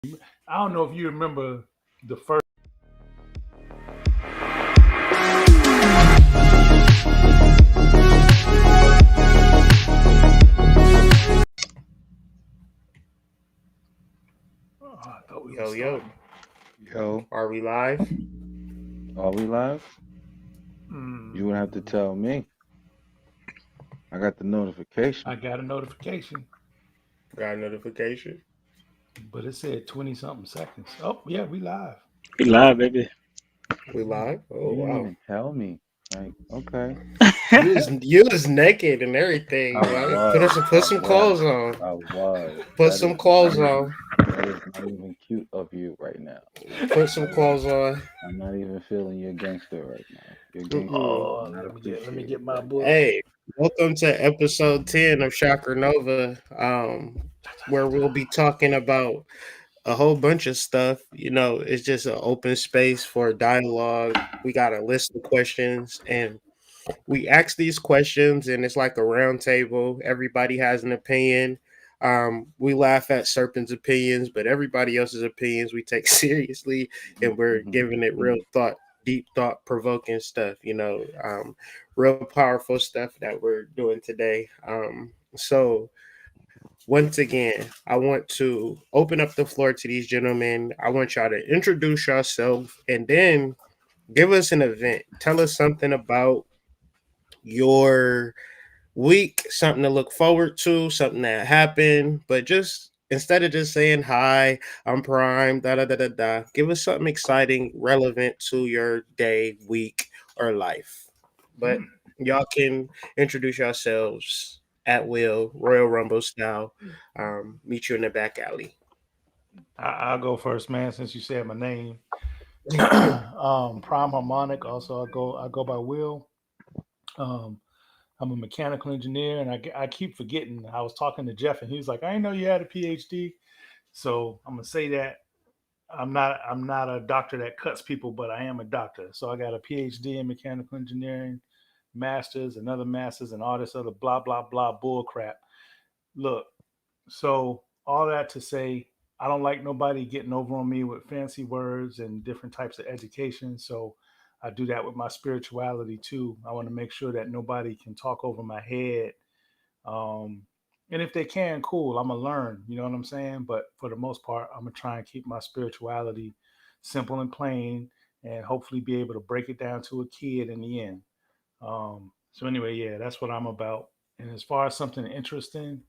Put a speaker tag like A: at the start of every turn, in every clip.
A: I don't know if you remember the first. Oh, I thought we were
B: Yo, yo,
A: starting.
C: Yo,
B: are we live?
C: are we live? You would have to
A: Mm,
C: tell me. I got the notification.
A: I got a notification,
B: Got a notification?
A: but it said 20 something seconds. Oh, yeah, we live.
D: We live, baby.
B: We live? Oh,
C: You didn't
B: wow.
C: even tell me. Like, okay.
B: You was naked and everything,
C: I
B: right?
C: was,
B: Put
C: I
B: some
C: was,
B: clothes on.
C: I was.
B: Put some clothes on.
C: That is not even cute of you right now.
B: Put
C: I'm
B: some
C: not even
B: clothes on.
C: I'm not even feeling your gangster right now. Your gangster is
B: Mm-mm.
A: Oh,
C: not
A: let me
C: appreciated
A: get my
C: right
A: book.
B: Hey, welcome to episode 10 of Chakra Nova, where we'll be talking about a whole bunch of stuff. It's just an open space for dialogue. We got a list of questions, and we ask these questions, and it's like a round table. Everybody has an opinion. We laugh at Serpent's opinions, but everybody else's opinions we take seriously, and we're giving it real thought, deep thought provoking stuff. Real powerful stuff that we're doing today. So once again, I want to open up the floor to these gentlemen. I want y'all to introduce yourself and then give us an event. Tell us something about your week, something to look forward to, something that happened, but just instead of just saying hi, I'm Prime, da da da da da, give us something exciting, relevant to your day, week, or life. But
A: Hmm.
B: y'all can introduce yourselves at will, Royal Rumble style. Meet you in the back alley.
A: I'll go first, man, since you said my name. Prime Harmonic. Also, I go by Will. Um, I'm a mechanical engineer, and I keep forgetting. I was talking to Jeff, and he was like, "I didn't know you had a PhD." So I'm gonna say that I'm not a doctor that cuts people, but I am a doctor. So I got a PhD in mechanical engineering, masters, another masters, and all this other blah blah blah bull crap. Look, so all that to say, I don't like nobody getting over on me with fancy words and different types of education. So I do that with my spirituality too. I want to make sure that nobody can talk over my head. Um, and if they can, cool. I'm gonna learn. You know what I'm saying? But for the most part, I'm gonna try and keep my spirituality simple and plain, and hopefully be able to break it down to a kid in the end. So anyway, yeah, that's what I'm about. And as far as something interesting,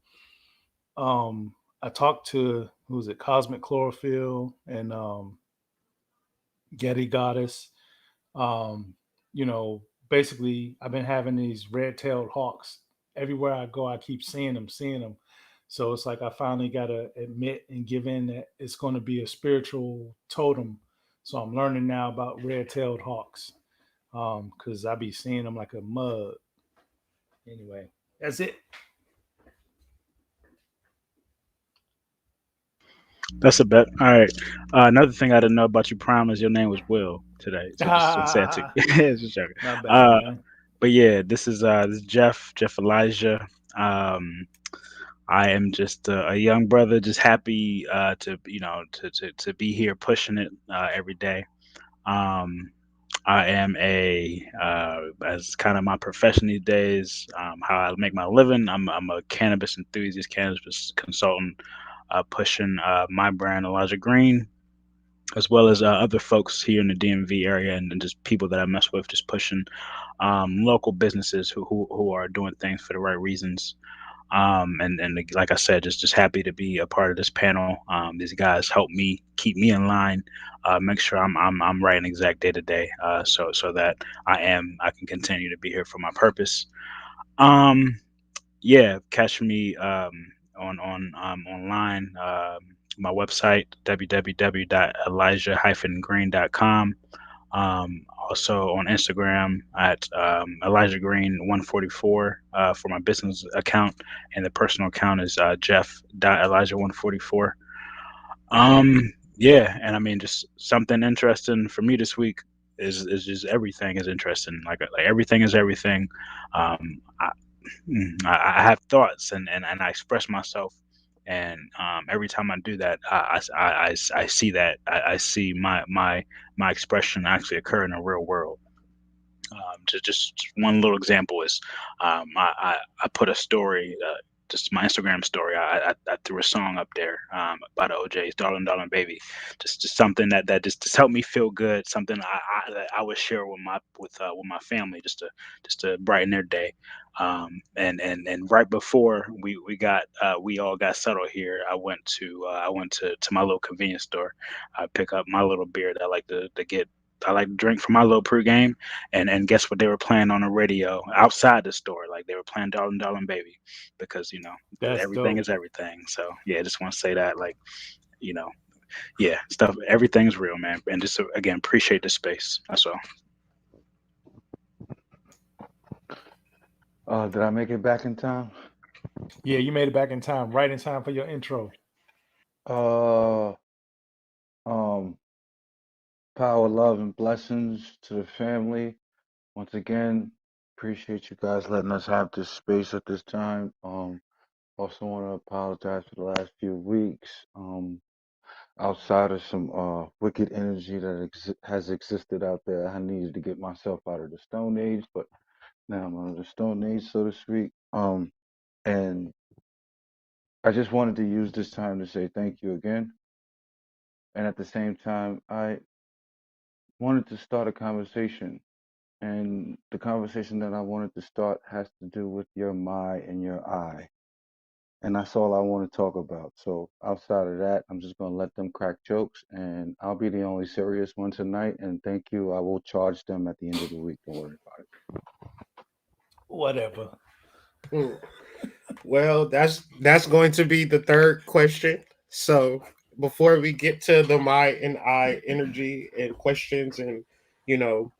A: I talked to who was it, Cosmic Chlorophyll and Getty Goddess. Um, basically, I've been having these red-tailed hawks everywhere I go. I keep seeing them. So it's like I finally got to admit and give in that it's going to be a spiritual totem. So I'm learning now about red-tailed hawks because I be seeing them like a mug. Anyway, that's it.
D: That's a bet. All right. Another thing I didn't know about you, Prime, is your name was Will today. So just say it to you. Just joking.
A: My bad,
D: Uh,
A: man.
D: but yeah, this is Jeff Elijah. Um, I am just a young brother, just happy to be here pushing it every day. Um, I am as kind of my profession these days, how I make my living. I'm a cannabis enthusiast, cannabis consultant, pushing my brand, Elijah Green, as well as other folks here in the DMV area, and just people that I mess with, just pushing local businesses who are doing things for the right reasons. And like I said, just happy to be a part of this panel. These guys help me keep me in line, make sure I'm right and exact day to day, so that I can continue to be here for my purpose. Um, yeah, catch me on online. My website www.elijah-green.com. Also on Instagram at Elijah Green 144 for my business account, and the personal account is Jeff.Elijah 144. Yeah, and I mean, just something interesting for me this week is just everything is interesting. Like everything is everything. I have thoughts and I express myself And every time I do that, I see that I see my expression actually occur in the real world. Just one little example is I put a story, just my Instagram story. I threw a song up there by the OJ's "Darling Darling Baby," just something that just helped me feel good. Something that I would share with my family just to brighten their day. And right before we all got settled here, I went to my little convenience store. I pick up my little beer that I like to get. I like to drink for my little pregame, and guess what they were playing on the radio outside the store? Like they were playing "Darling Darling Baby," because
A: That's
D: everything
A: dope.
D: is everything. So yeah, I just want to say that, like, you know, yeah, stuff, everything's real, man. And just again, appreciate the space. That's all.
C: Did I make it back in time?
A: Yeah, you made it back in time, right in time for your intro.
C: Uh, um, Power, love, and blessings to the family. Once again, appreciate you guys letting us have this space at this time. Also want to apologize for the last few weeks. Outside of some wicked energy that has existed out there, I needed to get myself out of the Stone Age, but now I'm out of the Stone Age, so to speak. And I just wanted to use this time to say thank you again. And at the same time, I wanted to start a conversation. And the conversation that I wanted to start has to do with your my and your I. And that's all I want to talk about. So outside of that, I'm just going to let them crack jokes, and I'll be the only serious one tonight. And thank you. I will charge them at the end of the week. Don't worry about it.
A: Whatever.
B: Mm. Well, that's going to be the third question. So before we get to the my and I energy and questions and you know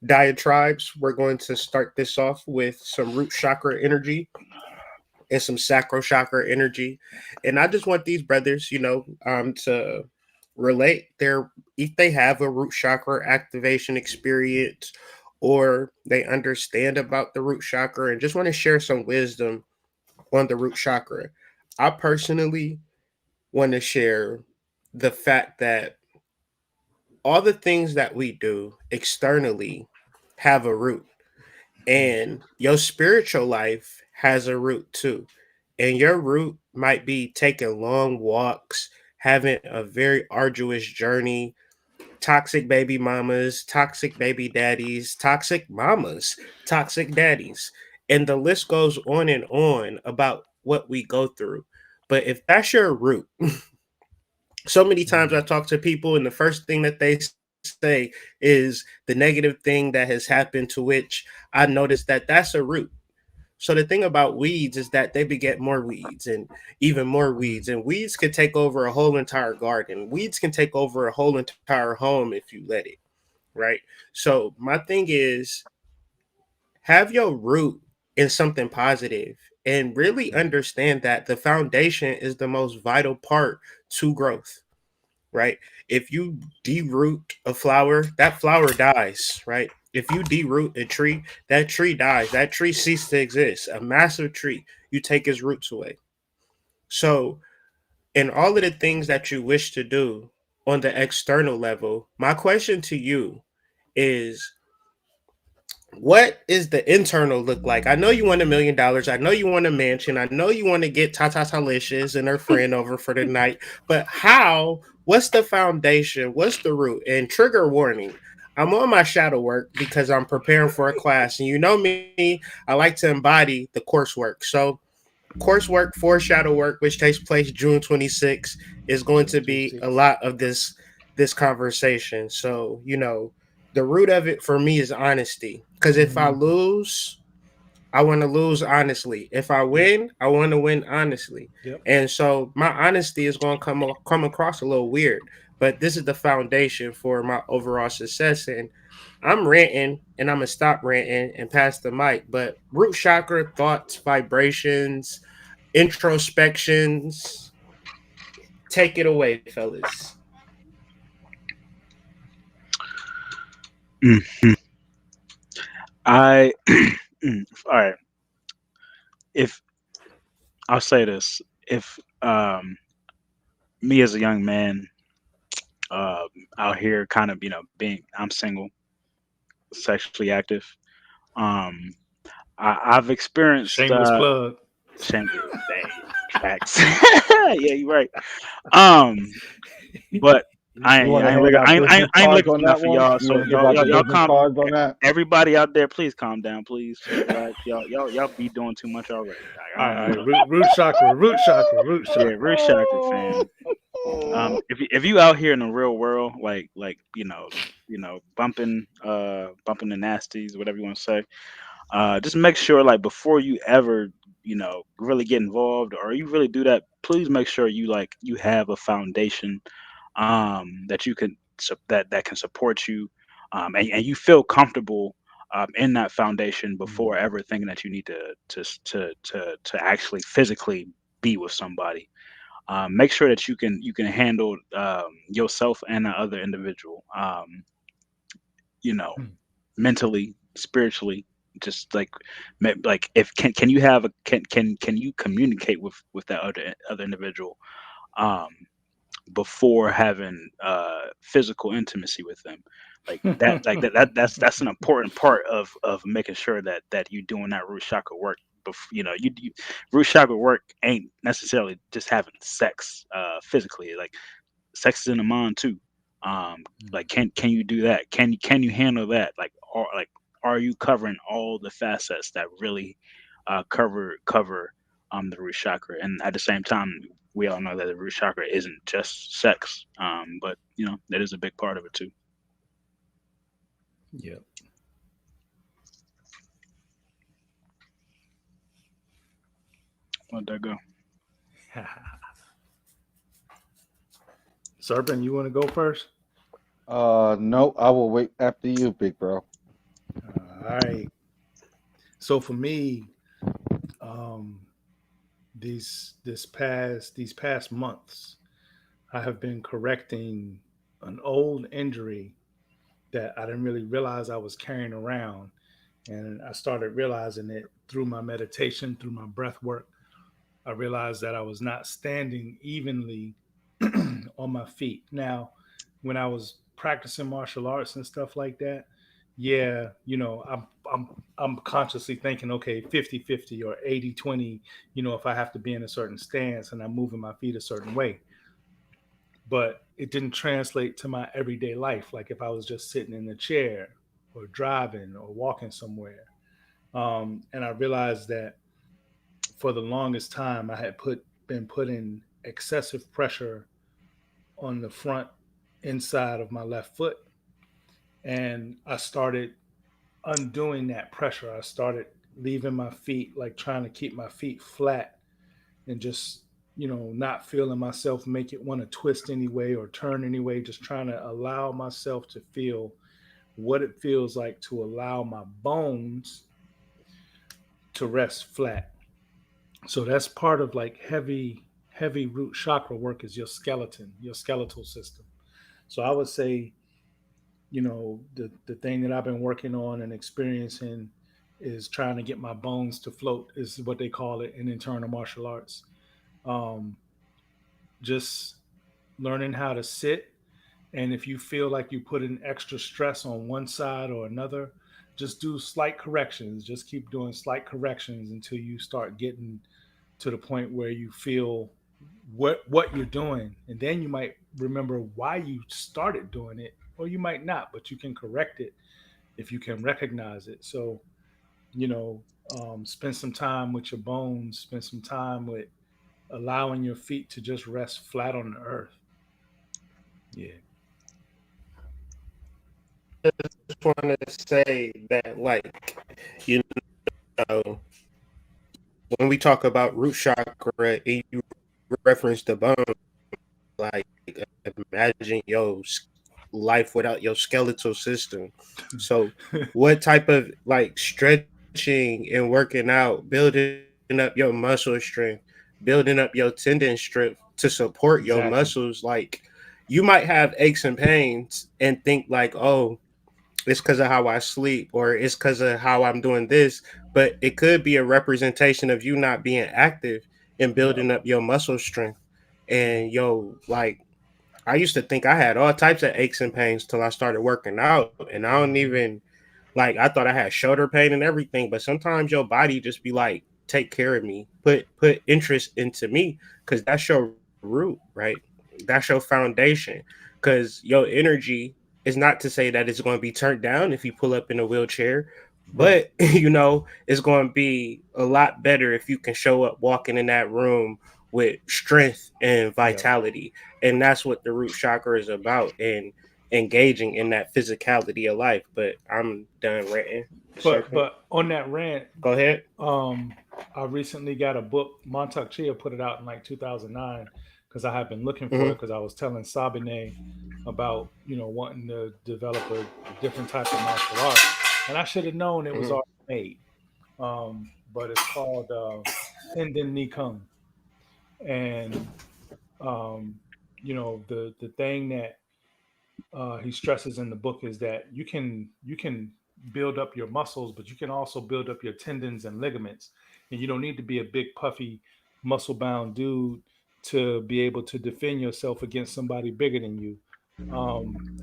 B: diatribes, we're going to start this off with some root chakra energy and some sacral chakra energy. And I just want these brothers, to relate their if they have a root chakra activation experience or they understand about the root chakra and just want to share some wisdom on the root chakra. I personally want to share the fact that all the things that we do externally have a root, and your spiritual life has a root too. And your root might be taking long walks, having a very arduous journey, toxic baby mamas, toxic baby daddies, toxic mamas, toxic daddies. And the list goes on and on about what we go through. But if that's your root, so many times I talk to people, and the first thing that they say is the negative thing that has happened, to which I noticed that that's a root. So the thing about weeds is that they beget more weeds and even more weeds. And weeds can take over a whole entire garden. Weeds can take over a whole entire home if you let it. Right. So my thing is have your root in something positive and really understand that the foundation is the most vital part to growth. Right. If you deroot a flower, that flower dies. Right. If you deroot a tree, that tree dies. That tree ceases to exist. A massive tree, you take its roots away. So, in all of the things that you wish to do on the external level, my question to you is what is the internal look like? I know you want $1 million. I know you want a mansion. I know you want to get Tata Talicious and her friend over for the night. But how? What's the foundation? What's the root? And trigger warning. I'm on my shadow work because I'm preparing for a class. And you know me, I like to embody the coursework. So coursework for shadow work, which takes place June 26th, is going to be a lot of this conversation. So, the root of it for me is honesty. Because if I lose, I want to lose honestly. If I win, I want to win honestly.
A: Yep.
B: And so my honesty is going to come across a little weird, but this is the foundation for my overall success. And I'm ranting, and I'm gonna stop ranting and pass the mic. But root chakra thoughts, vibrations, introspections. Take it away, fellas.
D: Mhm. I all right. If I'll say this, if Me as a young man, out here, kind of, I'm single, sexually active. Um, I've experienced
A: Shameless plug.
D: shame, facts. Yeah, you're right. Um, but
C: You want to
D: I ain't
C: hand
D: regular.
C: out business
D: I ain't
C: cards
D: liquid
C: on
D: enough
C: that
D: for
C: one?
D: y'all.
C: You
D: So
C: want to give out the
D: y'all
C: business
D: calm.
C: cards on that?
D: Everybody out there, please calm down. Please chill, relax. Y'all be doing too much already. Like, I don't
A: All
D: need
A: right,
D: all
A: root chakra, root chakra, root
D: that. Yeah,
A: chakra.
D: real chakra, fam. If you out here in the real world, like bumping the nasties, whatever you want to say, just make sure, like, before you ever really get involved, or you really do that, please make sure you have a foundation, that you can that can support you, and you feel comfortable, in that foundation before ever thinking that you need to actually physically be with somebody. Make sure that you can handle, yourself and the other individual, you know mentally, spiritually, just like, like, if can you have a can you communicate with that other individual, um before having physical intimacy with them, that's an important part of making sure that you doing that root chakra work. Root chakra work ain't necessarily just having sex, physically. Like, sex is in the mind too. Like, can you do that? Can you handle that? Are you covering all the facets that really cover the root chakra? And at the same time, we all know that the root chakra isn't just sex, but that is a big part of it too.
A: Yep.
D: Let that go.
A: Serpent, you want to go first?
C: No, I will wait after you, big bro.
A: All right. So for me, um, these past months, I have been correcting an old injury that I didn't really realize I was carrying around, and I started realizing it through my meditation, through my breath work. I realized that I was not standing evenly on my feet. Now, when I was practicing martial arts and stuff like that, yeah, I'm consciously thinking, okay, 50-50 or 80-20, if I have to be in a certain stance and I'm moving my feet a certain way. But it didn't translate to my everyday life, like if I was just sitting in a chair or driving or walking somewhere. And I realized that for the longest time I had been putting excessive pressure on the front inside of my left foot, and I started undoing that pressure. I started leaving my feet, like trying to keep my feet flat, and just not feeling myself make it want to twist anyway or turn anyway, just trying to allow myself to feel what it feels like to allow my bones to rest flat. So that's part of like heavy root chakra work, is your skeleton, your skeletal system. So I would say, the thing that I've been working on and experiencing is trying to get my bones to float, is what they call it in internal martial arts. um, just learning how to sit, and if you feel like you put an extra stress on one side or another, just do slight corrections. Just keep doing slight corrections until you start getting to the point where you feel what you're doing, and then you might remember why you started doing it, or you might not, but you can correct it if you can recognize it. So, you know spend some time with your bones, spend some time with allowing your feet to just rest flat on the earth. Yeah.
B: Just want to say that, like, you know, when we talk about root chakra, you reference the bone. Like, imagine your life without your skeletal system. So, what type of like stretching and working out, building up your muscle strength, building up your tendon strength to support your
A: Exactly.
B: muscles? Like, you might have aches and pains and think like, oh, it's because of how I sleep or it's because of how I'm doing this, but it could be a representation of you not being active. and building up your muscle strength. And yo, like I used to think I had all types of aches and pains till I started working out, and I don't even like I thought I had shoulder pain and everything, but sometimes your body just be like, take care of me, put interest into me, because that's your root, right? That's your foundation. Because your energy is not to say that it's going to be turned down if you pull up in a wheelchair,
A: Right.
B: but it's going to be a lot better if you can show up walking in that room with strength and
A: Yeah.
B: vitality. And that's what the root chakra is about, and engaging in that physicality of life. But I'm done ranting. Serpent,
A: But on that rant,
B: go ahead.
A: um, I recently got a book. Montauk Chia put it out in like 2009 because I had been looking for it
B: Mm-hmm,
A: because I was telling Sabine about wanting to develop a different type of martial art, and I should have known it was
B: mm-hmm.
A: already made. But it's called Tendon Ni Kung, and the thing that he stresses in the book is that you can build up your muscles, but you can also build up your tendons and ligaments, and you don't need to be a big puffy muscle bound dude to be able to defend yourself against somebody bigger than you.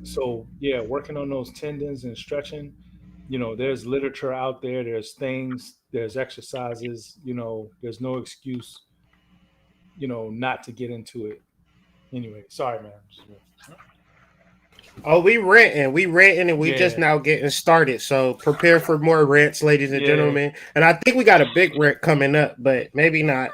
A: So yeah, working on those tendons and stretching. There's literature out there. There's things. There's exercises. There's no excuse. Not to get into it. Anyway, sorry, man.
B: Oh, we ranting, and we just
A: Yeah,
B: now getting started. So prepare for more rants, ladies and
A: yeah,
B: gentlemen. And I think we got a big rant coming up, but maybe not.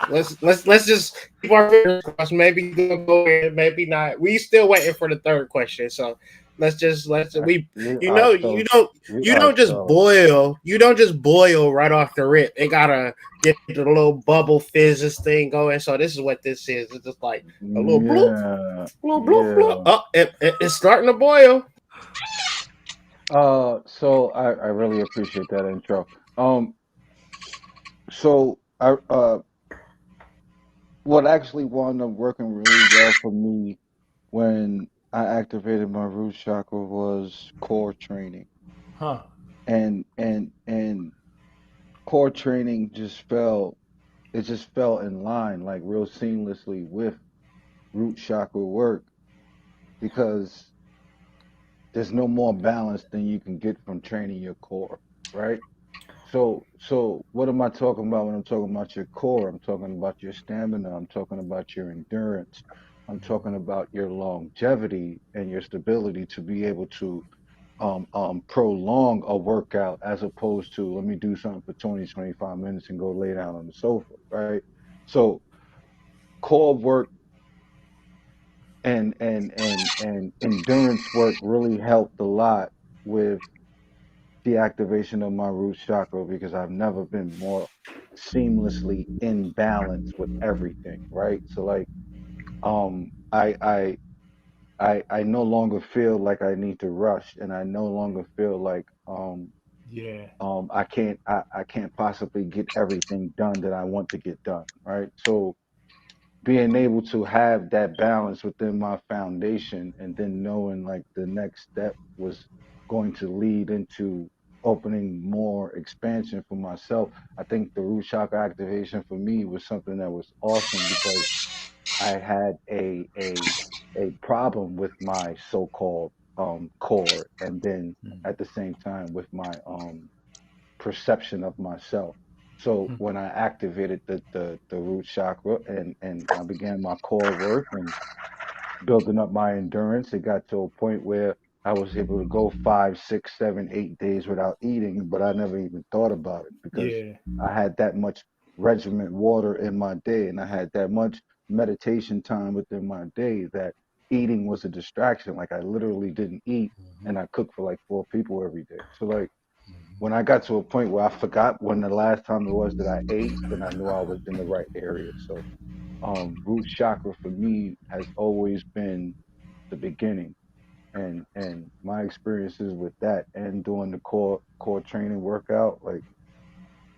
B: Let's just keep our fingers crossed. Maybe gonna go in, maybe not. We still waiting for the third question. So let's
C: All right,
B: we
C: all right, so
B: you
C: all right,
B: don't just
C: so
B: boil. You don't just boil right off the rip. It gotta get the little bubble fizzes thing going. So this is what this is. It's just like a little bloop,
C: yeah,
B: bloop, bloop, bloop.
C: yeah.
B: Oh, it's starting to boil.
C: So I really appreciate that intro. So what actually wound up working really well for me when I activated my root chakra was core training,
A: huh?
C: and core training just fell in line like real seamlessly with root chakra work because there's no more balance than you can get from training your core, right? So what am I talking about when I'm talking about your core? I'm talking about your stamina. I'm talking about your endurance. I'm talking about your longevity and your stability to be able to prolong a workout as opposed to let me do something for 20, 25 minutes and go lay down on the sofa, right? So core work and endurance work really helped a lot with the activation of my root chakra because I've never been more seamlessly in balance with everything, right? So like I no longer feel like I need to rush and I no longer feel like
A: Yeah,
C: I can't possibly get everything done that I want to get done, right? So being able to have that balance within my foundation and then knowing like the next step was going to lead into opening more expansion for myself. I think the root chakra activation for me was something that was awesome because I had a problem with my so-called core and then at the same time with my perception of myself. So when I activated the root chakra and I began my core work and building up my endurance, it got to a point where I was able to go 5, 6, 7, 8 days without eating, but I never even thought about it because
A: yeah,
C: I had that much regiment water in my day and I had that much meditation time within my day that eating was a distraction. Like I literally didn't eat and I cooked for like 4 people every day. So like when I got to a point where I forgot when the last time it was that I ate, then I knew I was in the right area. So, root chakra for me has always been the beginning, and my experiences with that and doing the core training workout, like,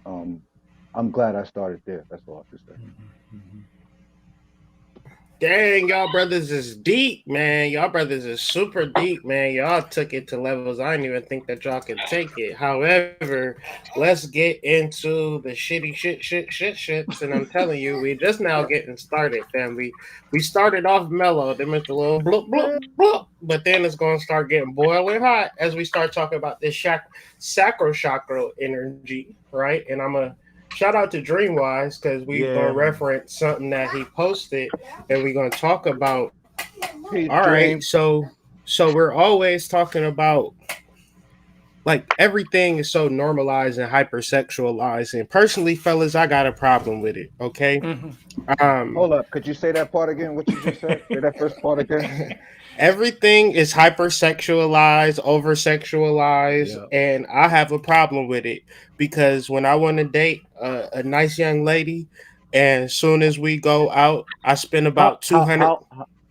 C: um, I'm glad I started there. That's all I have to say.
B: Dang, y'all brothers is deep, man. Y'all brothers is super deep, man. Y'all took it to levels I didn't even think that y'all could take it. However, let's get into the shitty shits. And I'm telling you, we just now getting started, family. We started off mellow, then with the little bloop, bloop, bloop. But then it's going to start getting boiling hot as we start talking about this sacro chakra energy, right? And I'm going to shout out to Dreamwise because we're going to reference something that he posted and we're going to talk about.
C: Peace,
B: All
C: Dream.
B: right, so we're always talking about like everything is so normalized and hypersexualized. And personally, fellas, I got a problem with it. Okay.
C: Hold up. Could you say that part again? What you just said? Say that first part again.
B: Everything is hypersexualized, over-sexualized, and I have a problem with it because when I want to date a nice young lady, and as soon as we go out, I spend about 200.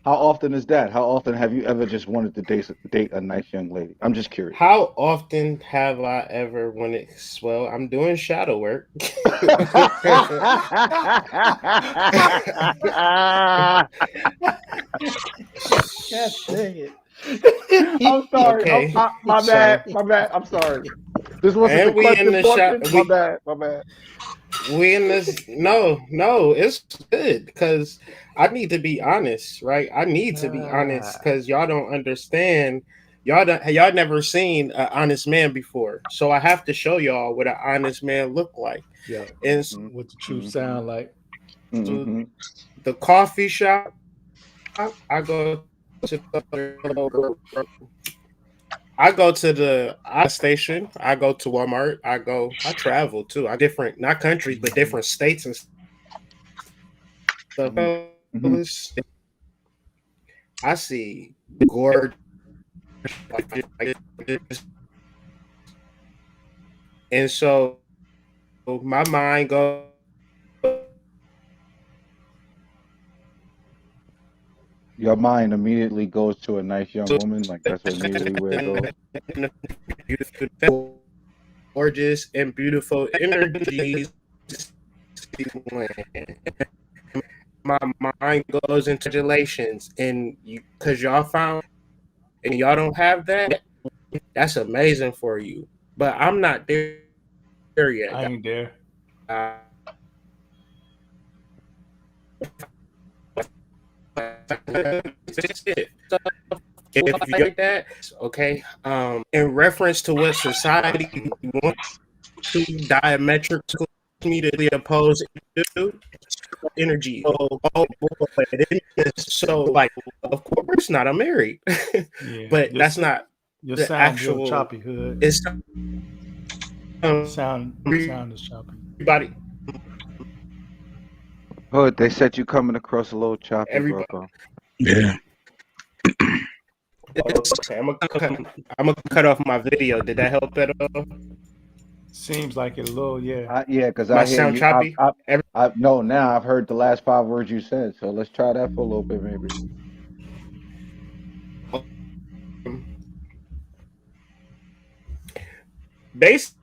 C: How often is that? How often have you ever just wanted to date a nice young lady? I'm just curious.
B: How often have I ever wanted? Well, I'm doing shadow work.
C: God dang it. I'm sorry.
B: Okay.
C: My bad. I'm sorry. This wasn't the question portion. My bad.
B: We in this no, it's good because I need to be honest, right? I need to be honest because y'all don't understand. Y'all never seen an honest man before, so I have to show y'all what an honest man look like.
A: Yeah,
B: and
A: what the truth sound like.
B: So the coffee shop, I go to the station. I go to Walmart. I travel too. I different, not countries, but different states and stuff. I see gorgeous, and so my mind goes.
C: Your mind immediately goes to a nice young woman, like that's immediately where it goes.
B: Gorgeous and beautiful energies. My mind goes into relations, and because y'all found and y'all don't have that, that's amazing for you. But I'm not there yet.
A: I ain't there.
B: If you like that, okay. In reference to what society wants to diametrically oppose energy. So, like, of course not. I'm married, but that's not
A: your
B: the
A: sound
B: actual
A: choppy hood.
B: It's
A: sound is choppy.
B: Everybody.
C: Hood, they said you coming across a little choppy, bro.
D: Yeah.
B: Okay, I'm gonna cut off my video. Did that help at all?
A: Seems like it a little, yeah.
C: Yeah, because
B: My
C: I hear
B: sound
C: you.
B: choppy.
C: No, now I've heard the last 5 words you said. So let's try that for a little bit, maybe.
B: Basically,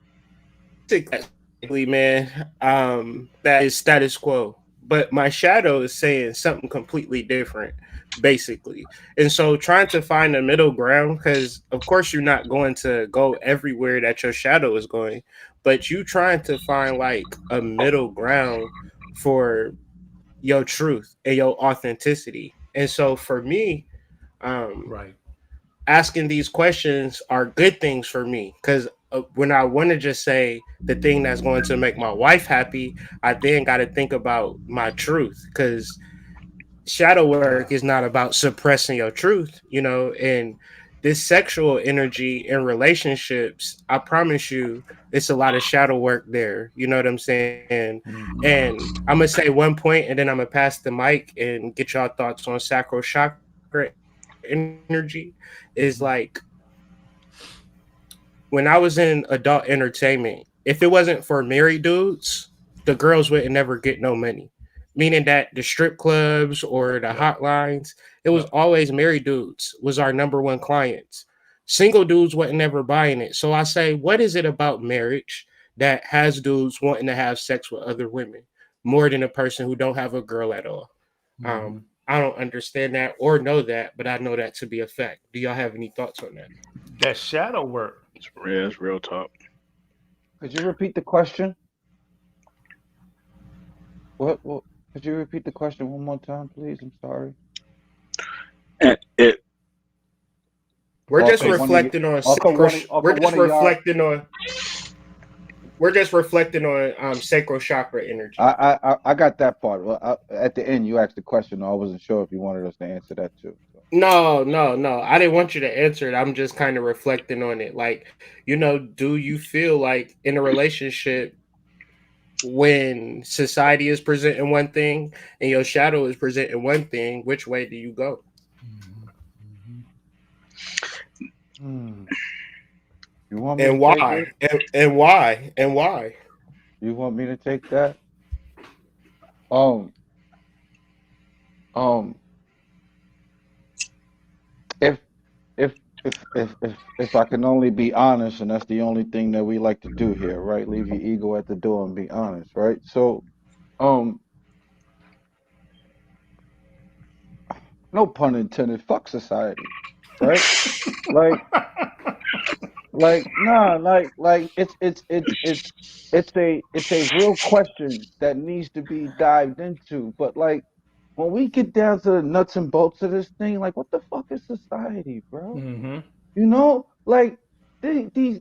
B: man, that is status quo. But my shadow is saying something completely different, basically. And so trying to find a middle ground, because of course you're not going to go everywhere that your shadow is going, but you trying to find like a middle ground for your truth and your authenticity. And so for me,
A: right,
B: asking these questions are good things for me because when I want to just say the thing that's going to make my wife happy, I then got to think about my truth because shadow work is not about suppressing your truth, and this sexual energy in relationships, I promise you, it's a lot of shadow work there. You know what I'm saying?
A: Mm-hmm.
B: And I'm going to say one point and then I'm going to pass the mic and get y'all thoughts on sacral chakra energy. Is like when I was in adult entertainment, if it wasn't for married dudes, the girls would never get no money. Meaning that the strip clubs or the hotlines, it was always married dudes was our number one clients. Single dudes wasn't never buying it. So I say, what is it about marriage that has dudes wanting to have sex with other women more than a person who don't have a girl at all?
A: Mm-hmm.
B: I don't understand that or know that, but I know that to be a fact. Do y'all have any thoughts on that?
A: That's shadow work.
D: It's real talk.
C: Could you repeat the question? What? Could you repeat the question one more time, please? I'm sorry.
D: It
B: We're
C: Or
B: just
C: could one of you,
B: reflecting on
C: or could one of, or
B: we're
C: could
B: just
C: one of y'all?
B: reflecting on sacral chakra energy.
C: I got that part. Well, at the end, you asked the question. I wasn't sure if you wanted us to answer that too. So.
B: No. I didn't want you to answer it. I'm just kind of reflecting on it. Like, do you feel like in a relationship when society is presenting one thing and your shadow is presenting one thing, which way do you go?
C: You want me
B: And
C: to
B: why?
C: take it?
B: And why? And why?
C: You want me to take that? Um, um, if if I can only be honest, and that's the only thing that we like to do here, right? Leave your ego at the door and be honest, right? So, no pun intended. Fuck society, right? Like, nah, it's a real question that needs to be dived into. But like, when we get down to the nuts and bolts of this thing, like, what the fuck is society, bro? You know, like these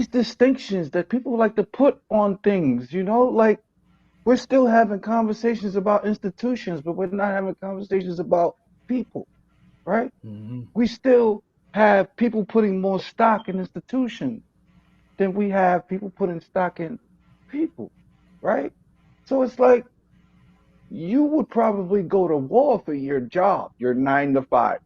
C: distinctions that people like to put on things, like we're still having conversations about institutions, but we're not having conversations about people, right? We still have people putting more stock in institutions than we have people putting stock in people, right? So it's like you would probably go to war for your job, your 9 to 5.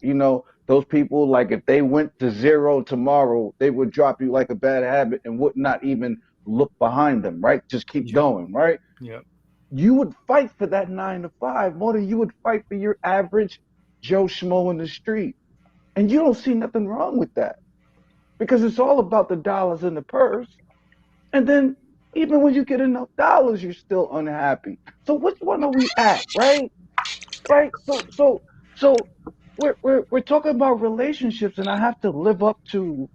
C: Those people, like if they went to zero tomorrow, they would drop you like a bad habit and would not even look behind them, right? Just keep going, right?
A: Yep.
C: You would fight for that 9 to 5 more than you would fight for your average Joe Schmo in the street. And you don't see nothing wrong with that because it's all about the dollars in the purse. And then even when you get enough dollars, you're still unhappy. So which one are we at, right? Right. So we're talking about relationships, and I have to live up to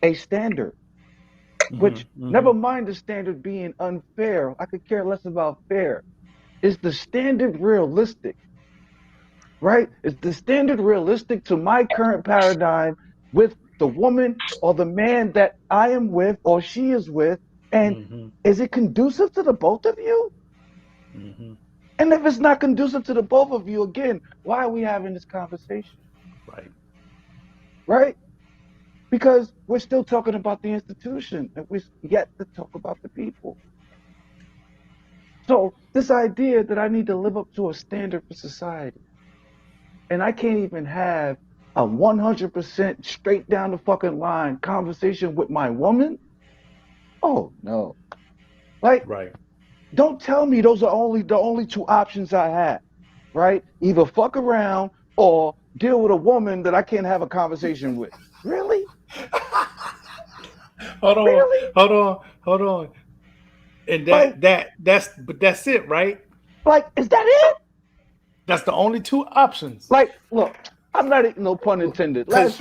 C: a standard. Which never mind the standard being unfair. I could care less about fair. Is the standard realistic? Right? Is the standard realistic to my current paradigm with the woman or the man that I am with or she is with? And is it conducive to the both of you? And if it's not conducive to the both of you, again, why are we having this conversation?
A: Right.
C: Right? Because we're still talking about the institution and we're yet to talk about the people. So this idea that I need to live up to a standard for society, and I can't even have a 100% straight down the fucking line conversation with my woman. Oh no. Like,
A: Right.
C: don't tell me those are the only two options I have, right? Either fuck around or deal with a woman that I can't have a conversation with. Really? Really?
A: Hold on. And
C: Like,
A: that's it, right?
C: is that it?
A: That's the only two options.
C: Like, look, I'm not eating, no pun intended.
B: Because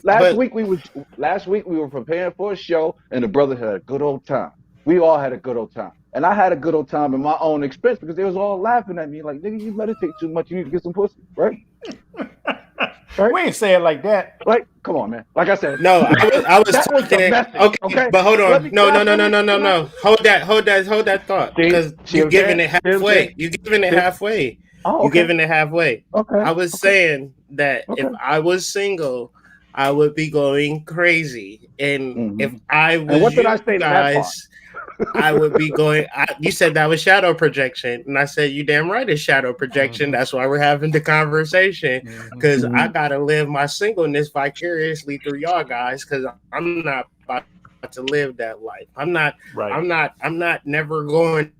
C: Last week we were preparing for a show, and the brother had a good old time. We all had a good old time, and I had a good old time at my own expense because they was all laughing at me like, "Nigga, you meditate too much. You need to get some pussy, right?" Right?
A: We ain't say it like that.
C: Like, come on, man. Like I said,
B: no, I was
C: that was the
B: talking.
C: message. Okay,
B: but hold on. No. Hold that thought,
C: See
B: because
C: what
B: you're
C: I'm
B: giving
C: saying?
B: it halfway. You're giving it halfway.
C: Oh,
B: You're
C: okay.
B: giving it halfway.
C: Okay.
B: I was saying that if
C: Okay.
B: I was single, I would be going crazy, and if I was
C: And what did I say to that part?
B: guys, I would be going. You said that was shadow projection, and I said you damn right it's shadow projection. That's why we're having the conversation, because I gotta live my singleness vicariously through y'all guys, because I'm not about to live that life. I'm not.
A: Right.
B: I'm not never going.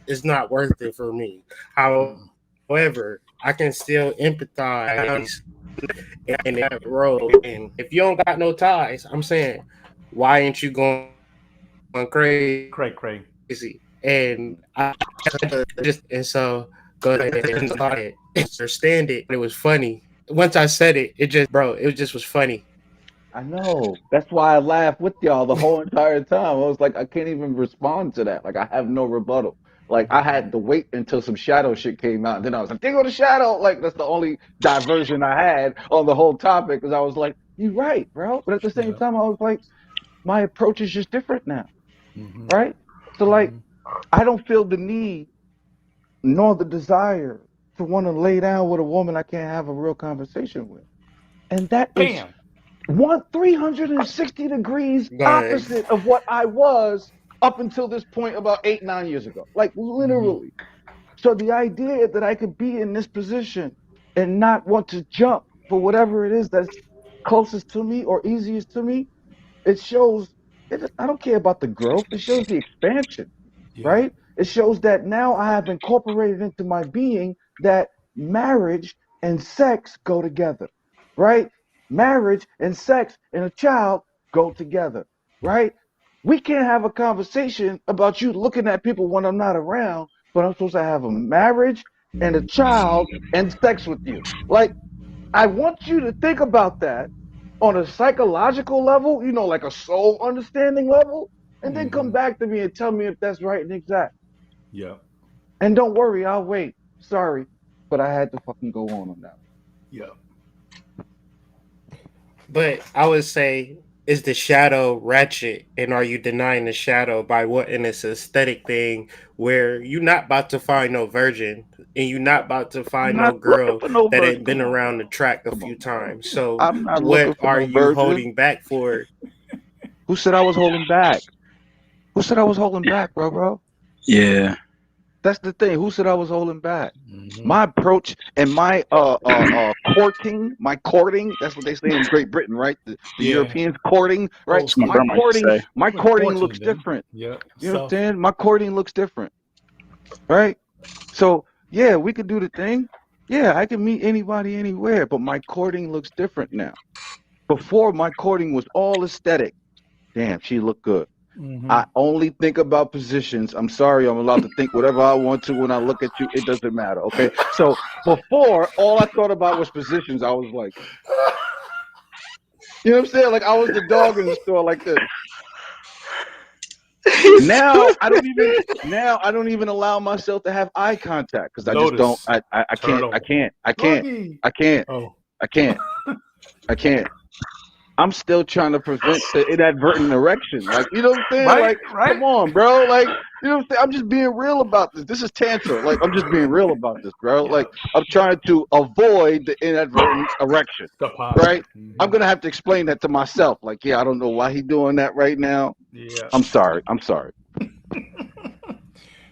B: It's not worth it for me. However, I can still empathize in that role. And if you don't got no ties, I'm saying, why ain't you going crazy?
A: Cray.
B: And so go ahead and understand it. It was funny. Once I said it, it just was funny.
C: I know. That's why I laughed with y'all the whole entire time. I was like, I can't even respond to that. Like, I have no rebuttal. Like, I had to wait until some shadow shit came out. And then I was like, there go the shadow. Like, that's the only diversion I had on the whole topic. Because I was like, you're right, bro. But at the same time, I was like, my approach is just different now. Right? So, like, I don't feel the need nor the desire to want to lay down with a woman I can't have a real conversation with. And that is 360 degrees opposite of what I was up until this point about 8-9 years ago. Like, literally. So the idea that I could be in this position and not want to jump for whatever it is that's closest to me or easiest to me, it shows, I don't care about the growth. It shows the expansion, right? It shows that now I have incorporated into my being that marriage and sex go together, right? Marriage and sex and a child go together, right? We can't have a conversation about you looking at people when I'm not around, but I'm supposed to have a marriage and a child and sex with you. Like, I want you to think about that on a psychological level, you know, like a soul understanding level, and then come back to me and tell me if that's right and exact.
A: Yeah.
C: And don't worry, I'll wait. Sorry, but I had to fucking go on that.
A: Yeah.
B: But I would say, is the shadow ratchet, and are you denying the shadow by what in this aesthetic thing where you're not about to find no virgin and you're not about to find no girl that ain't been around the track a few times? So what are you holding back for?
C: Who said I was holding back? Who said I was holding back, bro?
D: Yeah.
C: That's the thing. Who said I was holding back? My approach and my courting, that's what they say in Great Britain, right? The Europeans courting, right? My courting looks different.
A: Yeah.
C: You understand? My courting looks different. Right? So yeah, we could do the thing. Yeah, I can meet anybody anywhere, but my courting looks different now. Before, my courting was all aesthetic. Damn, she looked good. I only think about positions. I'm sorry, I'm allowed to think whatever I want to when I look at you. It doesn't matter, okay? So before, all I thought about was positions. I was like, you know what I'm saying? Like, I was the dog in the store like this. Now I don't even allow myself to have eye contact because I just don't. I can't. I'm still trying to prevent the inadvertent erection. Like, you know what I'm saying? Like, come on, bro. Like, you know what I'm saying? I'm just being real about this. This is Tantra. Like, I'm just being real about this, bro. Like, I'm trying to avoid the inadvertent erection, right? I'm going to have to explain that to myself. Like, yeah, I don't know why he's doing that right now. Yeah. I'm sorry.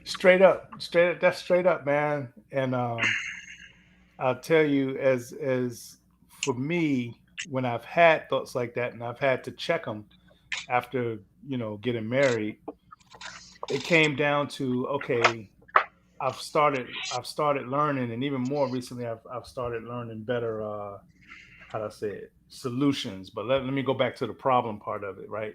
A: Straight up. That's straight up, man. And I'll tell you, as for me, when I've had thoughts like that and I've had to check them after, getting married, it came down to, okay, I've started learning, and even more recently, I've started learning better, how do I say it, solutions. But let me go back to the problem part of it, right?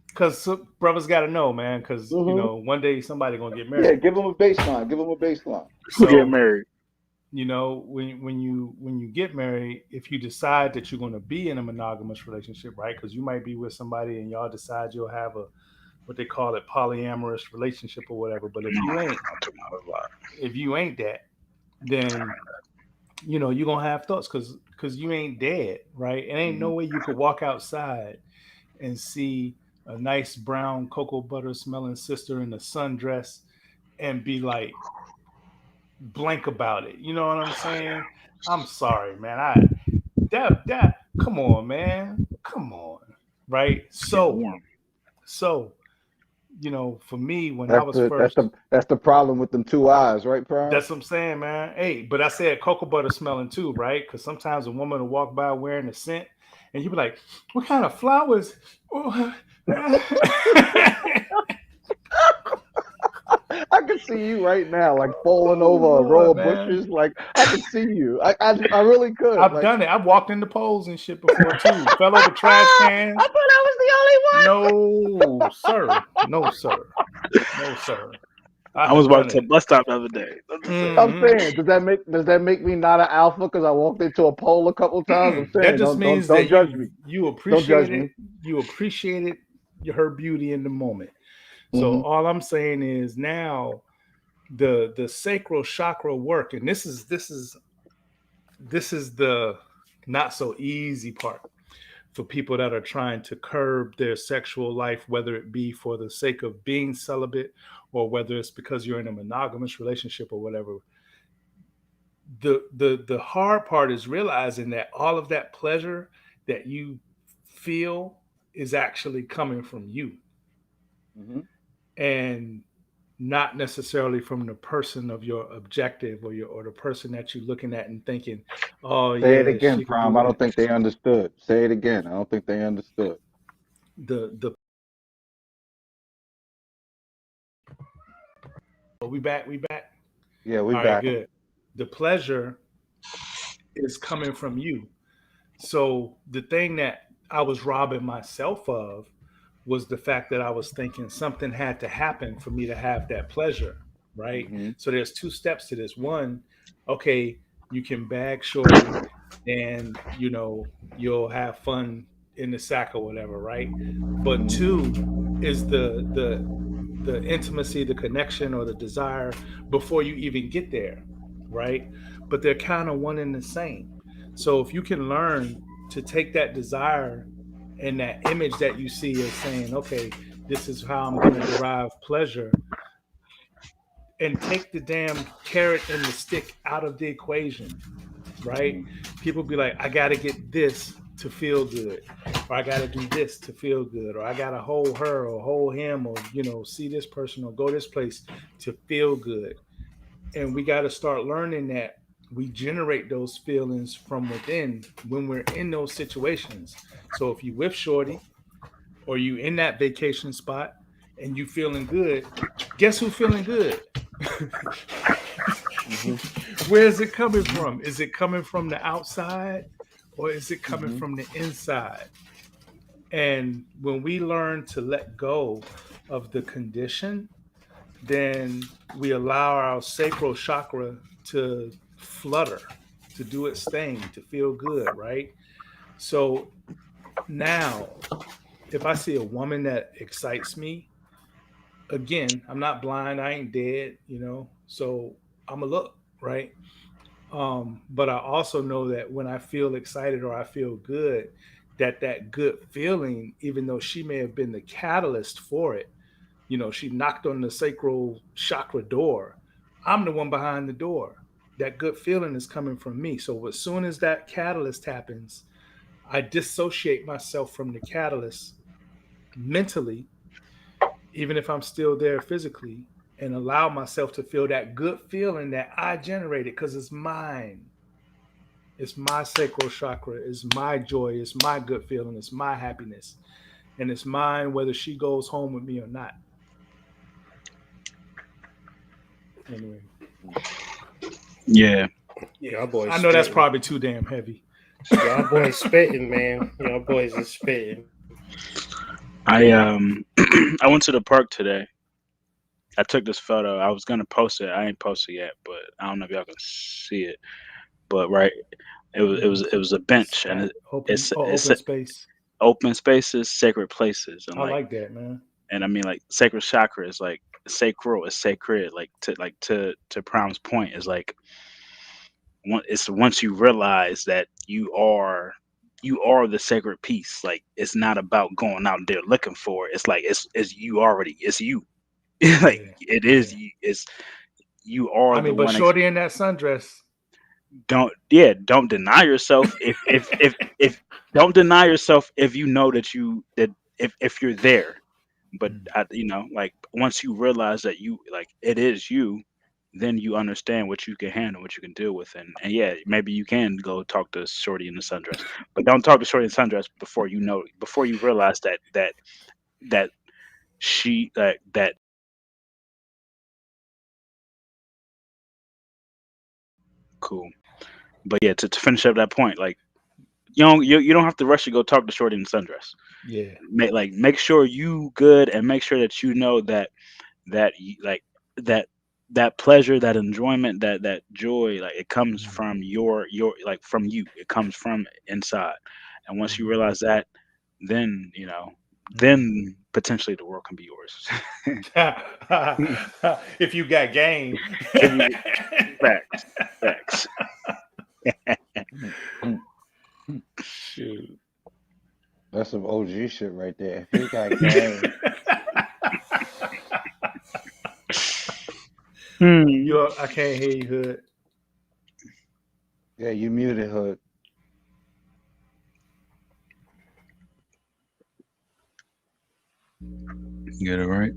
A: Because brothers got to know, man, because, one day somebody going to get married.
C: Yeah, give them a baseline.
A: So,
D: get married.
A: When you get married, if you decide that you're going to be in a monogamous relationship, right? Because you might be with somebody and y'all decide you'll have what they call it, polyamorous relationship or whatever. But if you ain't that, then you're gonna have thoughts because you ain't dead, right? It ain't no way you could walk outside and see a nice brown cocoa butter smelling sister in a sundress and be like blank about it. You know what I'm saying? I'm sorry, man. Come on, man. Come on. Right? So for me, when I was first,
C: that's the problem with them two eyes, right, Prime?
A: That's what I'm saying, man. Hey, but I said cocoa butter smelling too, right? Because sometimes a woman will walk by wearing a scent, and you be like, "What kind of flowers?"
C: I can see you right now, like falling over a row of bushes. Like, I can see you. I really could.
A: I've done it. I've walked into poles and shit before too. Fell over trash cans.
C: I thought I was the only one.
A: No, sir.
D: I
A: have
D: was
A: done
D: walking to a
A: it.
D: bus stop the other day. I'm just saying.
C: I'm
A: Hmm.
C: saying, does that make me not an alpha because I walked into a pole a couple times? I'm
A: That
C: saying,
A: just means
C: don't
A: that
C: judge me.
A: you
C: Don't judge
A: appreciated
C: me.
A: you appreciated her beauty in the moment. So
C: Hmm.
A: all I'm saying is now the sacral chakra work, and this is the not so easy part for people that are trying to curb their sexual life, whether it be for the sake of being celibate or whether it's because you're in a monogamous relationship or whatever. The hard part is realizing that all of that pleasure that you feel is actually coming from you
C: Hmm.
A: and not necessarily from the person of your objective or the person that you're looking at and thinking, oh
C: Say it
A: yeah,
C: again,
A: she could do
C: Prime. I
A: that.
C: don't think they understood. Say it again. I don't think they understood.
A: The Oh, we back.
C: Yeah, we
A: All right,
C: back.
A: good. The pleasure is coming from you. So the thing that I was robbing myself of was the fact that I was thinking something had to happen for me to have that pleasure, right?
C: Hmm.
A: So there's two steps to this. One, okay, you can bag shorty and you'll have fun in the sack or whatever, right? But
C: Hmm.
A: two is the intimacy, the connection or the desire before you even get there, right? But they're kind of one and the same. So if you can learn to take that desire and that image that you see as saying, okay, this is how I'm going to derive pleasure, and take the damn carrot and the stick out of the equation, right?
C: Hmm.
A: People be like, I got to get this to feel good, or I got to do this to feel good, or I got to hold her or hold him, or, see this person or go this place to feel good. And we got to start learning that we generate those feelings from within when we're in those situations. So if you with shorty or you in that vacation spot and you feeling good, guess who's feeling good?
C: Hmm.
A: Where is it coming from? Is it coming from the outside or is it coming
C: Hmm.
A: from the inside? And when we learn to let go of the condition, then we allow our sacral chakra to flutter, to do its thing, to feel good, right? So now, if I see a woman that excites me, again, I'm not blind, I ain't dead, so I'm a look, right? But I also know that when I feel excited or I feel good, that good feeling, even though she may have been the catalyst for it, she knocked on the sacral chakra door. I'm the one behind the door. That good feeling is coming from me. So as soon as that catalyst happens, I dissociate myself from the catalyst mentally, even if I'm still there physically, and allow myself to feel that good feeling that I generated because it's mine. It's my sacral chakra. It's my joy. It's my good feeling. It's my happiness. And it's mine whether she goes home with me or not. Anyway.
D: Yeah.
A: Yeah.
B: Y'all boys
A: I know that's
B: spitting.
A: probably too damn heavy.
B: Y'all boys spitting, man. Y'all boys is spitting.
D: I I went to the park today. I took this photo. I was gonna post it. I ain't posted yet, but I don't know if y'all can see it. But right, it was a bench, and
A: Spot open.
D: it's
A: Oh,
D: it's
A: open space.
D: open spaces, sacred places, and
A: I like that, man.
D: I mean like sacred chakra is like sacral, is sacred. Like to Prom's point is like it's once you realize that you are the sacred piece. Like it's not about going out there looking for it. It's like it's you already. It's you. Like
A: Yeah.
D: it
A: Yeah.
D: is you. It's you are
A: I
D: the
A: mean, but
D: one.
A: shorty in that sundress.
D: Don't deny yourself if don't deny yourself if you know that if you're there. But
A: Mm.
D: like once you realize that you like it is you, then you understand what you can handle, what you can deal with. And yeah, maybe you can go talk to shorty in the sundress, but don't talk to shorty in the sundress before you realize that she that cool. But yeah, to finish up that point, like you don't have to rush to go talk to shorty in the sundress.
A: Yeah.
D: Make sure you good, and make sure that you know that you, like that pleasure, that enjoyment, that joy, like it comes from your like from you. It comes from inside. And once you realize that, then then potentially the world can be yours.
A: If you got game.
D: If you facts, facts.
A: Shoot.
C: That's some OG shit right there. If you got game,
A: I can't hear you, Hood.
C: yeah, you muted Hood.
D: Get it right.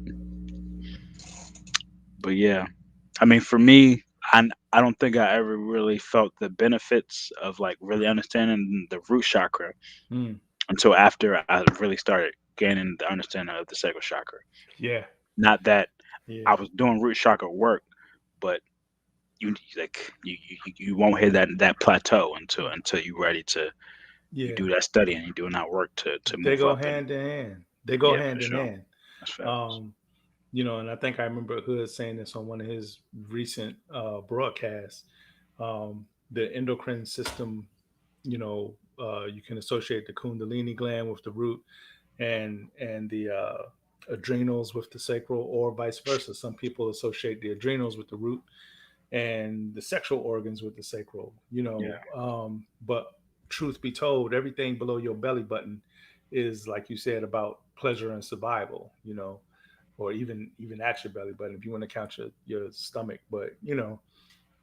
D: But yeah, I mean, for me, I don't think I ever really felt the benefits of like really understanding the root chakra
A: Mm,
D: until after I really started gaining the understanding of the sacral chakra.
A: yeah,
D: Not that
A: yeah,
D: I was doing root chakra work, but you won't hit that plateau until you're ready to you
A: yeah.
D: do that study and you're doing that work to
A: They
D: move
A: go
D: up. And
A: hand in hand. They go
D: yeah, for
A: hand in
D: sure,
A: hand.
D: that's facts.
A: Um, and I think I remember Hood saying this on one of his recent broadcasts. The endocrine system, you can associate the Kundalini gland with the root, and the adrenals with the sacral, or vice versa. Some people associate the adrenals with the root and the sexual organs with the sacral.
D: Yeah.
A: But truth be told, everything below your belly button is, like you said, about pleasure and survival. Or even at your belly button if you want to count your stomach. But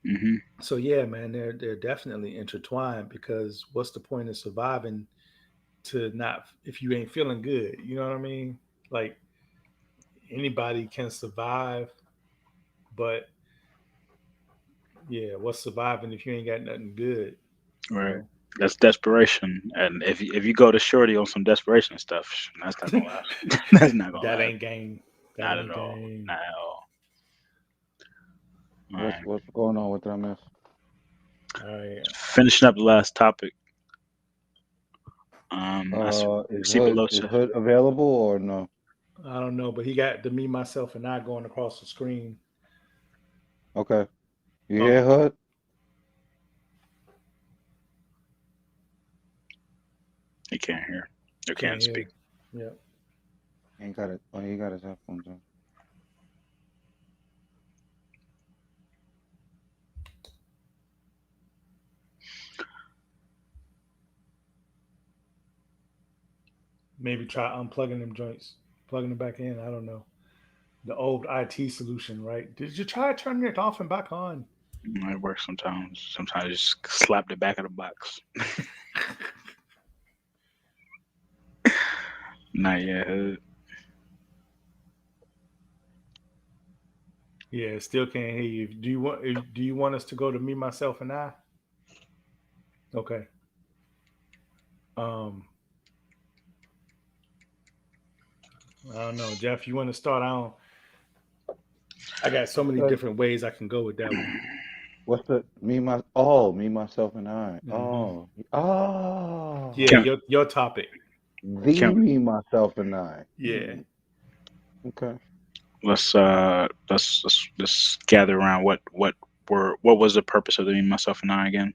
D: Hmm.
A: so yeah, man, they're definitely intertwined, because what's the point of surviving to not if you ain't feeling good? You know what I mean? Like, anybody can survive, but yeah, what's surviving if you ain't got nothing good? You
D: Right.
A: know,
D: That's desperation, and if you go to shorty on some desperation stuff, that's not gonna last. That's not gonna
A: that
D: last.
A: ain't game. That
D: Not at
A: ain't
D: all.
A: game.
D: Not at all. All
C: What's
D: right.
C: what's going on with that mess?
A: All right.
D: Finishing up the last topic. I
C: Is
D: see
C: Hood
D: below.
C: is Hood available or no?
A: I don't know, but he got the me, myself, and I going across the screen.
C: Okay, you
A: Oh,
C: hear Hood?
D: You can't hear. You
A: can't
D: can't speak.
A: hear. Yep.
C: Ain't got it. Oh, he got his headphones on.
A: Maybe try unplugging them joints, plugging them back in. I don't know. The old IT solution, right? Did you try turning it off and back on?
D: It works sometimes. Sometimes you just slap the back of the box. Not yet.
A: Yeah, still can't hear you. Do you want us to go to me, myself, and I? Okay. Um, I don't know, Jeff. You want to start? I got so many
C: Okay.
A: different ways I can go with that one.
C: What's the me myself and I?
A: Hmm. Yeah,
C: Oh,
D: Can
A: your topic.
C: the
D: can
C: me myself and I.
A: Yeah.
C: Okay.
D: let's gather around what was the purpose of the me, myself, and I again?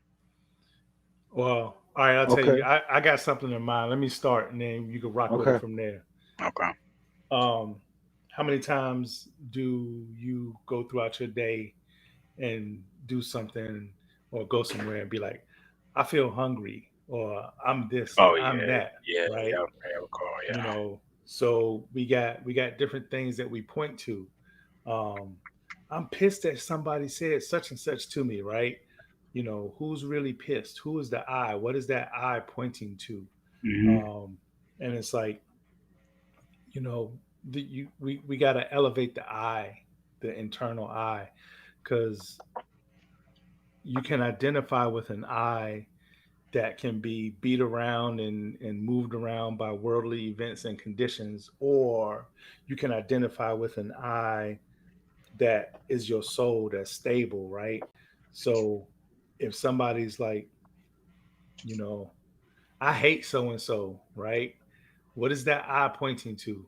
A: Well, all right. I'll tell you.
C: Okay.
A: I got something in mind. Let me start, and then you can rock with it
C: Okay.
A: from there.
D: Okay.
A: Um, how many times do you go throughout your day and do something, or go somewhere and be like, I feel hungry, or I'm this, or
D: Oh
A: I'm
D: yeah,
A: that,
D: yeah,
A: right?
D: yeah. I recall. Yeah.
A: So we got different things that we point to. Um, I'm pissed that somebody said such and such to me, right? Who's really pissed? Who is the I? What is that I pointing to?
D: Hmm.
A: Um, and it's like, you know, we got to elevate the I, the internal I, because you can identify with an I that can be beat around and moved around by worldly events and conditions, or you can identify with an I that is your soul, that's stable, right? So if somebody's like, you know, I hate so and so, right? What is that I pointing to?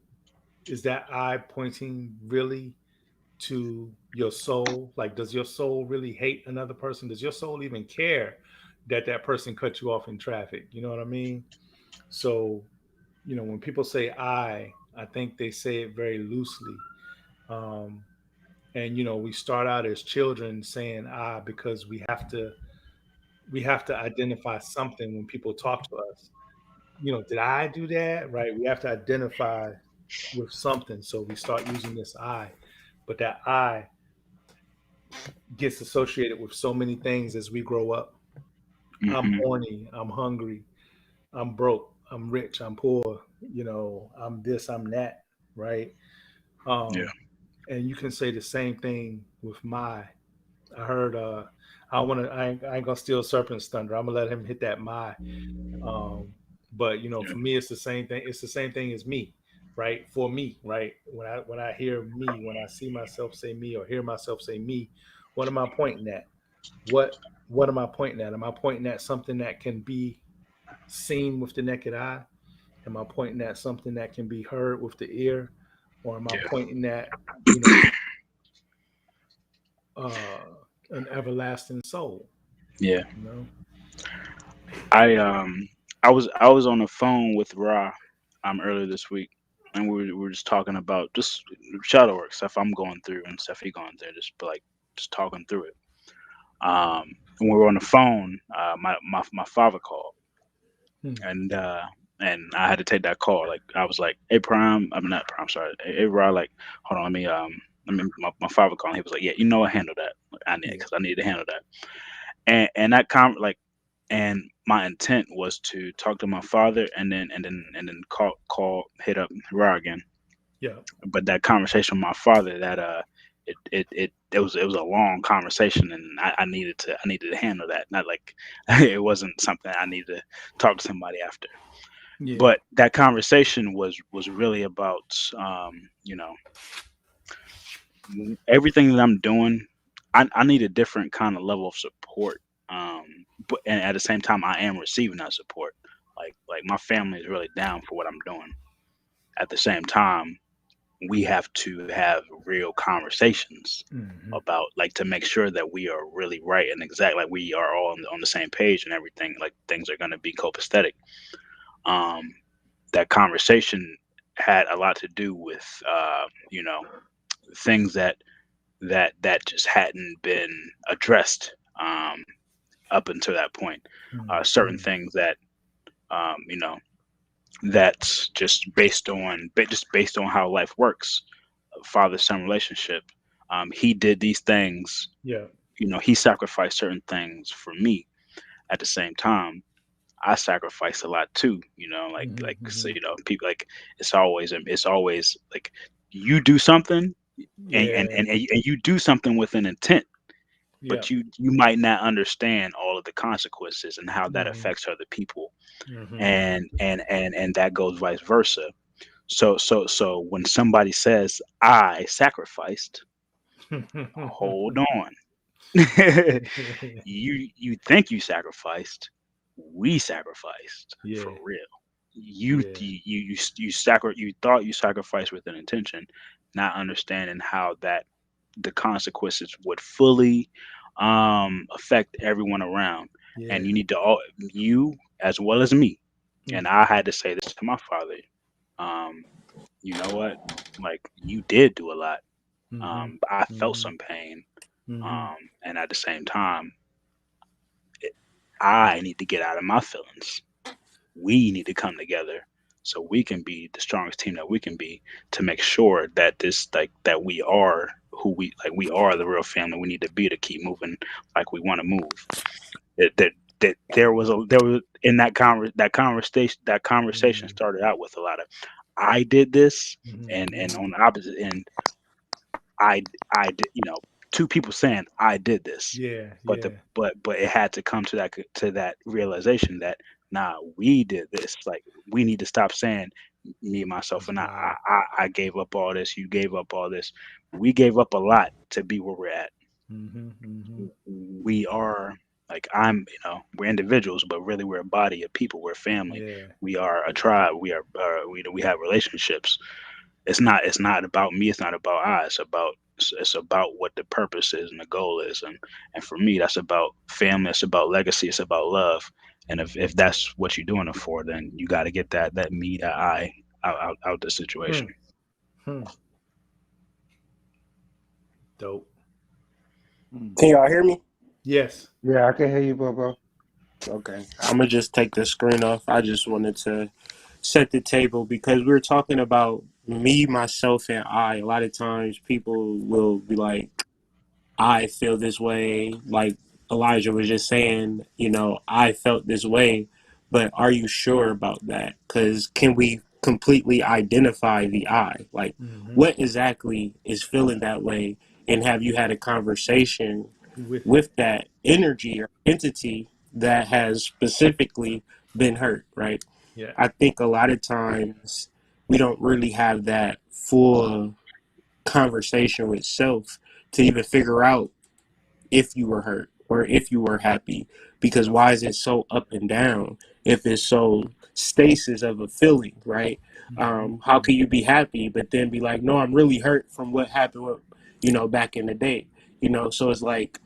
A: Is that I pointing really to your soul? Like, does your soul really hate another person? Does your soul even care that that person cut you off in traffic? You know what I mean? So, you know, when people say I think they say it very loosely. Um, and you know, we start out as children saying I because we have to identify something when people talk to us. You know, did I do that? Right? We have to identify with something. So we start using this I. But that I gets associated with so many things as we grow up. I'm
D: Hmm.
A: horny, I'm hungry, I'm broke, I'm rich, I'm poor, you know, I'm this, I'm that, right?
D: Yeah.
A: Um, and you can say the same thing with my. I heard I ain't gonna steal Serpent's thunder. I'm gonna let him hit that my. Um, but you know,
D: Yeah.
A: for me, it's the same thing. It's the same thing as me, right? For me, right? When I hear me, when I see myself say me or hear myself say me, what am I pointing at? What am I pointing at? Am I pointing at something that can be seen with the naked eye? Am I pointing at something that can be heard with the ear, or am I
D: Yeah.
A: pointing at you know uh, an everlasting soul?
D: Yeah.
A: You know.
D: I I was on the phone with Ra earlier this week, and we were just talking about just shadow work stuff I'm going through and stuff he going through, just talking through it. When we were on the phone, my father called,
A: Hmm.
D: and I had to take that call. Like I was like, "Hey Prime, I'm not Prime, sorry, hey Ra, like hold on, my father called. He was like, "Yeah, you know what, handle that. Like, I need
A: Yeah.
D: because I need to handle that." And that and my intent was to talk to my father and then call hit up Ra again.
A: Yeah.
D: But that conversation with my father, that it was a long conversation, and I needed to handle that. Not like it wasn't something I needed to talk to somebody after.
A: Yeah.
D: But that conversation was really about everything that I'm doing. I need a different kind of level of support. But and at the same time, I am receiving that support. Like my family is really down for what I'm doing. At the same time, we have to have real conversations
A: Hmm.
D: about, like, to make sure that we are really right and exact, like we are all on the same page and everything. Like things are going to be copacetic. Um, that conversation had a lot to do with things that just hadn't been addressed up until that point. Certain
A: Hmm.
D: things that um, you know that's just based on how life works. Father son relationship. He did these things.
A: Yeah.
D: He sacrificed certain things for me. At the same time, I sacrificed a lot too. So,
A: Hmm.
D: people, like, it's always like you do something,
A: Yeah.
D: and you do something with an intent,
A: Yeah.
D: but you might not understand all of the consequences and how that
A: Hmm.
D: affects other people,
A: Hmm.
D: and that goes vice versa. So when somebody says I sacrificed, hold on. You think you sacrificed, we sacrificed for
A: Yeah.
D: real.
A: Yeah.
D: You thought you sacrificed with an intention, not understanding how that the consequences would fully affect everyone around. And
A: Yeah.
D: you need to all, you as well as me, and
A: Mm.
D: I had to say this to my father. um you know what, like, you did do a lot.
A: Hmm.
D: But I felt
A: Hmm.
D: some pain.
A: Hmm.
D: And at the same time, I need to get out of my feelings. We need to come together so we can be the strongest team that we can be, to make sure that that we are who we are the real family we need to be, to keep moving like we want to move. That there was in that conversation
A: Hmm.
D: started out with a lot of I did this, and
A: Hmm.
D: on the opposite end, I did, two people saying I did this,
A: Yeah.
D: but
A: Yeah.
D: it had to come to that realization that, nah, we did this. Like, we need to stop saying me, myself,
A: That's
D: and I.
A: right.
D: I gave up all this. You gave up all this. We gave up a lot to be where we're at.
A: Hmm. Hmm.
D: We are, like, we're individuals, but really we're a body of people. We're family.
A: Yeah.
D: We are a tribe. We have relationships. It's not about me. It's not about I. It's about It's about what the purpose is and the goal is, and for me, that's about family. It's about legacy. It's about love. And if that's what you're doing it for, then you got to get that me, that I out the situation.
A: Dope.
B: Can y'all hear me?
A: Yes.
C: Yeah, I can hear you, bro.
B: Okay. I'm gonna just take the screen off. I just wanted to set the table because we were talking about me, myself, and I. A lot of times people will be like, I feel this way, like Elijah was just saying, I felt this way, but are you sure about that? Because can we completely identify the I? Like, what exactly is feeling that way? And have you had a conversation
A: With it.
B: with that energy or entity that has specifically been hurt, right?
A: Yeah.
B: I think a lot of times we don't really have that full conversation with self to even figure out if you were hurt or if you were happy, because why is it so up and down if it's so stasis of a feeling, right? How can you be happy but then be like, no, I'm really hurt from what happened with, back in the day, so it's like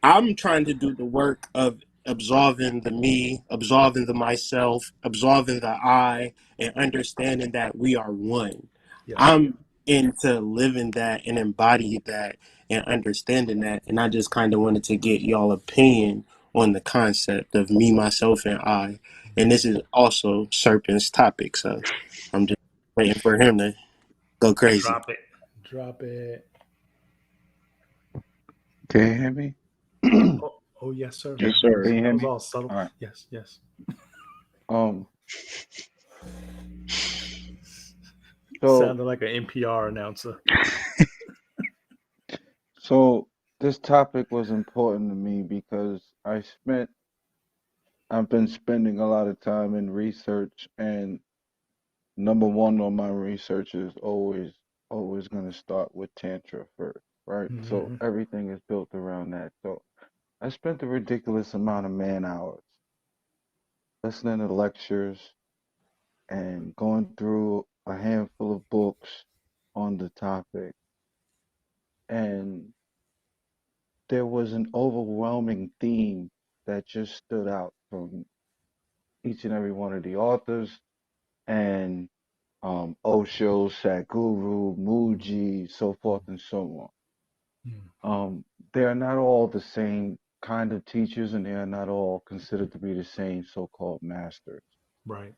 B: I'm trying to do the work of absolving the me, absolving the myself, absolving the I, and understanding that we are one.
A: Yes.
B: I'm into living that and embody that and understanding that. And I just kind of wanted to get y'all opinion on the concept of me, myself, and I. And this is also Serpent's topic. So I'm just waiting for him to go crazy.
A: Drop it. Drop it.
C: Can you hear me?
A: Oh yes, sir.
B: Yes,
A: That
B: sir.
A: was,
C: Can you
A: that
C: hear
A: was
C: me?
A: all subtle.
C: All right.
A: Yes. Yes.
C: Um. So
A: Sounded like an NPR announcer.
C: so this topic was important to me because I've been spending a lot of time in research, and number one on my research is always going to start with Tantra first, right? So everything is built around that. So I spent a ridiculous amount of man hours listening to lectures and going through a handful of books on the topic. And there was an overwhelming theme that just stood out from each and every one of the authors. And Osho, Sadhguru, Muji, so forth and so on. They are not all the same kind of teachers, and they are not all considered to be the same so-called masters.
A: Right.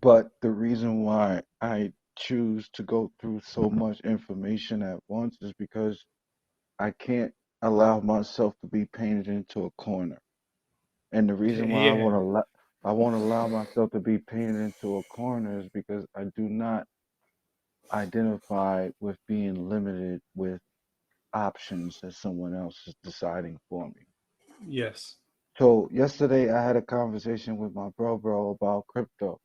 C: But the reason why I choose to go through so much information at once is because I can't allow myself to be painted into a corner. And the reason why
A: Yeah.
C: I won't allow myself to be painted into a corner is because I do not identify with being limited with options that someone else is deciding for me.
A: Yes.
C: So yesterday I had a conversation with my bro about crypto,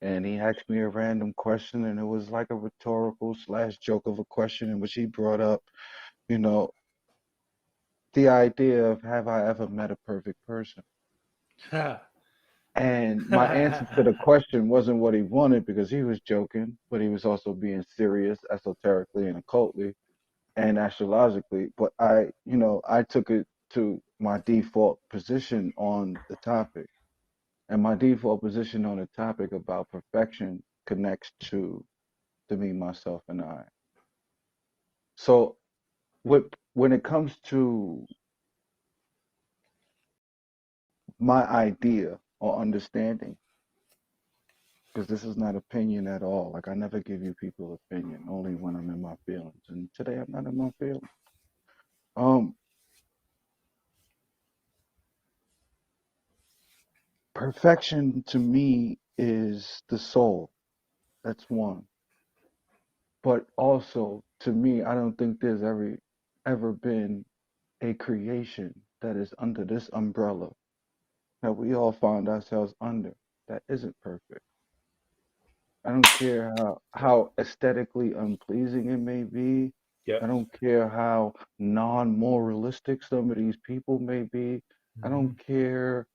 C: and he asked me a random question, and it was like a rhetorical slash joke of a question in which he brought up, you know, the idea of have I ever met a perfect person?
A: Ha.
C: And my answer to the question wasn't what he wanted because he was joking, but he was also being serious esoterically and occultly and astrologically. But I took it to my default position on the topic. And my default position on the topic about perfection connects to me, myself, and I. So when it comes to my idea or understanding, because this is not opinion at all. Like I never give you people opinion, only when I'm in my feelings. And today I'm not in my feelings. Um, Perfection to me is the soul. That's one. But also to me, I don't think there's ever been a creation that is under this umbrella that we all find ourselves under that isn't perfect. I don't care how aesthetically unpleasing it may be. I
A: Yep.
C: don't care how non-moralistic some of these people may be. I don't care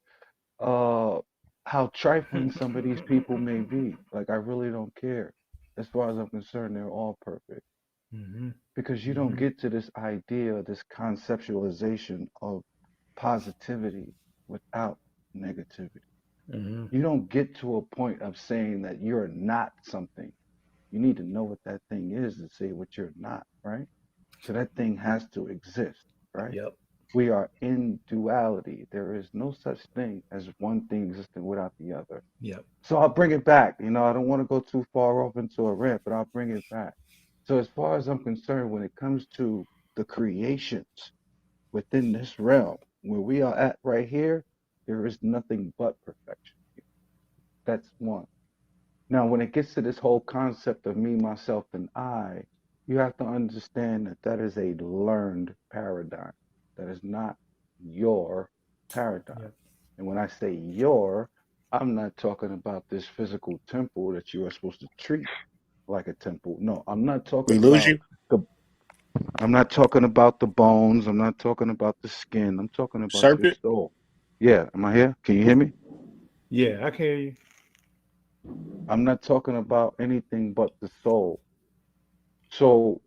C: uh how trifling some of these people may be. Like I really don't care. as far as I'm concerned, they're all perfect.
A: Mm-hmm.
C: Because you don't get to this idea, this conceptualization of positivity without negativity.
A: Mm-hmm.
C: You don't get to a point of saying that you're not something. You need to know what that thing is to say what you're not, right? So that thing has to exist, right?
A: Yep.
C: We are in duality. There is no such thing as one thing existing without the other.
A: Yep.
C: So I'll bring it back. I don't want to go too far off into a rant, but I'll bring it back. So as far as I'm concerned, when it comes to the creations within this realm, where we are at right here, there is nothing but perfection. That's one. Now, when it gets to this whole concept of me, myself, and I, you have to understand that that is a learned paradigm. That is not your paradigm.
A: Yep.
C: And when I say your, I'm not talking about this physical temple that you are supposed to treat like a temple. No, I'm not talking
B: We lose
C: about
B: you,
C: the I'm not talking about the bones. I'm not talking about the skin. I'm talking about your
B: serpent.
C: soul. Yeah, am I here? Can you hear me?
A: Yeah, I can hear you.
C: I'm not talking about anything but the soul. So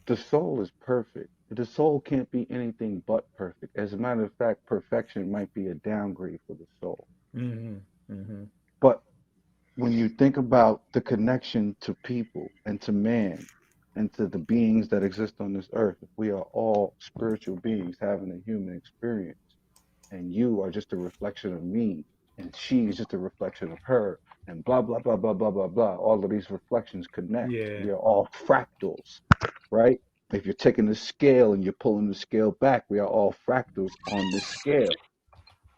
C: the soul is perfect. The soul can't be anything but perfect. As a matter of fact, perfection might be a downgrade for the soul.
A: Mm-hmm. Mm-hmm.
C: But when you think about the connection to people and to man and to the beings that exist on this earth, we are all spiritual beings having a human experience. And you are just a reflection of me, and she is just a reflection of her, and blah, blah, blah, blah, blah, blah, blah. All of these reflections connect.
A: Yeah.
C: We are all fractals, right? If you're taking the scale and you're pulling the scale back, we are all fractals on this scale.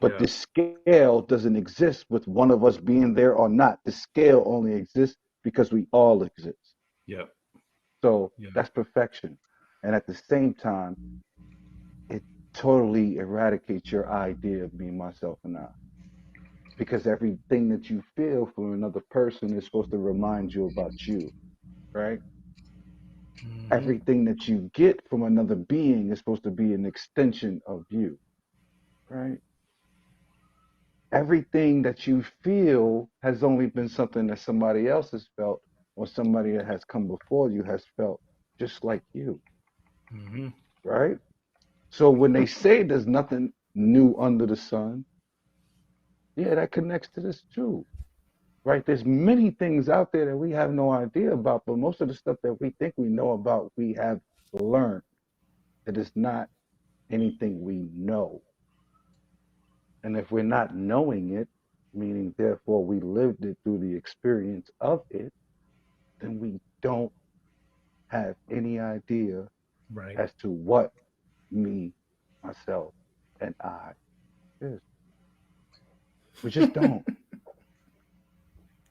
C: But
A: Yeah.
C: this scale doesn't exist with one of us being there or not. The scale only exists because we all exist.
A: Yep.
C: So
A: Yep.
C: that's perfection. And at the same time, it totally eradicates your idea of me, myself, and I. Because everything that you feel from another person is supposed to remind you about you, right?
A: Mm-hmm.
C: Everything that you get from another being is supposed to be an extension of you, right? Everything that you feel has only been something that somebody else has felt or somebody that has come before you has felt just like you,
A: Mm-hmm.
C: right? So when they say there's nothing new under the sun, yeah, that connects to this too, right? There's many things out there that we have no idea about, but most of the stuff that we think we know about, we have learned. It is not anything we know. And if we're not knowing it, meaning therefore we lived it through the experience of it, then we don't have any idea
A: Right.
C: as to what me, myself, and I is. We just don't.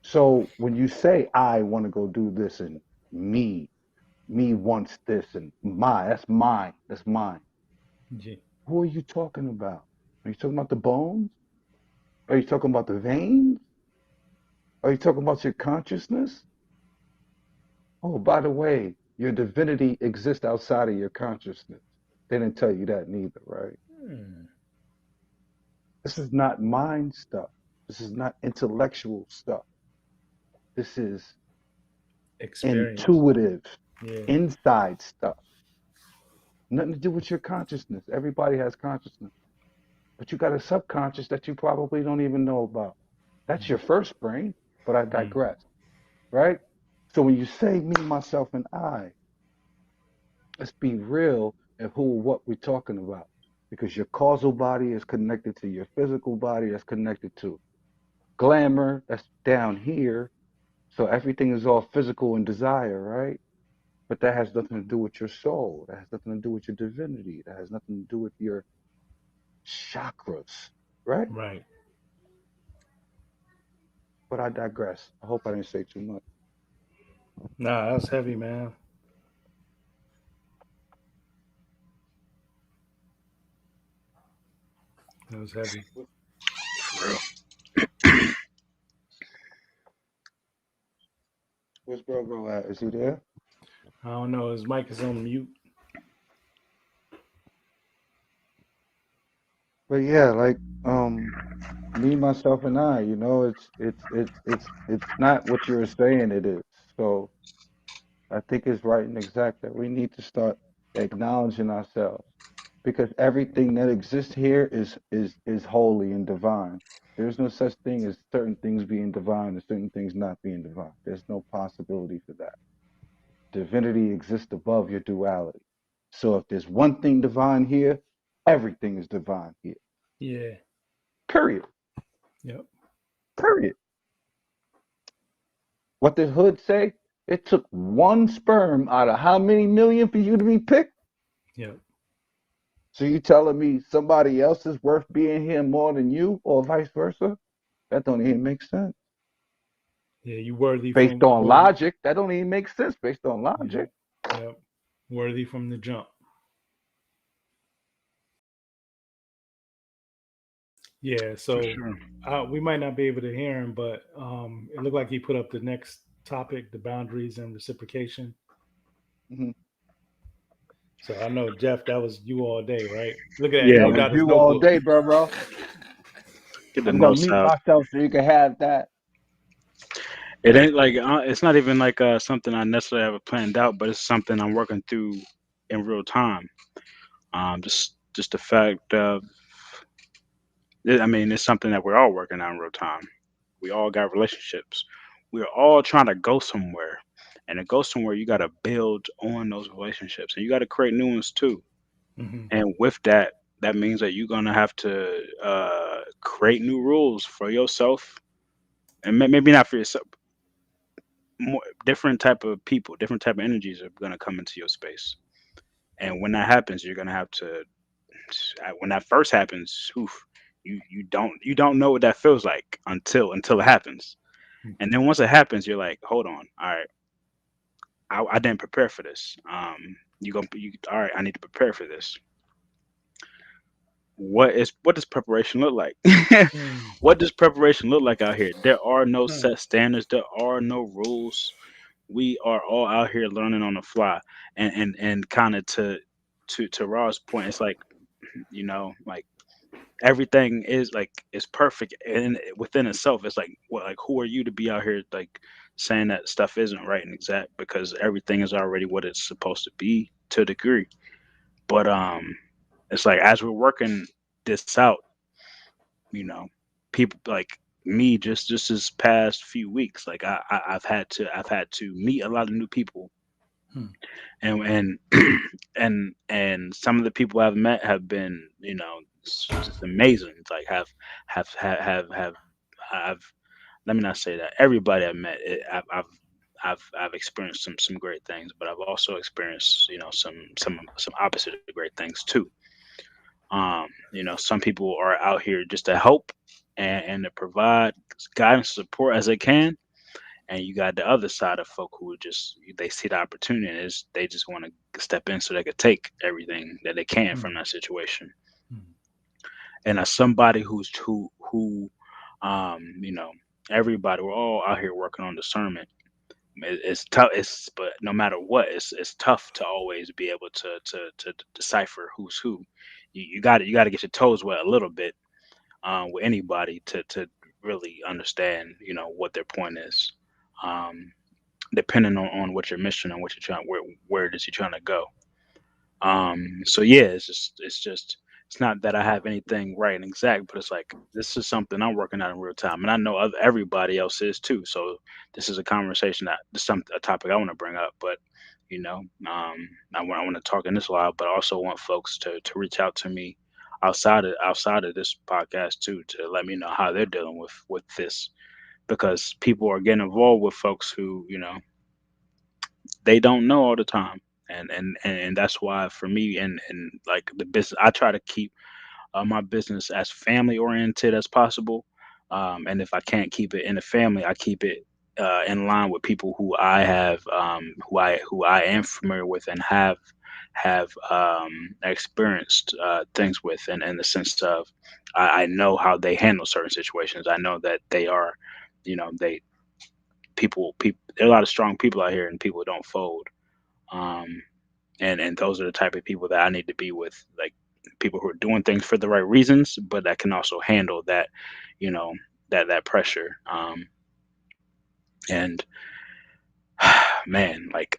C: So when you say I want to go do this and me, me wants this and that's mine, that's mine.
A: Yeah.
C: Who are you talking about? Are you talking about the bones? Are you talking about the veins? Are you talking about your consciousness? Oh, by the way, your divinity exists outside of your consciousness. They didn't tell you that neither, right?
A: Hmm.
C: This is not mind stuff. This is not intellectual stuff. This is
A: Experience.
C: intuitive,
A: Yeah.
C: inside stuff. Nothing to do with your consciousness. Everybody has consciousness, but you got a subconscious that you probably don't even know about. That's your first brain, but I
A: Mm-hmm.
C: digress, right? So when you say me, myself, and I, let's be real and who or what we're talking about. Because your causal body is connected to your physical body, that's connected to glamour, that's down here. So everything is all physical and desire, right? But that has nothing to do with your soul. That has nothing to do with your divinity. That has nothing to do with your chakras, right?
A: Right.
C: But I digress. I hope I didn't say too much.
A: Nah, that's heavy, man. That was heavy.
C: Where's Bro at? Is he there?
A: I don't know. His mic is on mute.
C: But yeah, like me, myself, and I. It's not what you're saying it is. So I think it's right and exact that we need to start acknowledging ourselves, because everything that exists here is holy and divine. There's no such thing as certain things being divine and certain things not being divine. There's no possibility for that. Divinity exists above your duality. So if there's one thing divine here, everything is divine here.
A: Yeah.
C: Period.
A: Yep.
C: Period. What did Hood say? It took one sperm out of how many million for you to be picked?
A: Yep.
C: So you telling me somebody else is worth being here more than you, or vice versa? That don't even make sense.
A: Yeah, you worthy
C: Based
A: from
C: on
A: worthy.
C: logic, that don't even make sense based on logic.
A: Yep. Worthy from the jump. Yeah, so
D: sure.
A: we might not be able to hear him, but it looked like he put up the next topic, the boundaries and reciprocation.
C: Mhm.
A: So I know, Jeff, that was you all day, right? Look at that. He
D: Yeah,
C: That
A: pulled
C: was
A: out his
C: you all
A: notebook.
C: day, bro.
D: get the
C: I'm gonna
D: notes
C: mute
D: out.
C: myself so you can have that.
D: It ain't like it's not even like something I necessarily have planned out, but it's something I'm working through in real time. Just the fact of, I mean, it's something that we're all working on in real time. We all got relationships. We're all trying to go somewhere, and to go somewhere, you got to build on those relationships, and you got to create new ones too.
A: Hmm.
D: And with that, that means that you're gonna have to create new rules for yourself, and maybe not for yourself. More different type of people, different type of energies are gonna come into your space, and when that happens, you're gonna have to. When that first happens, oof, you don't know what that feels like until it happens, and then once it happens, you're like, hold on, all right, I didn't prepare for this. All right, I need to prepare for this. What does preparation look like?
A: Mm.
D: What does preparation look like out here? There are no
A: Mm.
D: set standards. There are no rules. We are all out here learning on the fly, and kind of to Raw's point, it's like, like everything is perfect and within itself. It's like, what, like, who are you to be out here like saying that stuff isn't right and exact, because everything is already what it's supposed to be to a degree. But it's like, as we're working this out, you know, people like me, just this past few weeks, like I've had to meet a lot of new people,
A: Hmm.
D: and and some of the people I've met have been, just amazing. It's like have I've let me not say that everybody I've met, I've experienced some great things, but I've also experienced, some opposite of great things too. Some people are out here just to help and to provide guidance and support as they can, and you got the other side of folk who just, they see the opportunity, and they just want to step in so they could take everything that they can
A: Hmm.
D: from that situation.
A: Hmm.
D: And as somebody who everybody, we're all out here working on discernment. It's tough. But no matter what, it's tough to always be able to decipher who's who. You got to get your toes wet a little bit with anybody to really understand, what their point is. Um, Depending on what your mission and what you're trying, where it is you're trying to go. So yeah, it's not that I have anything right and exact, but it's like, this is something I'm working out in real time, and I know everybody else is too. So this is a conversation a topic I want to bring up. But I want to talk in this live, but I also want folks to reach out to me outside of this podcast too, to let me know how they're dealing with this, because people are getting involved with folks who, they don't know all the time. And that's why, for me, and like the business, I try to keep my business as family oriented as possible. And if I can't keep it in the family, I keep it in line with people who I have, who I am familiar with, and have experienced things with, and in the sense of, I know how they handle certain situations. I know that they are, they people. There are a lot of strong people out here, and people don't fold. Um, and those are the type of people that I need to be with, like people who are doing things for the right reasons, but that can also handle that, you know, that pressure. And Man, like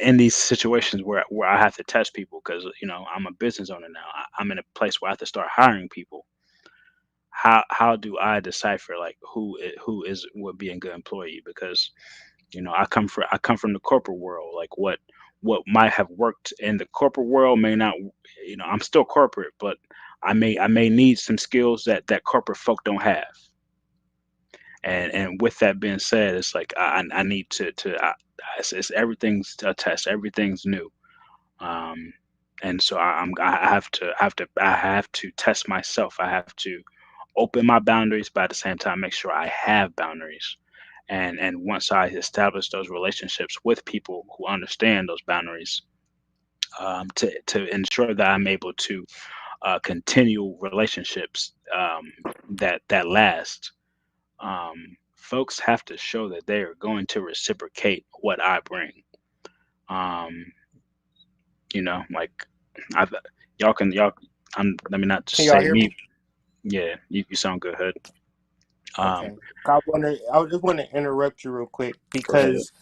D: in these situations where I have to test people because I'm a business owner now. I'm in a place where I have to start hiring people. How do I decipher like who is would be a good employee? Because I come from the corporate world. Like what might have worked in the corporate world may not. I'm still corporate, but I may need some skills that corporate folk don't have. And with that being said, it's like I need it's everything's a test, everything's new. Um, and so I have to test myself. I have to open my boundaries, but at the same time make sure I have boundaries. And once I establish those relationships with people who understand those boundaries, to ensure that I'm able to continue relationships that last. Folks have to show that they are going to reciprocate what I bring. Um, like I, y'all. Let me not
B: Can
D: just
B: y'all
D: say
B: hear
D: me.
B: me?
D: Yeah, you sound good, Hood. Um,
B: Okay. I just want to interrupt you real quick
D: Go ahead.
B: because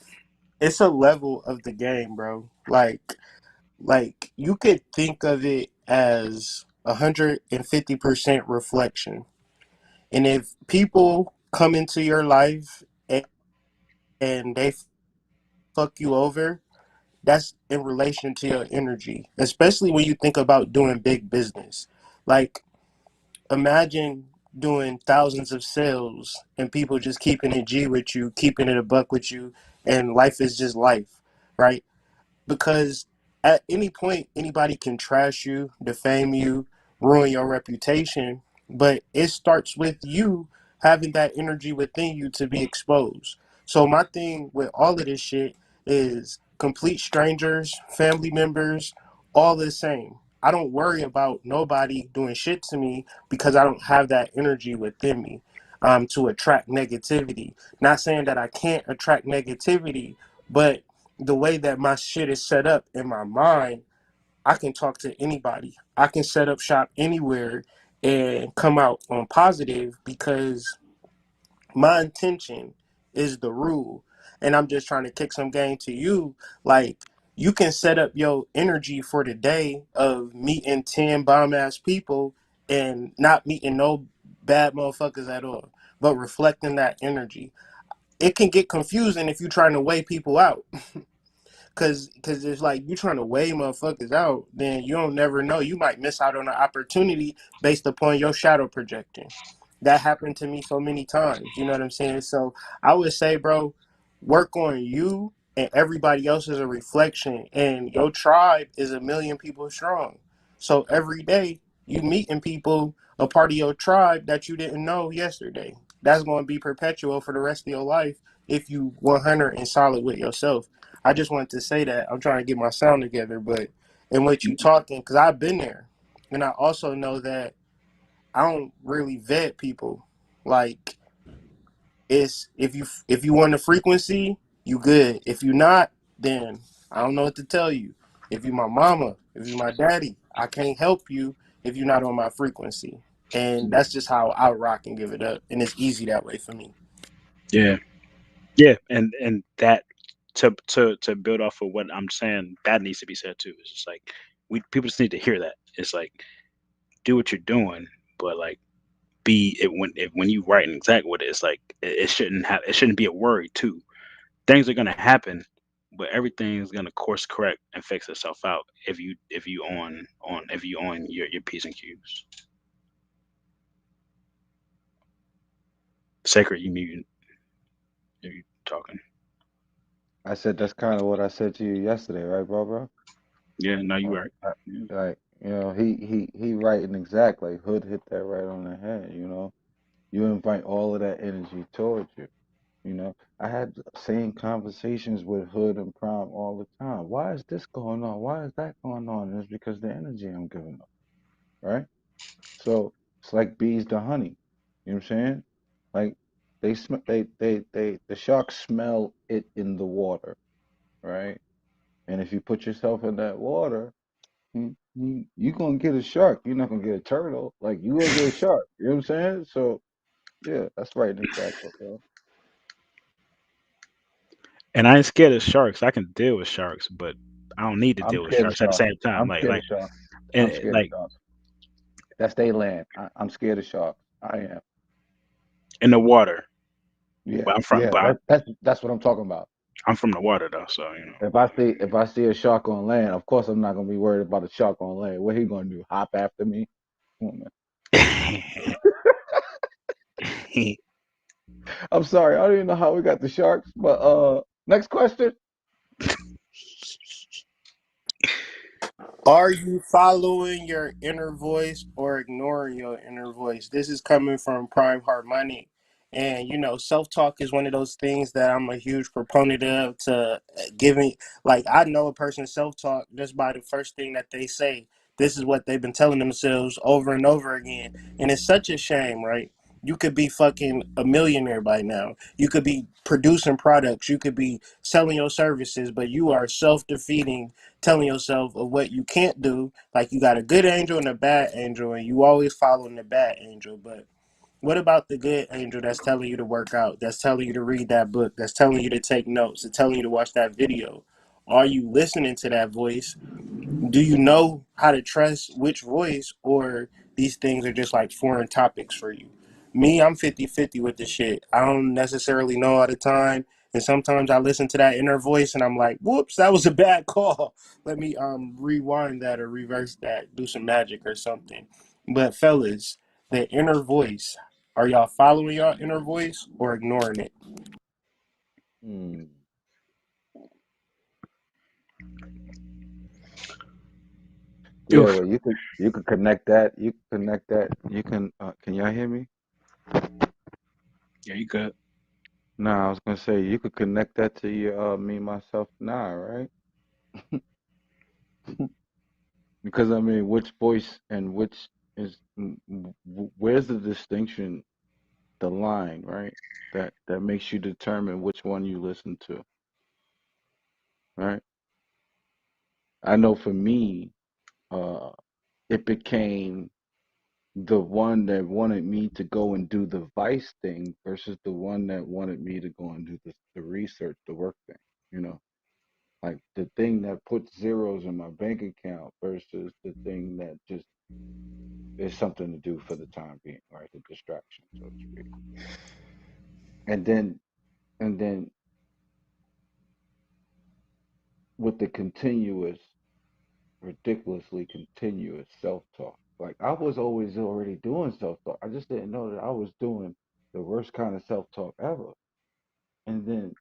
B: it's a level of the game, bro. Like you could think of it as 150% reflection. And if people come into your life and they fuck you over, that's in relation to your energy, especially when you think about doing big business. Like, imagine doing thousands of sales and people just keeping it G with you, keeping it a buck with you, and life is just life, right? Because at any point anybody can trash you, defame you, ruin your reputation, but it starts with you having that energy within you to be exposed. So my thing with all of this shit is complete strangers, family members, all the same. I don't worry about nobody doing shit to me because I don't have that energy within me to attract negativity. Not saying that I can't attract negativity, but the way that my shit is set up in my mind, I can talk to anybody. I can set up shop anywhere and come out on positive because my intention is the rule. And I'm just trying to kick some game to you. Like, you can set up your energy for the day of meeting 10 bomb ass people and not meeting no bad motherfuckers at all, but reflecting that energy. It can get confusing if you're trying to weigh people out. Cause it's like you trying to weigh motherfuckers out, then you don't never know. You might miss out on an opportunity based upon your shadow projecting. That happened to me so many times. You know what I'm saying? So I would say, bro, work on you, and everybody else is a reflection. And your tribe is 1 million people strong. So every day you meeting people, a part of your tribe that you didn't know yesterday. That's going to be perpetual for the rest of your life if you 100 and solid with yourself. I just wanted to say that. I'm trying to get my sound together, but in what you talking, because I've been there, and I also know that I don't really vet people. Like, it's if you want the frequency, you good. If you not, then I don't know what to tell you. If you my mama, if you my daddy, I can't help you if you're not on my frequency. And that's just how I rock and give it up, and it's easy that way for me.
D: Yeah, yeah, and that to build off of what I'm saying, that needs to be said too. It's just like people just need to hear that. It's like do what you're doing, but like be it when you write and exact what it is like it shouldn't be a worry too. Things are gonna happen, but everything is gonna course correct and fix itself out if you on your P's and Q's. Sacred, you muted if you talking.
C: I said that's kind of what I said to you yesterday, right, bro?
D: Yeah, no, you
C: Uh,
D: right.
C: I,
D: Yeah.
C: like, he writing exactly. Hood hit that right on the head. You invite all of that energy towards you. I had the same conversations with Hood and Prime all the time. Why is this going on? Why is that going on? And it's because the energy I'm giving them, right? So it's like bees to honey. You know what I'm saying? Like the sharks smell it in the water, right? And if you put yourself in that water, you gonna get a shark. You're not gonna get a turtle. Like you gonna get a shark. You know what I'm saying? So yeah, that's right and exactly, bro.
D: And I ain't scared of sharks. I can deal with sharks, but I don't need to
C: I'm
D: deal with
C: scared of
D: sharks at the
C: sharks.
D: same time.
C: I'm scared of sharks. I'm
D: And
C: scared of
D: like
C: sharks. That's their land. I'm scared of sharks. I am.
D: in the water.
C: Yeah,
D: But I'm from,
C: yeah.
D: but
C: That's what I'm talking about.
D: I'm from the water though, so
C: If I see a shark on land, of course I'm not gonna be worried about a shark on land. What he gonna do? Hop after me? Come on, man.
D: you know.
C: I'm sorry. I don't even know how we got the sharks. But next question.
B: Are you following your inner voice or ignoring your inner voice? This is coming from Prime Harmonic. And self-talk is one of those things that I'm a huge proponent of to giving, like, I know a person's self-talk just by the first thing that they say. This is what they've been telling themselves over and over again. And it's such a shame, right? You could be fucking a millionaire by now. You could be producing products. You could be selling your services, but you are self-defeating, telling yourself of what you can't do. Like, you got a good angel and a bad angel, and you always following the bad angel. But what about the good angel that's telling you to work out, that's telling you to read that book, that's telling you to take notes, that's telling you to watch that video? Are you listening to that voice? Do you know how to trust which voice, or these things are just like foreign topics for you? Me, I'm 50-50 with the shit. I don't necessarily know all the time. And sometimes I listen to that inner voice and I'm like, whoops, that was a bad call. Let me rewind that or reverse that, do some magic or something. But fellas, the inner voice, are y'all following y'all inner voice or ignoring it?
C: Hmm. Yeah,
D: Oof.
C: well, you could connect that. You can connect that. You can y'all hear me?
D: Yeah, you could.
C: Nah, I was gonna say you could connect that to your me, myself, now, right? Because I mean, which voice and which is where's the distinction, the line, right? That makes you determine which one you listen to, right? I know for me, uh, it became the one that wanted me to go and do the vice thing versus the one that wanted me to go and do the research, the work thing, you know? Like the thing that puts zeros in my bank account versus the thing that just is something to do for the time being, right? The distraction, so to speak. And then and then with the continuous, ridiculously continuous self-talk. Like I was always already doing self-talk. I just didn't know that I was doing the worst kind of self-talk ever. And then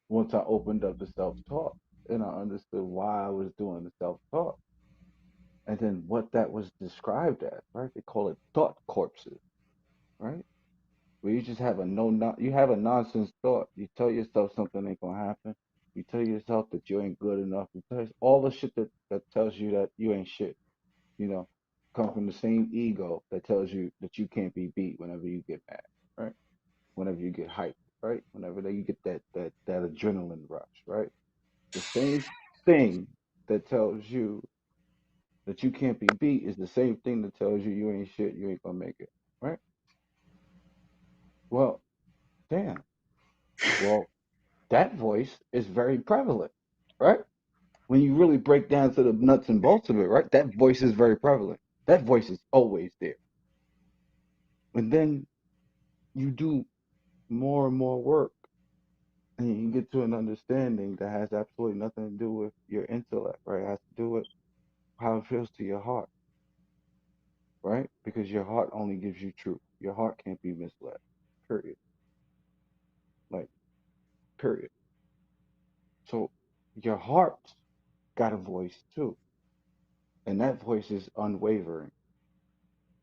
C: once I opened up the self-talk and I understood why I was doing the self-talk and then what that was described as, right? They call it thought corpses, right? Where you just have a you have a nonsense thought. You tell yourself something ain't gonna happen. You tell yourself that you ain't good enough. You tell all the shit that tells you that you ain't shit. You know, come from the same ego that tells you that you can't be beat whenever you get mad, right? Whenever you get hyped, right? Whenever you get that adrenaline rush, right? The same thing that tells you that you can't be beat is the same thing that tells you you ain't shit, you ain't gonna make it, right? Well, damn. Well, that voice is very prevalent, right? When you really break down to the nuts and bolts of it, right? That voice is very prevalent. That voice is always there. And then you do more and more work and you get to an understanding that has absolutely nothing to do with your intellect, right? It has to do with how it feels to your heart, right? Because your heart only gives you truth. Your heart can't be misled. Period. Like, period. So your heart's got a voice too. And that voice is unwavering,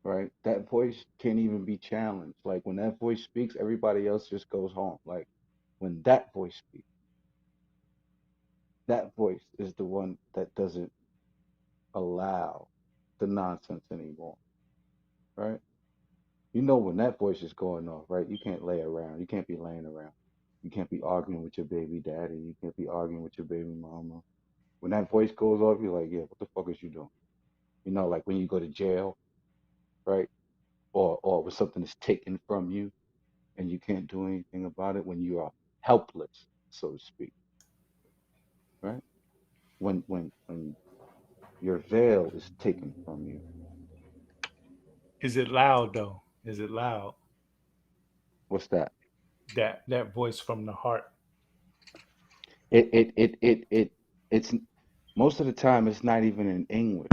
C: right? That voice can't even be challenged. Like when that voice speaks, everybody else just goes home. Like when that voice speaks, that voice is the one that doesn't allow the nonsense anymore, right? You know when that voice is going off, right? You can't lay around. You can't be laying around. You can't be arguing with your baby daddy. You can't be arguing with your baby mama. When that voice goes off, you're like, yeah, what the fuck is you doing? You know, like when you go to jail, right? Or when something is taken from you and you can't do anything about it, when you are helpless, so to speak. right? When your veil is taken from you.
A: Is it loud though? Is it loud?
C: What's that?
A: That voice from the heart.
C: It's most of the time it's not even in English,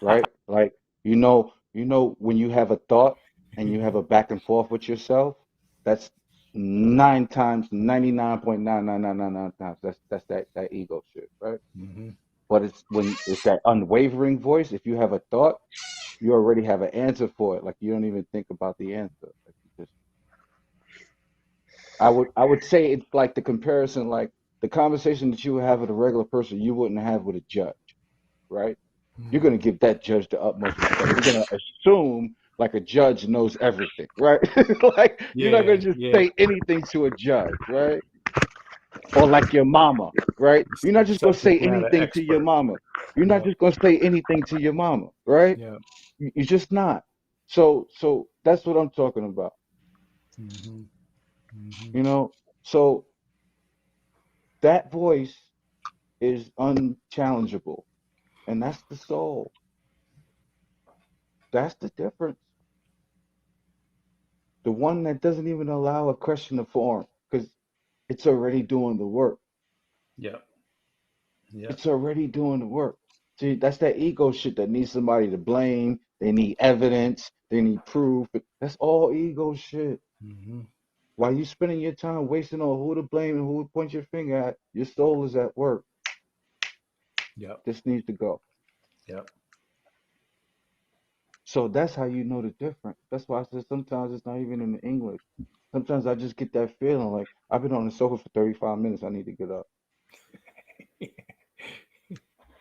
C: right? Like when you have a thought and you have a back and forth with yourself, that's 99.99999 times that's that ego shit, right?
A: Mm-hmm.
C: But it's when it's that unwavering voice. If you have a thought, you already have an answer for it. Like you don't even think about the answer. Like you just, I would say it's like the comparison, like the conversation that you would have with a regular person, you wouldn't have with a judge, right? You're
A: Mm-hmm.
C: gonna give that judge the utmost respect. You're gonna assume like a judge knows everything, right? Like you're not
A: Yeah,
C: gonna just
A: yeah.
C: say anything to a judge, right? Or like your mama, right? You're not just gonna say
A: Subject matter
C: anything to your
A: expert.
C: mama. You're not
A: Yep.
C: just gonna say anything to your mama, right?
A: Yep.
C: You're just not. So that's what I'm talking about,
A: Mm-hmm. Mm-hmm.
C: you know. So that voice is unchallengeable, and that's the soul. That's the difference. The one that doesn't even allow a question to form because it's already doing the work.
A: Yep. Yep.
C: It's already doing the work. See, that's that ego shit that needs somebody to blame. They need evidence. They need proof. That's all ego shit.
A: Mm-hmm.
C: While you spending your time wasting on who to blame and who to point your finger at, your soul is at work.
A: Yep.
C: This needs to go.
A: Yep.
C: So that's how you know the difference. That's why I said sometimes it's not even in the English. Sometimes I just get that feeling like I've been on the sofa for 35 minutes. I need to get up.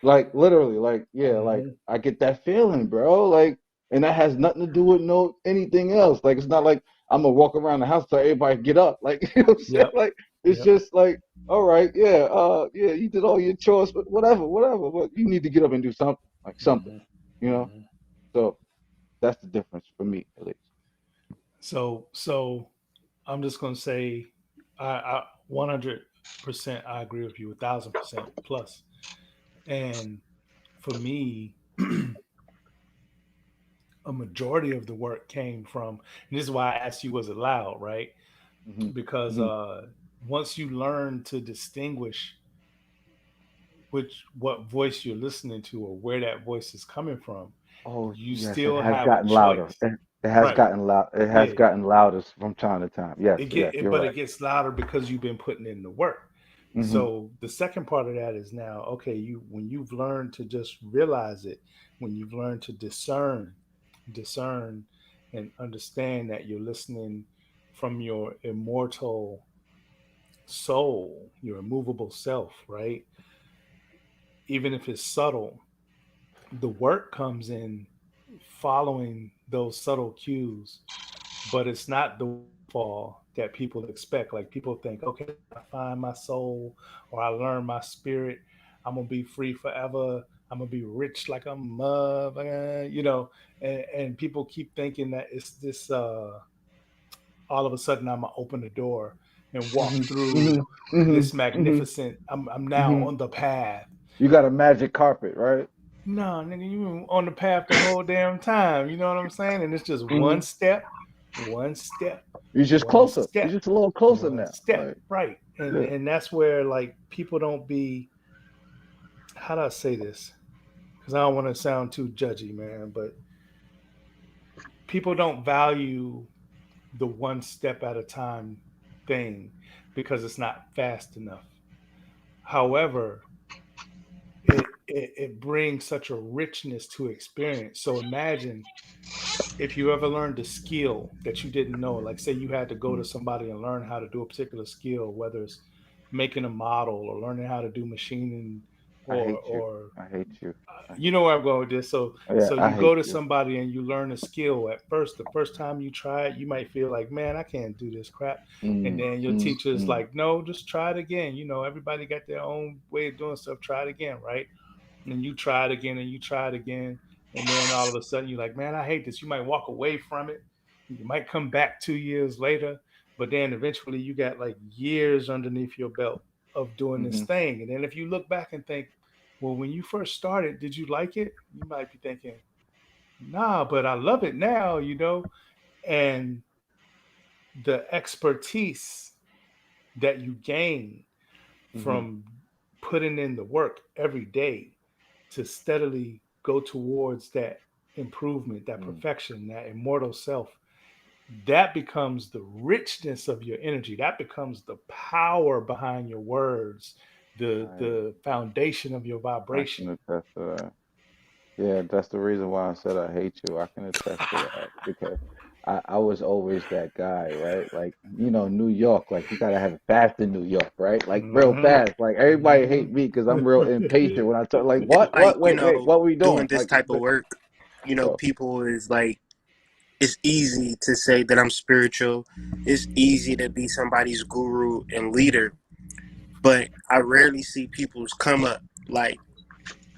C: Like literally, like yeah, like
A: Mm-hmm.
C: I get that feeling, bro. Like, and that has nothing to do with no anything else. Like it's not like I'm gonna walk around the house till everybody get up. Like you know what I'm saying?
A: Yep.
C: Like it's
A: Yep.
C: just like, all right, yeah, yeah, you did all your chores, but whatever. But you need to get up and do something, like something,
A: Mm-hmm.
C: you know.
A: Mm-hmm.
C: So that's the difference for me, at least.
A: So I'm just gonna say, I 100% I agree with you, 1,000% plus. And for me, a majority of the work came from, and this is why I asked you, was it loud, right?
C: Hmm.
A: Because
C: Hmm.
A: once you learn to distinguish what voice you're listening to or where that voice is coming from,
C: Oh
A: you
C: yes, it
A: still
C: has
A: have a
C: gotten louder.
A: choice.
C: It has
A: Right.
C: gotten loud. It has
A: Yeah.
C: gotten louder from time to time. Yes,
A: It
C: yes,
A: get it,
C: you're
A: but
C: right.
A: it gets louder because you've been putting in the work.
C: Hmm.
A: So the second part of that is now, okay, you when you've learned to just realize it, when you've learned to discern and understand that you're listening from your immortal soul, your immovable self, right? Even if it's subtle, the work comes in following those subtle cues, but it's not the fall that people expect. Like people think, okay, I find my soul or I learn my spirit, I'm gonna be free forever. I'm gonna be rich like a mother, and people keep thinking that it's this. All of a sudden, I'm gonna open the door and walk
C: Hmm.
A: through
C: Hmm. Hmm.
A: this
C: Hmm.
A: magnificent. I'm now
C: Hmm.
A: on the path.
C: You got a magic carpet, right?
A: No, nigga, you been on the path the whole damn time. You know what I'm saying? And it's just
C: Hmm.
A: one step,
C: You're just
A: one
C: closer. You're
A: step,
C: just a little closer
A: one
C: now.
A: step.
C: Like,
A: Right. And
C: yeah.
A: and that's where like people don't be, how do I say this? Because I don't want to sound too judgy, man, but people don't value the one step at a time thing because it's not fast enough. However, it brings such a richness to experience. So imagine if you ever learned a skill that you didn't know, like say you had to go to somebody and learn how to do a particular skill, whether it's making a model or learning how to do machining
C: I
A: or
C: hate you. I hate you. I
A: you
C: hate
A: know where I'm going with this. So
C: you. Yeah,
A: so
C: I
A: you
C: hate
A: go to
C: you.
A: somebody and you learn a skill at first. The first time you try it, you might feel like, man, I can't do this crap. And
C: Mm,
A: then your
C: mm,
A: teacher's
C: mm.
A: like, no, just try it again. Everybody got their own way of doing stuff. Try it again, right? And you try it again and you try it again. And then all of a sudden you're like, man, I hate this. You might walk away from it. You might come back 2 years later, but then eventually you got like years underneath your belt. of doing this thing. And then if you look back and think, well, when you first started, did you like it? You might be thinking, nah, but I love it now, and the expertise that you gain from putting in the work every day to steadily go towards that improvement, that perfection, that immortal self, that becomes the richness of your energy. That becomes the power behind your words, the foundation of your
C: I
A: vibration.
C: can attest to that. Yeah, that's the reason why I said I hate you. I can attest to that because I was always that guy, right? Like, New York, like you gotta have it fast in New York, right? Like real
A: Mm-hmm.
C: fast. Like everybody
A: Mm-hmm.
C: hate me because I'm real impatient when I talk. Like,
B: It's
C: what?
B: like,
C: What? Wait, what we
B: doing
C: doing?
B: this
C: Like,
B: type of work,
C: so,
B: people is like, it's easy to say that I'm spiritual. It's easy to be somebody's guru and leader, but I rarely see people's come up like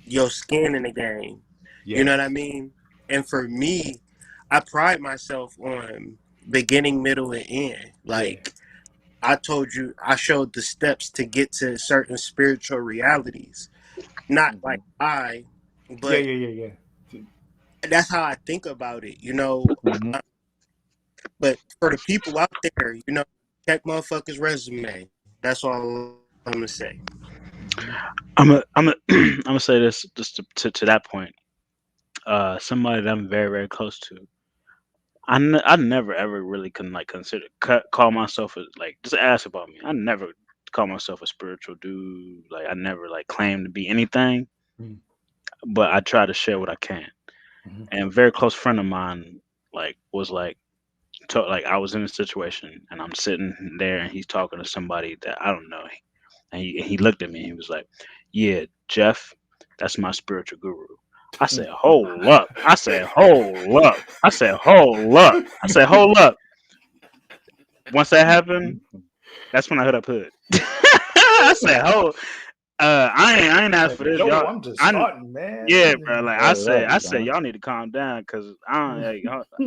B: your skin in the game. You know what I
A: Yes.
B: mean? And for me, I pride myself on beginning, middle, and end.
A: Yeah.
B: Like I told you, I showed the steps to get to certain spiritual realities. Not like
A: Yeah.
B: but
A: Yeah. Yeah. Yeah.
B: that's how I think about it,
C: mhm.
B: But for the people out there, check motherfuckers' resume. That's all I'm gonna say.
A: Mm-hmm.
D: I'm gonna say this just to that point. Somebody that I'm very very close to. I never ever really can like consider call myself like just ask about me. I never call myself a spiritual dude. Like I never like claim to be anything,
A: Mm-hmm.
D: but I try to share what I can.
A: Mm-hmm.
D: And a very close friend of mine like was like like I was in a situation and I'm sitting there and he's talking to somebody that I don't know, and he looked at me and he was like, "Yeah, Jeff, that's my spiritual guru." I said, "Hold up." I said, "Hold up." I said, "Hold up." I said, "Hold up." Once that happened, that's when I hit up Hood. I said, "Hold." I ain't asked
A: Like,
D: for this,
A: yo,
D: y'all.
A: I'm just
D: I
A: starting,
D: Yeah, bro.
A: man.
D: Like
C: Word up,
D: I said,
C: son.
D: y'all need to calm down because I don't. Like,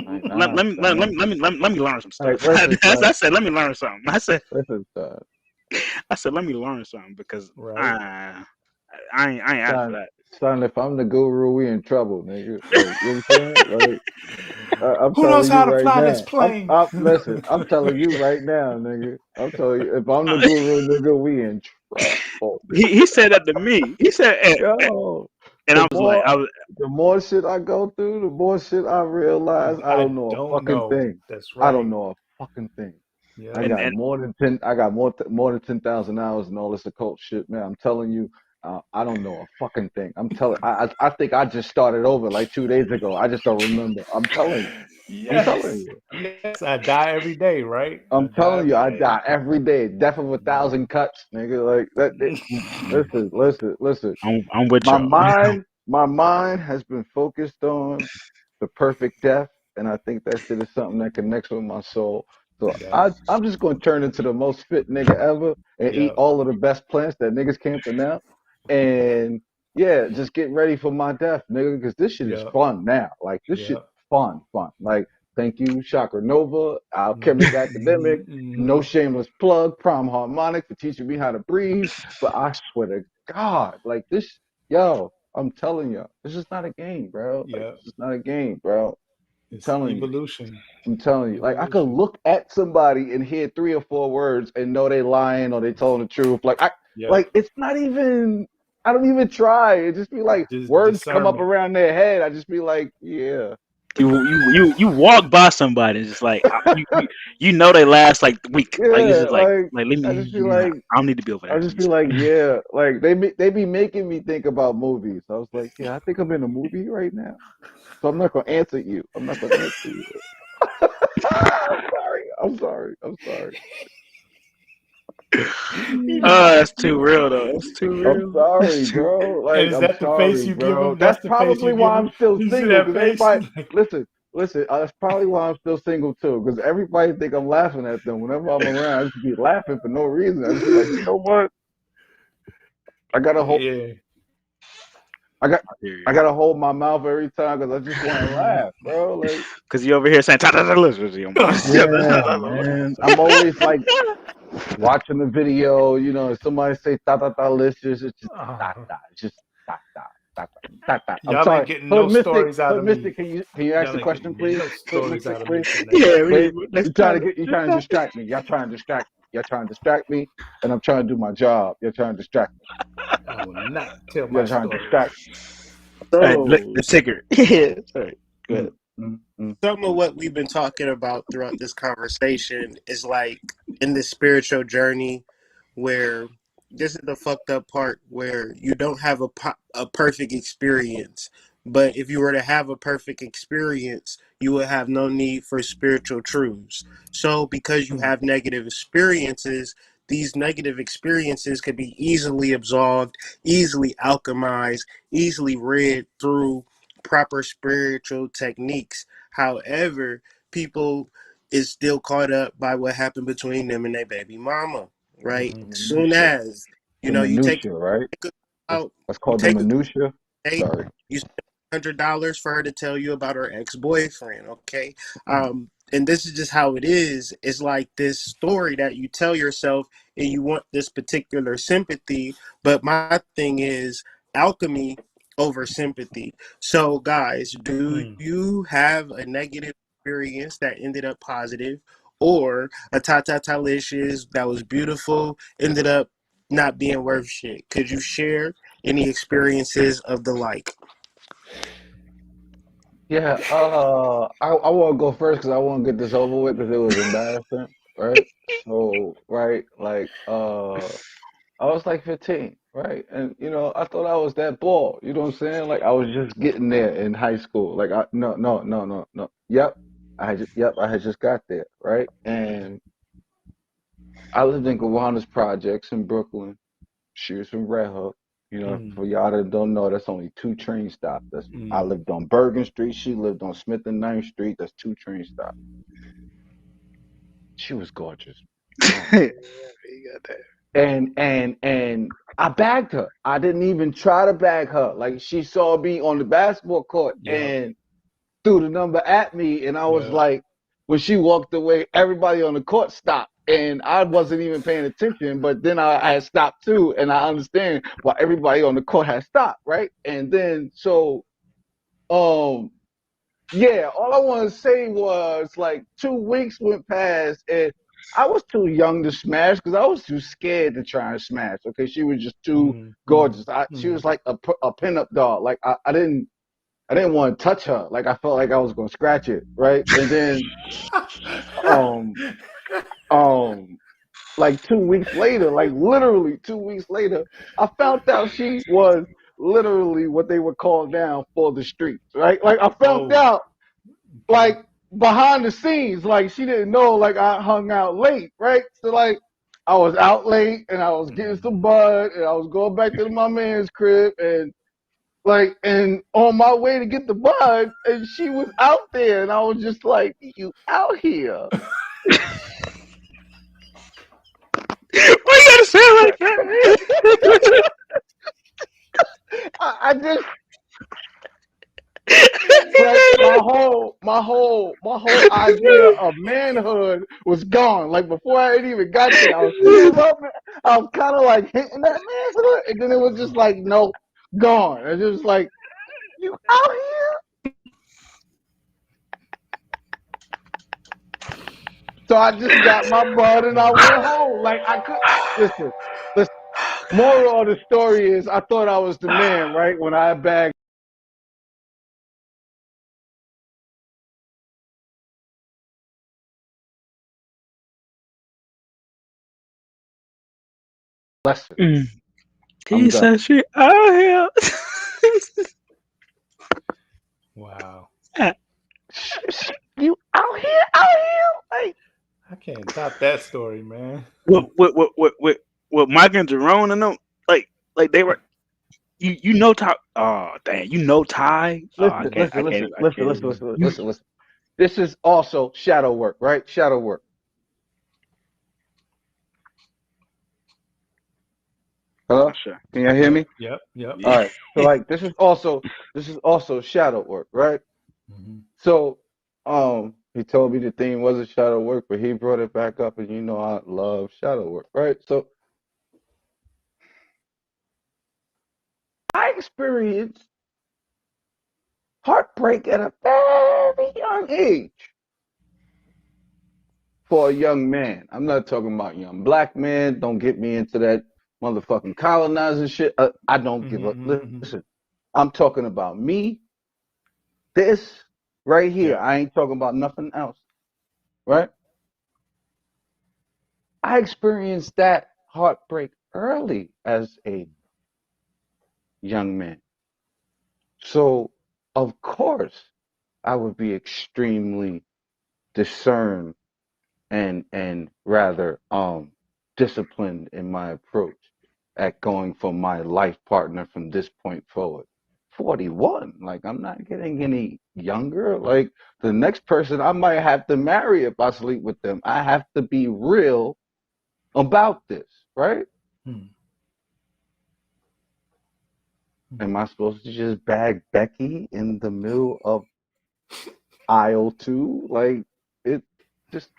C: Like,
D: let,
C: nah,
D: let me let, let,
C: son.
D: me let me let me learn some
C: Like,
D: stuff.
C: listen, son.
D: I said, let me learn something.
C: Listen, son.
D: I said, let me learn something because
A: Right.
D: I ain't asked for
C: Son,
D: that.
C: son, if I'm the guru, we in trouble, nigga. Like, you know what I'm saying? Like, I'm
A: Who knows
C: telling you
A: how to
C: right
A: fly this
C: now.
A: plane?
C: Listen, I'm telling you right now, nigga. I'm telling you, if I'm the guru, nigga, we in trouble.
D: He said that to me. He said,
C: Yo,
D: and
C: the
D: I was like,
C: more, the more shit I go through, the more shit I realize I
A: I
C: don't know a
A: don't
C: fucking
A: know.
C: thing.
A: That's
C: I don't
A: right.
C: know a fucking thing. I
A: Yep.
C: got
D: and
C: more than 10. I got more than 10,000 hours and all this occult shit, man. I'm telling you, I don't know a fucking thing. I'm telling. I think I just started over like 2 days ago. I just don't remember. I'm telling you. I'm telling
A: Yes.
C: you.
A: Yes. I die every day, right? I
C: I'm
A: die
C: telling you.
A: every
C: I
A: day.
C: die every day. Death of a
A: Yep.
C: thousand cuts, nigga. Like that. Listen.
D: I'm with
C: My
D: y'all.
C: mind has been focused on the perfect death, and I think that shit is something that connects with my soul. So
A: Yes.
C: I'm just gonna turn into the most fit nigga ever and eat
A: Yep.
C: all of the best plants that niggas can't pronounce. And yeah, just get ready for my death, nigga, because this shit is
A: Yep.
C: fun now. Like this shit
A: Yep.
C: fun. Like thank you, Chakra Nova, Alchemic Academic,
A: Mm-hmm.
C: no shameless plug, Prom Harmonic for teaching me how to breathe. But I swear to God, like this, yo, I'm telling you, this is not a game, bro. Like
A: Yep.
C: this is not a game, bro. I'm
A: It's
C: telling you.
A: evolution.
C: I'm telling you, like I could
A: Evolution.
C: look at somebody and hear 3 or 4 words and know they lying or they telling the truth.
A: Yep.
C: It's not even. I don't even try. It just be like words come up
A: Discernment.
C: around their head. I just be like, yeah,
D: You walk by somebody, it's just like you know they last like the week. Like it's
C: yeah.
D: just
C: Like
D: like let
C: I
D: me.
C: just be
D: Yeah,
C: like,
D: I don't need to be over
C: I
D: there.
C: just be like, yeah. Like they be making me think about movies. I was like, yeah, I think I'm in a movie right now. So I'm not gonna answer you. I'm not gonna answer you. I'm sorry.
D: That's too real though. That's too
C: I'm
D: real.
C: sorry,
D: That's too.
C: bro.
A: And
C: Like,
A: is
C: I'm
A: that the face
C: sorry,
A: you give
C: bro.
A: him? That's
C: That's
A: the face you
C: probably
A: give
C: why
A: him.
C: I'm still
A: You see
C: single.
A: that
C: Because
A: face?
C: everybody,
A: Like,
C: listen. That's probably why I'm still single too. Because everybody think I'm laughing at them. Whenever I'm around, I just be laughing for no reason. I just be like, you know what? I gotta hold.
A: yeah.
C: I got.
D: I hear
C: I
D: you.
C: gotta hold my mouth every time because I just want to laugh, bro. Like,
D: Cause you over here saying, "Ta ta ta, listen to you."
C: yeah, man. I'm always like, watching the video, you know, somebody say licious, it's just it's just da da da da da. I'm
A: Y'all ain't
C: sorry.
A: getting
C: Hood
A: no
C: Mystic,
A: stories out
C: Hood
A: of me.
C: Mystic, can you ask the
A: Y'all ain't
C: question,
A: getting
C: please?
A: no
C: Hood
A: stories
C: Mystic,
A: out of me
C: please.
A: tonight.
D: Yeah,
C: Please.
D: let's
C: You're trying to distract me. Y'all trying to distract me. Y'all trying to distract me, and I'm trying to do my job. You're trying to distract me.
A: I will not tell my
C: You're trying to
A: stories.
C: distract
B: So,
D: the ticker.
B: yeah, sorry. Go
C: me.
B: ahead.
C: Mm, mm,
B: Some of what we've been talking about throughout this conversation is like in this spiritual journey where this is the fucked up part where you don't have a perfect experience. But if you were to have a perfect experience, you would have no need for spiritual truths. So, because you
C: mm,
B: have negative experiences, these negative experiences could be easily absolved, easily alchemized, easily read through proper spiritual techniques. However, people is still caught up by what happened between them and their baby mama, right?
C: the
A: Mm-hmm.
B: Soon
C: minutia.
B: as
C: The
B: you take
C: minutia, right?
B: out,
C: That's
B: you
C: called the
B: take a
C: minutia.
B: date,
C: Sorry.
B: you spend $100 for her to tell you about her ex-boyfriend, okay?
C: Mm,
B: And this is just how it is. It's like this story that you tell yourself and you want this particular sympathy, but my thing is alchemy over sympathy. So guys, do
A: Mm.
B: you have a negative experience that ended up positive, or a ta-ta-ta-licious that was beautiful ended up not being worth shit? Could you share any experiences of the like?
C: Yeah, I want to go first because I want to get this over with because it was embarrassing, right? So, right, like, I was like 15, right? And you know, I thought I was that ball. You know what I'm saying? Like I was just getting there in high school. Like no. Yep, I had just got there, right? And I lived in Gowanus Projects in Brooklyn. She was from Red Hook. You know,
A: Mm.
C: for y'all that don't know, that's only two train stops. I
A: Mm.
C: lived on Bergen Street. She lived on Smith and Ninth Street. That's two train stops. She was gorgeous. Oh my.
D: You got that.
C: And I bagged her. I didn't even try to bag her. Like she saw me on the basketball court
A: Yep.
C: and threw the number at me, and I was
A: Yep.
C: like, when she walked away, everybody on the court stopped, and I wasn't even paying attention. But then I had stopped too, and I understand why everybody on the court had stopped, right? And then um, yeah, all I want to say was like 2 weeks went past and I was too young to smash because I was too scared to try and smash. Okay, she was just too
A: Mm.
C: gorgeous.
A: Mm.
C: She
A: Mm.
C: was like a pinup doll. Like I didn't want to touch her. Like I felt like I was gonna scratch it, right? And then um um like 2 weeks later, like literally 2 weeks later, I found out she was literally what they would call down for the streets, right? Like I found
A: Oh.
C: out
A: Okay.
C: like behind the scenes, like she didn't know like I hung out late, right? So like I was out late and I was getting some
A: Mm.
C: bud and I was going back to my man's crib and like and on my way to get the bud and she was out there and I was just like, you out here.
D: Why you gotta say it like that?
C: I just like my whole idea of manhood was gone. Like before I had even got there, I was still up. I was kind of like hitting that manhood, and then it was just like no, gone. It's just like you out here. So I just got my bud and I went home. Like I could listen. Listen. Moral of the story is I thought I was the man, right? When I bagged lessons.
D: Mm.
C: I'm
D: He
C: done.
D: said she out here.
A: Wow.
C: You out here, like
A: I can't top that story, man.
D: What Mike and Jerome and them, like they were, you know Ty. Oh damn, you know Ty. Oh,
C: listen, listen, listen,
D: I
C: listen,
D: can't
C: listen,
D: even.
C: listen,
D: You,
C: listen, listen. This is also shadow work, right? Shadow work.
D: oh
C: Hello?
D: sure.
C: Can y'all hear
A: Yep.
C: me?
A: Yep. Yep.
C: All
D: Yeah.
C: right. So like this is also shadow work, right?
A: Mm-hmm.
C: So um He told me the theme wasn't shadow work, but he brought it back up, and you know I love shadow work, right? So I experienced heartbreak at a very young age for a young man. I'm not talking about young black man. Don't get me into that motherfucking colonizing shit. I don't give up. Listen, I'm talking about me. This right here.
A: Yeah.
C: I ain't talking about nothing else, right? I experienced that heartbreak early as a young man. So, of course, I would be extremely discerned and rather disciplined in my approach at going for my life partner from this point forward. 41, like I'm not getting any younger. Like the next person I might have to marry if I sleep with them. I have to be real about this, right?
A: Hmm.
C: Am I supposed to just bag Becky in the middle of aisle two? Like it just,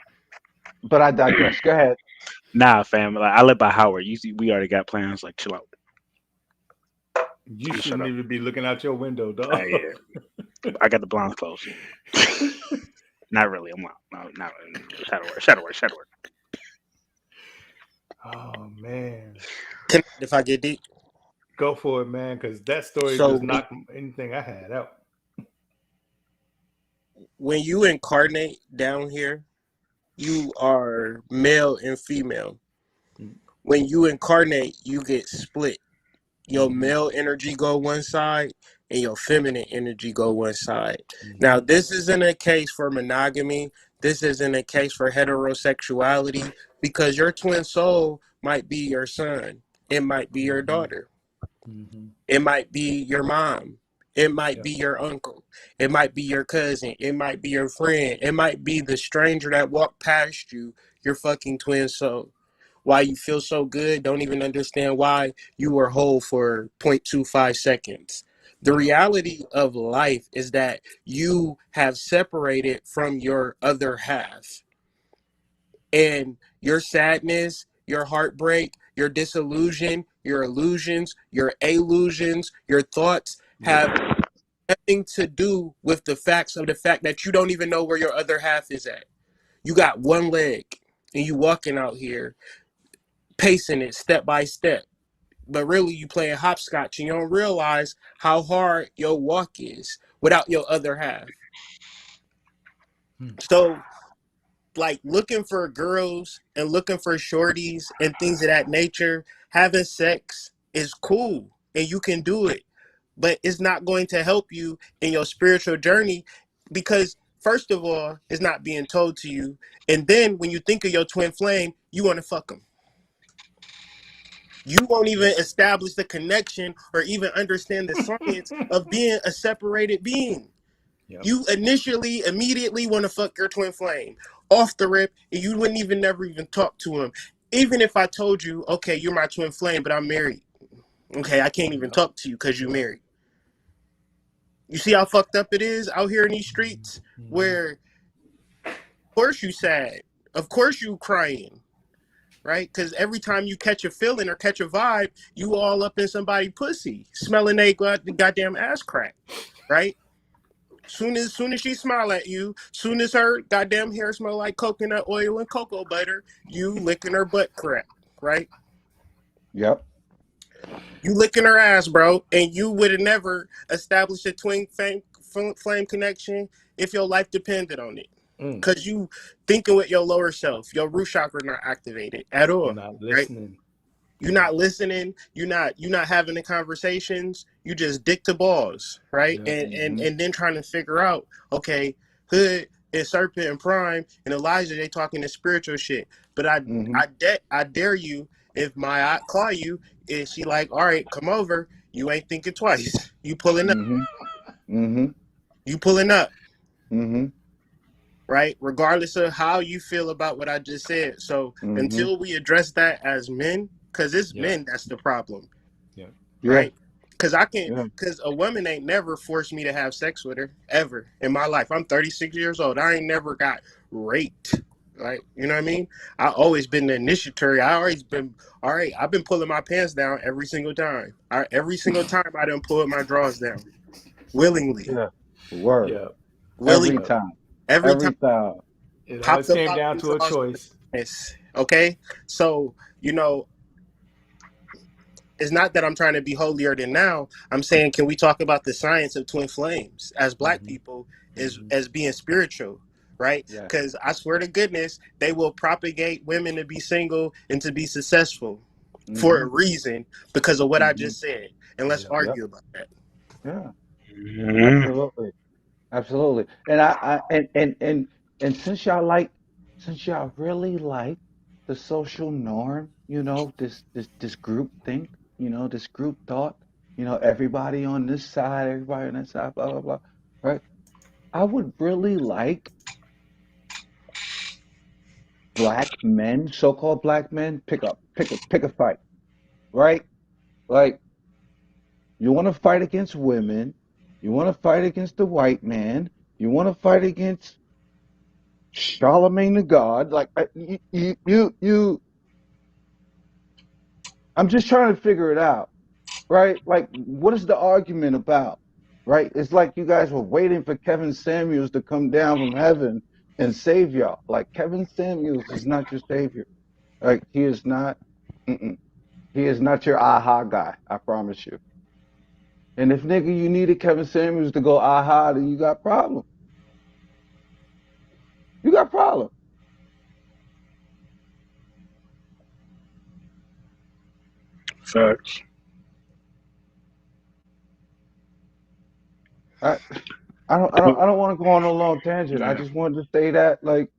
C: but I digress. Go ahead.
D: Nah, fam. Like, I live by Howard. You see, we already got plans. Like, chill out.
A: You
D: Just shut
A: shouldn't
D: up.
A: even be looking out your window, dog.
D: Yeah. I got the blinds closed. Not really. I'm not really. Shadow work. Shadow work. Shadow work.
A: Oh man,
B: If I get deep.
A: go for it, man, because that story
B: So
A: just knocked anything I had out.
B: when you incarnate down here, you are male and female. When you incarnate, you get split. Your male energy go one side and your feminine energy go one side. Now, this isn't a case for monogamy. This isn't a case for heterosexuality because your twin soul might be your son. It might be your daughter. It might be your mom. It might be your uncle. It might be your cousin. It might be your friend. It might be the stranger that walked past you, your fucking twin soul. Why you feel so good, don't even understand why you were whole for 0.25 seconds. The reality of life is that you have separated from your other half. And your sadness, your heartbreak, your disillusion, your illusions, your illusions, your thoughts have nothing to do with the facts of the fact that you don't even know where your other half is at. You got one leg and you walking out here pacing it step by step. But really you playing hopscotch and you don't realize how hard your walk is without your other half. So like looking for girls and looking for shorties and things of that nature, having sex is cool and you can do it, but it's not going to help you in your spiritual journey because first of all, it's not being told to you. And then when you think of your twin flame, you want to fuck them. You won't even establish the connection or even understand the science of being a separated being. You initially, immediately want to fuck your twin flame off the rip, and you wouldn't even never even talk to him. Even if I told you, okay, you're my twin flame, but I'm married. Okay, I can't even talk to you because you're married. You see how fucked up it is out here in these streets where, of course you sad, of course you crying, right? Because every time you catch a feeling or catch a vibe, you all up in somebody's pussy, smelling they goddamn ass crack, right? Soon as she smile at you, soon as her goddamn hair smell like coconut oil and cocoa butter, you licking her butt crack, right?
C: Yep.
B: You licking her ass, bro, and you would have never established a twin flame connection if your life depended on it. Because you thinking with your lower self, your root chakra not activated at all.
A: You're not
B: Right?
A: listening.
B: You're not listening. You're not having the conversations. You just dick to balls, right? And then trying to figure out, okay, Hood and Serpent and Prime and Elijah, they talking the spiritual shit. But I dare you, if my aunt call you, and she like, all right, come over. You ain't thinking twice. You pulling up. You pulling up. Right? Regardless of how you feel about what I just said. So until we address that as men, because it's men that's the problem.
C: Yeah.
B: Right? Cause
C: Yeah.
B: cause a woman ain't never forced me to have sex with her ever in my life. I'm 36 years old. I ain't never got raped. Like, you know what I mean? I always been the initiatory. I always been all right. I've been pulling my pants down every single time. Every single time I done pulled my drawers down willingly,
C: Yeah. Word.
A: Yeah.
B: willing
C: Every
A: Yeah.
C: time.
B: every time.
C: Every time.
A: It
B: Pop
A: always
B: the
A: came
B: bottom
A: down to a
B: drawers.
A: choice.
B: Okay, so you know it's not that I'm trying to be holier than now. I'm saying, can we talk about the science of twin flames as Black
A: Hmm.
B: people
A: Hmm.
B: as being spiritual, right?
C: Yes.
B: Because I swear to goodness, they will propagate women to be single and to be successful for
C: Mm-hmm.
B: a reason because of what I
C: Mm-hmm.
B: just said. And let's
A: Yeah.
C: Yep.
B: argue about that.
C: Yeah.
D: Mhm.
C: Absolutely. Absolutely. And and since y'all really like the social norm, this group think, this group thought, everybody on this side, everybody on that side, blah blah blah. Right? I would really like black men, so-called black men, pick a fight, right? Like you want to fight against women, you want to fight against the white man, you want to fight against Charlemagne the God. Like I'm just trying to figure it out, right? Like, what is the argument about, right? It's like you guys were waiting for Kevin Samuels to come down from heaven and save y'all. Like Kevin Samuels is not your savior. Like he is not. Mm-mm. He is not your aha guy. I promise you. And if nigga you needed Kevin Samuels to go aha, then you got problem. You got problem.
D: Facts.
C: I I don't want to go on a long tangent. I
D: Yeah.
C: just wanted to say that like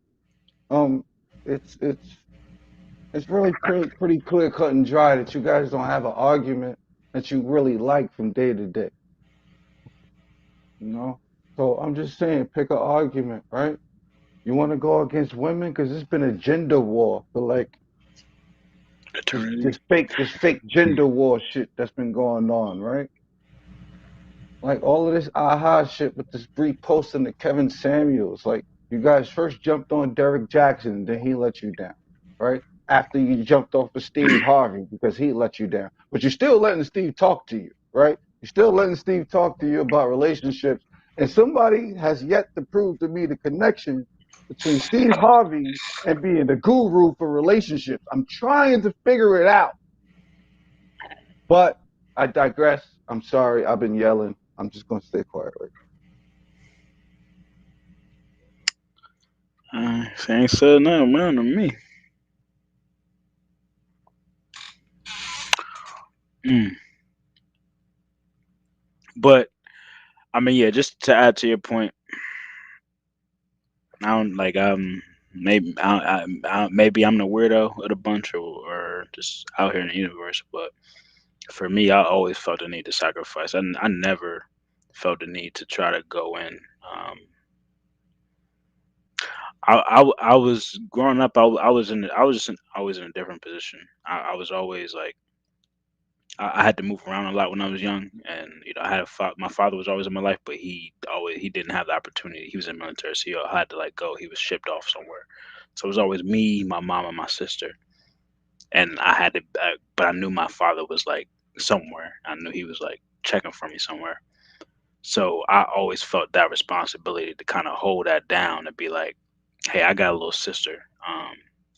C: um it's really pretty clear cut and dry that you guys don't have an argument that you really like from day to day, you know? So I'm just saying pick an argument, right? You want to go against women because it's been a gender war for like
D: Eternity.
C: this fake gender war shit that's been going on, right? Like all of this aha shit with this reposting to Kevin Samuels. Like you guys first jumped on Derek Jackson, then he let you down, right? After you jumped off of Steve Harvey because he let you down. But you're still letting Steve talk to you, right? You're still letting Steve talk to you about relationships. And somebody has yet to prove to me the connection between Steve Harvey and being the guru for relationships. I'm trying to figure it out. But I digress. I'm sorry. I've been yelling. I'm just going to stay quiet right
D: She ain't said nothing man to me. Mm. But I mean, yeah, just to add to your point, I don't like maybe maybe I'm the weirdo of the bunch or just out here in the universe, but for me, I always felt the need to sacrifice. I never felt the need to try to go in. Um, I was growing up. I was just always in a different position. I was always like I had to move around a lot when I was young, and I had my father was always in my life, but he didn't have the opportunity. He was in the military, so he had to like go. He was shipped off somewhere, so it was always me, my mom, and my sister, and I had to. But I knew my father was like somewhere. I knew he was like checking for me somewhere. So I always felt that responsibility to kind of hold that down and be like, "Hey, I got a little sister.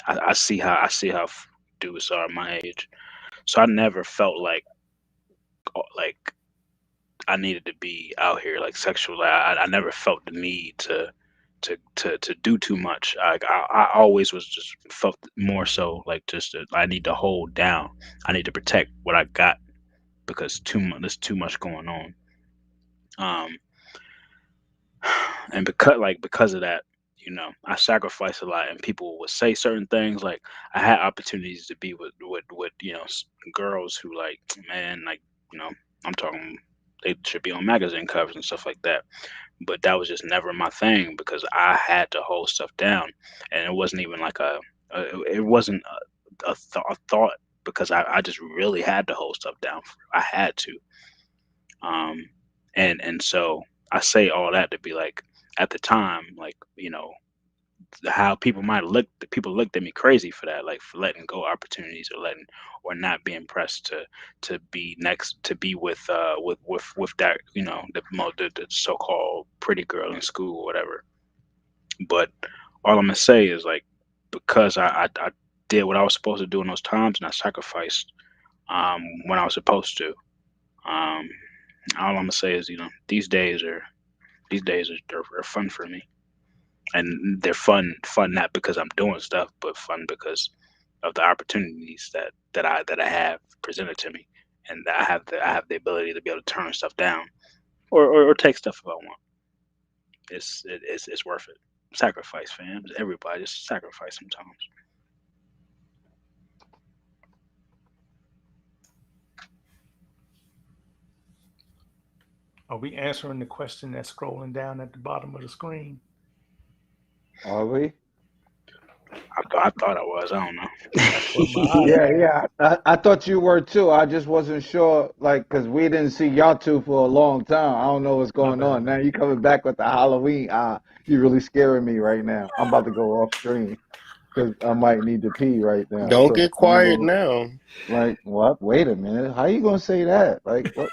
D: I see how dudes are my age." So I never felt like I needed to be out here like sexually. I never felt the need to do too much. I always was just felt more so like just that I need to hold down. I need to protect what I got because too much there's too much going on. Um, and because of that, I sacrificed a lot, and people would say certain things. Like I had opportunities to be with girls who like man like you know I'm talking they should be on magazine covers and stuff like that. But that was just never my thing because I had to hold stuff down, and it wasn't even like it wasn't a thought because I just really had to hold stuff down. I had to. And so I say all that to be like, at the time, like, how people looked at me crazy for that, like for letting go opportunities, or not being pressed to be next, to be with that, the so-called pretty girl in school or whatever. But all I'm gonna say is, like, because I did what I was supposed to do in those times, and I sacrificed when I was supposed to. Um, all I'm gonna say is, these days are fun for me, and they're fun not because I'm doing stuff, but fun because of the opportunities that I have presented to me, and that I have the ability to be able to turn stuff down, or take stuff if I want. It's worth it. Sacrifice, fam. Everybody just sacrifice sometimes.
A: Are we answering the question that's scrolling down at the bottom of the screen?
C: Are we?
D: I thought I was. I don't know.
A: That's what my eye
C: Yeah,
A: asked.
C: yeah. I thought you were too. I just wasn't sure, like, because we didn't see y'all two for a long time. I don't know what's
A: My
C: going on.
A: bad.
C: Now you coming back with the Halloween. You really scaring me right now. I'm about to go off screen because I might need to pee right now.
B: Don't
C: So
B: get
C: I'm
B: quiet
C: going,
B: now.
C: like, what? Wait a minute. How you gonna say that? Like, what,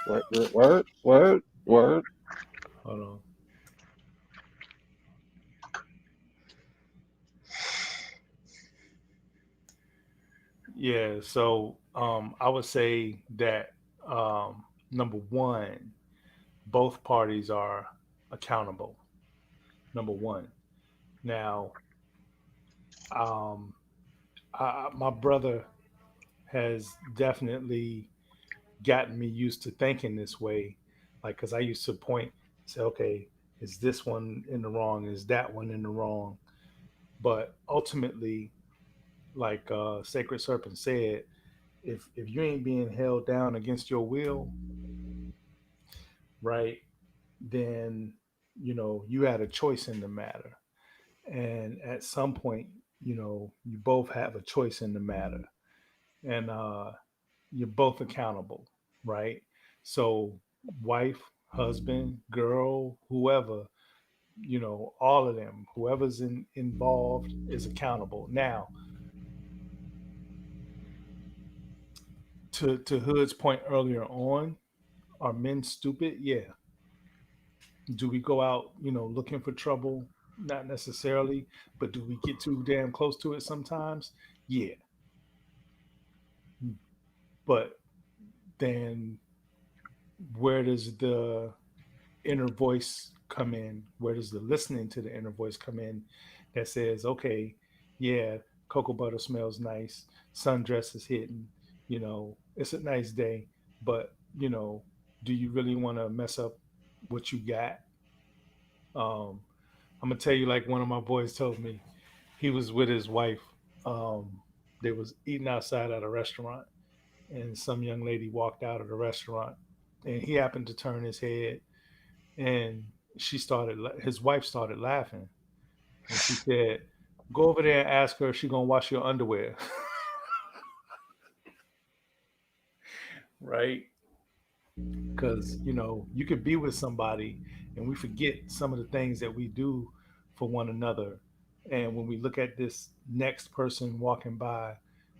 C: word, word, word.
A: Hold on. Yeah, so I would say that number one, both parties are accountable. Number one. Now, um, my brother has definitely gotten me used to thinking this way. Like, because I used to point, say, okay, is this one in the wrong? Is that one in the wrong? But ultimately, like Sacred Serpent said, if you ain't being held down against your will, right, then you had a choice in the matter, and at some point, you both have a choice in the matter, and you're both accountable, right? So, wife, husband, girl, whoever, all of them, whoever's involved is accountable. Now, to Hood's point earlier on, are men stupid? Yeah. Do we go out, looking for trouble? Not necessarily, but do we get too damn close to it sometimes? Yeah. But then where does the inner voice come in? Where does the listening to the inner voice come in that says, okay, yeah, cocoa butter smells nice, sundress is hitting, it's a nice day, but, do you really want to mess up what you got? Um, I'm gonna tell you, like one of my boys told me, he was with his wife. Um, they was eating outside at a restaurant, and some young lady walked out of the restaurant, and he happened to turn his head, and his wife started laughing, and she said, "Go over there and ask her if she gonna wash your underwear." Right? Because you could be with somebody, and we forget some of the things that we do for one another, and when we look at this next person walking by,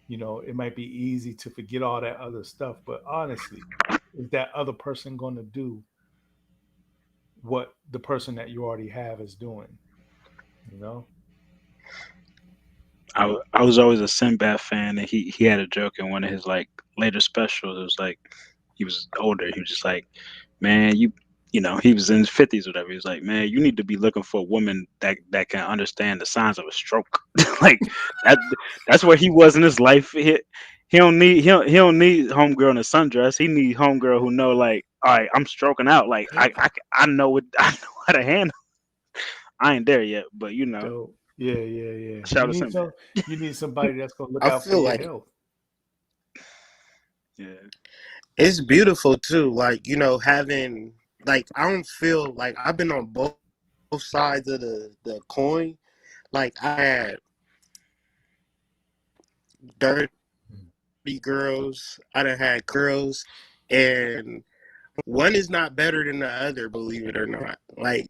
A: it might be easy to forget all that other stuff, but honestly, is that other person going to do what the person that you already have is doing? you know
D: I was always a Sinbad fan, and he had a joke in one of his like later specials. It was like, he was older. He was just like, man, he was in his 50s or whatever. He was like, man, you need to be looking for a woman that can understand the signs of a stroke. Like that. That's where he was in his life. He don't need homegirl in a sundress. He need homegirl who know, like, all right, I'm stroking out. Like I know what I know how to handle. I ain't there yet, but
A: Dope. Yeah, yeah, yeah.
D: shout out to Sinbad.
A: You need somebody that's gonna look
B: I
A: out for
B: feel
A: your
B: like
A: health.
D: Yeah.
B: it's beautiful too. Like, having, like, I don't feel like I've been on both sides of the coin. Like, I had dirty girls, I done had girls, and one is not better than the other, believe it or not. Like,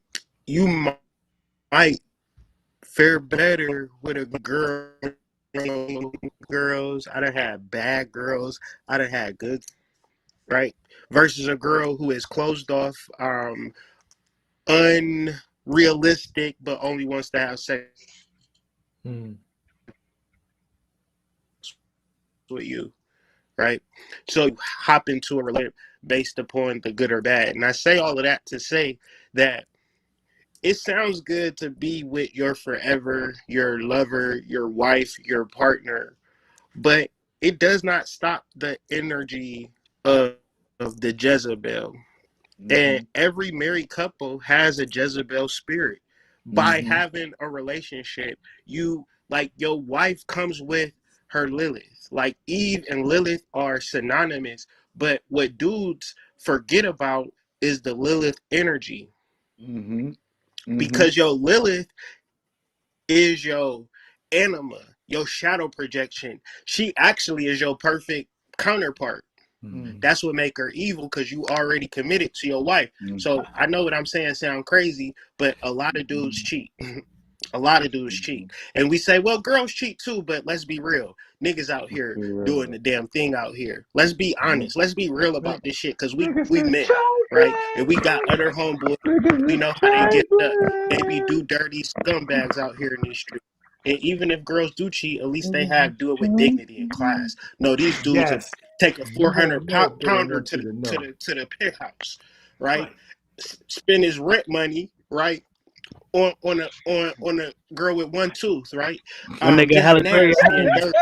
B: you might fare better with a girl. Girls, I done had bad girls, I done had good, right? Versus a girl who is closed off, unrealistic, but only wants to have sex with you, right? So you hop into a relationship based upon the good or bad. And I say all of that to say that it sounds good to be with your forever, your lover, your wife, your partner, but it does not stop the energy of the Jezebel. And every married couple has a Jezebel spirit. By having a relationship, you, like, your wife comes with her Lilith. Like, Eve and Lilith are synonymous, but what dudes forget about is the Lilith energy. Because your Lilith is your anima, your shadow projection. She actually is your perfect counterpart. That's what make her evil, because you already committed to your wife. So I know what I'm saying sound crazy, but a lot of dudes cheat. A lot of dudes cheat. And we say, well, girls cheat too, but let's be real. Niggas out here doing the damn thing out here. Let's be honest. Let's be real about this shit, because we men, right? And we got other homeboys. We know how they get up. They be do dirty scumbags out here in these streets. And even if girls do cheat, at least they do it with dignity and class. No, these dudes will take a 400 pounder to the penthouse, right? Spend his rent money, right? On a girl with one tooth, right?
D: When they got Halle
B: Getting
D: Berry
B: nasty
D: at
B: and
D: home,
B: dirty,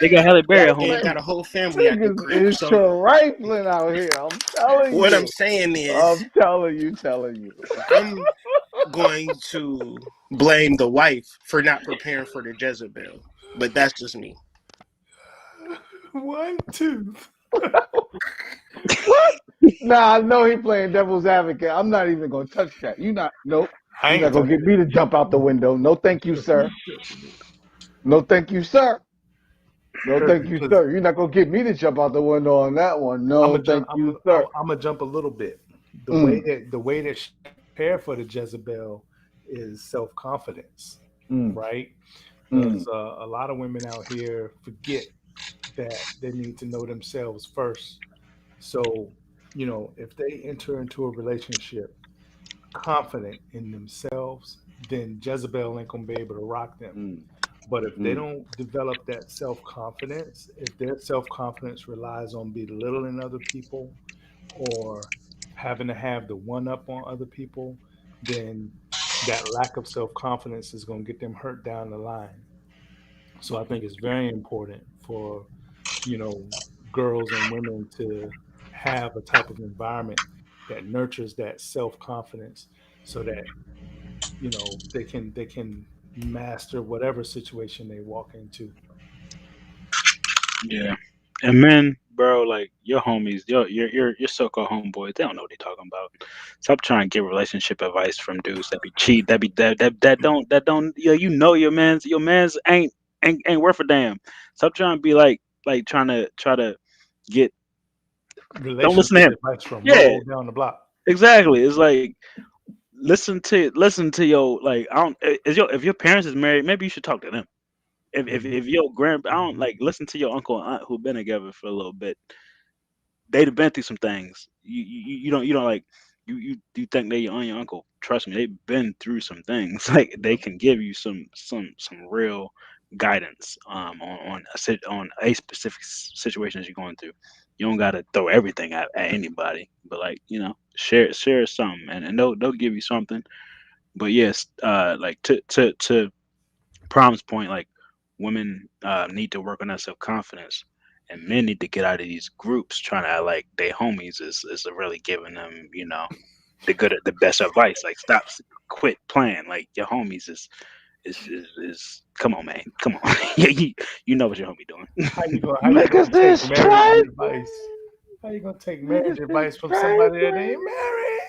D: they got Halle Berry at home.
B: and got a whole family at the
C: Niggas
B: crib.
C: is
B: So
C: trifling out here. I'm telling
B: what
C: you.
B: I'm saying is,
C: I'm telling you.
B: I'm going to blame the wife for not preparing for the Jezebel, but that's just me.
A: One tooth.
C: What? Nah, I know he playing devil's advocate. I'm not even gonna touch that. Nope.
A: I
C: You're
A: ain't
C: not gonna get me to jump out the window. No, thank you, sir. No, thank you, sir. No, thank you, sir. You're not gonna get me to jump out the window on that one. No, thank you, sir.
A: I'm gonna jump a little bit. The way that she prepare for the Jezebel is self confidence, right? Because a lot of women out here forget that they need to know themselves first. So, if they enter into a relationship confident in themselves, then Jezebel ain't gonna be able to rock them. But if they don't develop that self-confidence, if their self-confidence relies on belittling other people or having to have the one up on other people, then that lack of self-confidence is going to get them hurt down the line. So I think it's very important for, girls and women to have a type of environment that nurtures that self-confidence so that, they can master whatever situation they walk into.
D: Yeah. And men, bro, like your homies, your so-called homeboys, they don't know what they're talking about. Stop trying to get relationship advice from dudes that be cheat, that don't your man's ain't worth a damn. Stop trying to be like try to get. Don't listen to
A: Relationship
D: him.
A: advice from
D: Yeah,
A: Mo down the block.
D: exactly. It's like listen to your, like, I don't, if your parents is married, maybe you should talk to them. If your I don't, like, listen to your uncle and aunt who been together for a little bit. They've been through some things. You don't like you think they your uncle. Trust me, they've been through some things. Like, they can give you some real guidance on a specific situation that you're going through. You don't gotta throw everything at anybody, but, like, share something, and they'll give you something. But yes, like, to Prom's point, like, women need to work on that self confidence, and men need to get out of these groups trying to act like they homies is really giving them, the best advice. Like, quit playing like your homies is come on, man, come on. Yeah, you know what your homie doing.
A: How you gonna
C: Niggas
A: take
C: is
A: marriage
C: trifling.
A: advice? How you gonna take marriage
C: Niggas
A: advice
C: is
A: from somebody that
C: trifling.
A: ain't married?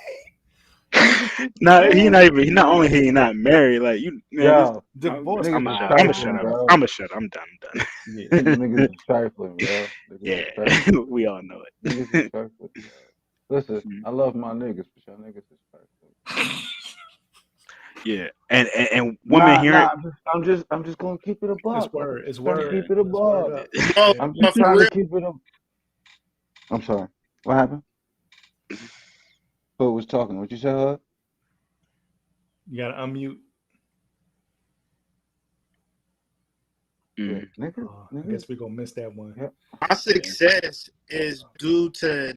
C: Niggas is
D: No,
C: trifling.
D: not only he not married, like, man, this.
C: Yo,
D: I'm
A: Divorce
C: niggas is
D: gonna shut
C: trifling,
D: up.
A: files.
C: bro.
D: I'm gonna shut up. I'm done.
A: Yeah.
C: Niggas is trifling, bro. Niggas
D: Yeah,
C: is trifling.
D: we all know
C: Niggas is
D: it.
C: trifling, bro. Listen, I love my niggas, but y'all niggas is crazy.
D: Yeah, and women hear it.
C: I'm just gonna keep it a buck.
A: It's word.
C: I'm
A: It's
C: just trying to
A: word.
C: keep it a
A: It's word
C: buck.
A: up.
B: No,
A: Yeah.
C: I'm just
B: for
C: trying to
B: real.
C: keep it a. I'm sorry. What happened? Who was talking? What you said, Hud?
A: You gotta unmute.
C: Yeah,
D: Mm,
C: niggas,
A: I
C: niggas.
A: guess we're gonna miss that one.
C: Yeah.
B: My success is due to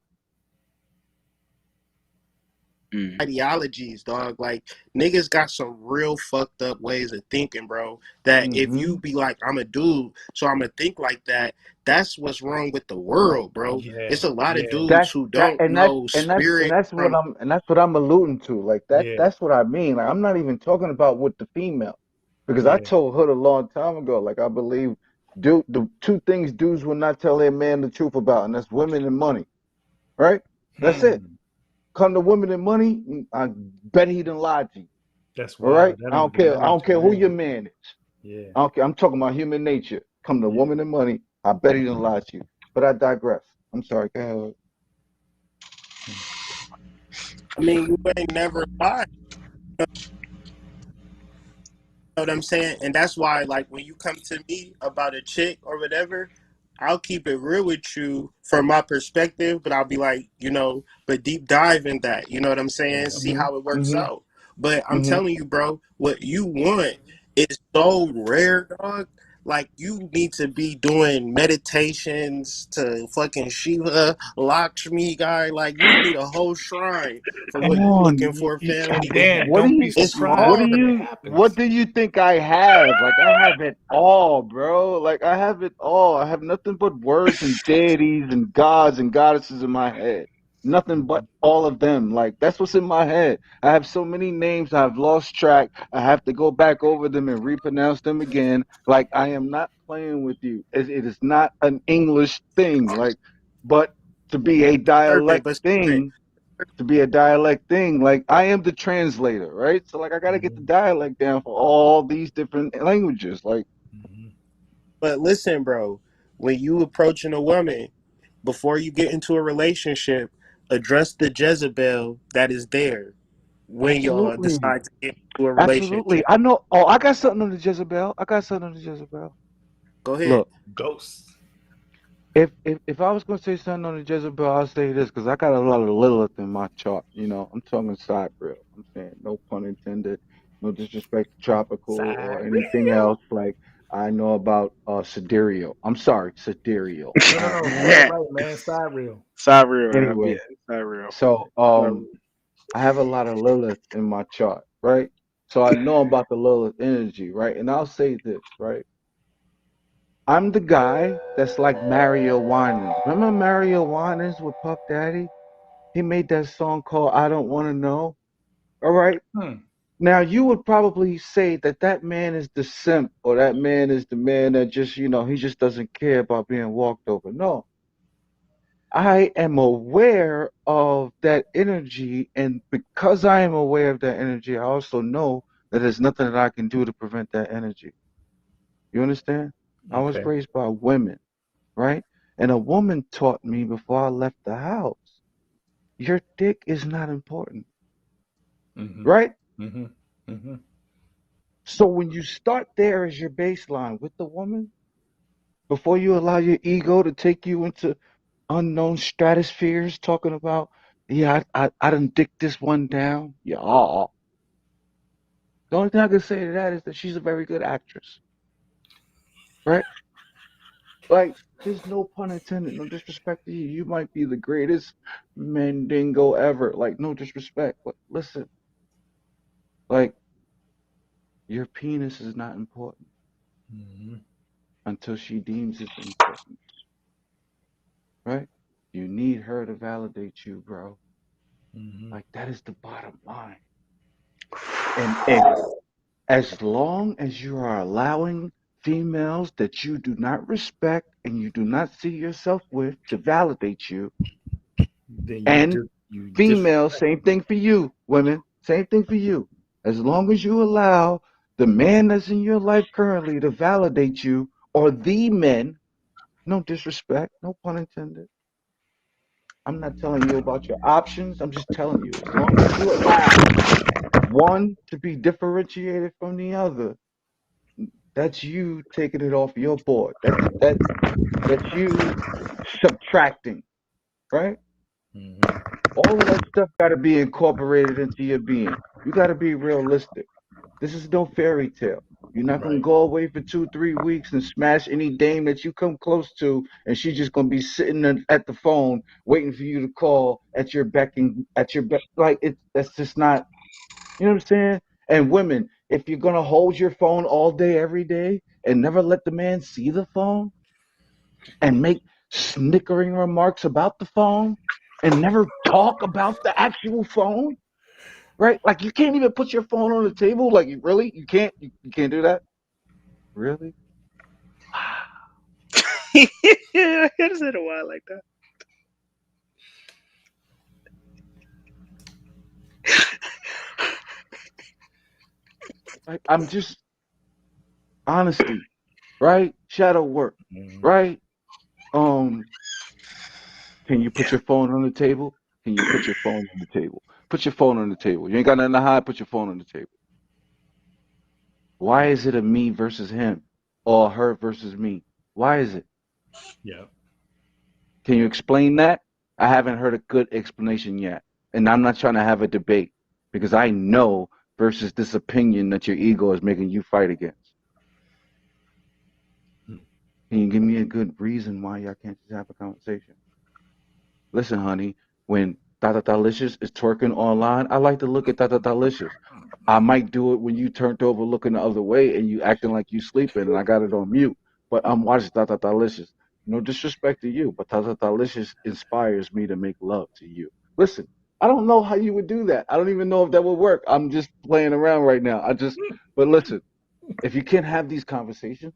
D: mm,
B: ideologies, dog. Like niggas got some real fucked up ways of thinking, bro. That if
C: Mm-hmm.
B: you be like, I'm a dude, so I'm gonna think like that. That's what's wrong with the world, bro.
A: Yeah.
B: It's a lot of
A: Yeah.
B: dudes who don't know spirit
C: That's what
B: from
C: I'm alluding to. Like
A: Yeah.
C: that's what I mean. Like I'm not even talking about with the female, because I
A: Yeah.
C: told Hood a long time ago. Like I believe, the two things dudes will not tell their man the truth about, and that's women and money. Right? That's it. Come to women and money, I bet he done lied to you.
A: That's
C: All right?
A: wild. That
C: I
A: don't
C: don't
A: do
C: care. I
A: nothing
C: don't
A: to a
C: care who your
A: man.
C: man is.
A: Yeah.
C: I don't care. I'm talking about human nature. Come to
A: Yeah.
C: woman and money, I bet he done lied to you. But I digress. I'm sorry. Go ahead.
B: I mean, you ain't never lied. You know what I'm saying? And that's why, like, when you come to me about a chick or whatever, I'll keep it real with you from my perspective, but I'll be like, but deep dive in that. You know what I'm saying?
A: Yeah.
B: See
C: Mm-hmm.
B: how it works
C: Mm-hmm.
B: out. But I'm
C: Mm-hmm.
B: telling you, bro, what you want is so rare, dog. Like, you need to be doing meditations to fucking Shiva, Lakshmi guy. Like, you need a whole shrine for
C: Come
B: what you
C: on.
B: looking for, fam.
A: And then
C: What do
A: don't be
C: you
B: It's
C: what do
A: surprised
B: hard.
A: when it
C: you what
A: happens.
C: do you think I have? Like I have it all, bro. Like I have it all. I have nothing but words and deities and gods and goddesses in my head. Nothing but all of them. Like that's what's in my head. I have so many names I've lost track. I have to go back over them and repronounce them again. Like I am not playing with you. It is not an English thing. Like, but to be a
B: Serpent,
C: dialect
B: but serpent.
C: thing, like I am the translator, right? So like I got to get the
A: Mhm.
C: dialect down for all these different languages. Like
A: Mhm.
B: But listen, bro, when you approaching a woman, before you get into a relationship, address the Jezebel that is there when y'all
C: absolutely,
B: decide to get into a
C: absolutely.
B: relationship.
C: I know. Oh, I got something on the Jezebel. I got something on the Jezebel.
B: Go ahead.
C: Look,
A: Ghosts.
C: if I was gonna say something on the Jezebel, I'll say this because I got a lot of Lilith in my chart. You know, I'm talking side real. I'm saying no pun intended. No disrespect to tropical or
A: Side
C: anything
A: real.
C: else. Like I know about sidereal. I'm sorry, sidereal.
A: No,
C: All right.
A: no. Say it right, man. Side real.
D: side real, yeah,
C: Anyway,
D: side real.
C: so
D: Side real.
C: I have a lot of Lilith in my chart, right? So I know about the Lilith energy, right? And I'll say this, right? I'm the guy that's like Mario Winans. Remember Mario Winans with Puff Daddy? He made that song called I Don't Want to Know. All right.
A: Hmm.
C: Now you would probably say that that man is the simp or that man is the man that just, he just doesn't care about being walked over. No, I am aware of that energy, and because I am aware of that energy, I also know that there's nothing that I can do to prevent that energy. You understand? I was
A: Okay.
C: raised by women, right? And a woman taught me before I left the house, your dick is not important,
A: Mhm.
C: right?
A: Mhm. Mhm.
C: So when you start there as your baseline with the woman, before you allow your ego to take you into unknown stratospheres, talking about, yeah, I done dick this one down. Yeah, the only thing I can say to that is that she's a very good actress, right? Like, there's no pun intended, no disrespect to you. You might be the greatest mandingo ever. Like, no disrespect. But listen, like, your penis is not important
A: Mhm.
C: until she deems it's important, right? You need her to validate you, bro.
A: Mhm.
C: Like, that is the bottom line. And as long as you are allowing females that you do not respect and you do not see yourself with to validate you,
A: Then
C: and
A: you
C: females,
A: disrespect.
C: same thing for you, women, same thing for you. As long as you allow the man that's in your life currently to validate you, or the men, no disrespect, no pun intended, I'm not telling you about your options. I'm just telling you, as long as you allow one to be differentiated from the other, that's you taking it off your board. That's you subtracting, right?
A: Mm-hmm.
C: All of that stuff got to be incorporated into your being. You got to be realistic. This is no fairy tale. You're not gonna
A: Right.
C: go away for 2, 3 weeks and smash any dame that you come close to, and she's just gonna be sitting at the phone waiting for you to call at your beck. Like that's just not. You know what I'm saying? And women, if you're gonna hold your phone all day, every day, and never let the man see the phone, and make snickering remarks about the phone, and never talk about the actual phone, right? Like you can't even put your phone on the table. Like you really, you can't, you can't do that. Really?
D: Yeah, it's been a while like that.
C: Like I'm just honesty, right? Shadow work,
A: Mm-hmm.
C: right? Um, can you put your phone on the table? Can you put your phone on the table? Put your phone on the table. You ain't got nothing to hide. Put your phone on the table. Why is it a me versus him, or her versus me? Why is it?
A: Yeah.
C: Can you explain that? I haven't heard a good explanation yet, and I'm not trying to have a debate because I know versus this opinion that your ego is making you fight against. Can you give me a good reason why y'all can't just have a conversation? Listen, honey, when Tata Talicious is twerking online, I like to look at Tata Talicious. I might do it when you turned over looking the other way and you acting like you sleeping and I got it on mute. But I'm watching Tata Talicious. No disrespect to you, but Tata Talicious inspires me to make love to you. Listen, I don't know how you would do that. I don't even know if that would work. I'm just playing around right now. But listen, if you can't have these conversations,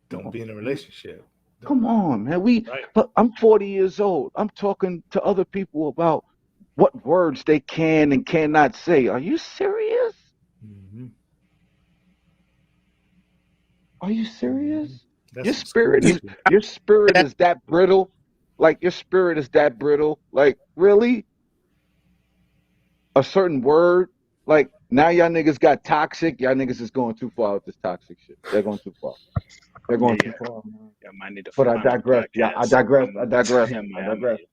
A: Don't be in a relationship.
C: come on, man.
A: Right.
C: But I'm 40 years old. I'm talking to other people about what words they can and cannot say. Are you serious?
A: Mm-hmm.
C: Are you
A: Mm-hmm.
C: serious?
A: That's some school shit.
C: Your spirit is that brittle. Like your spirit is that brittle. Like really, a certain word. Like now, y'all niggas got toxic. Y'all niggas is going too far with this toxic shit. They're going too far. They're
D: Yeah,
C: going
D: yeah.
C: too far, man.
D: Yeah, I might need to
C: But I
D: find another
C: digress. Yeah, I
D: podcast.
C: digress. I digress.
D: Yeah,
C: I
D: I
C: digress.
D: might,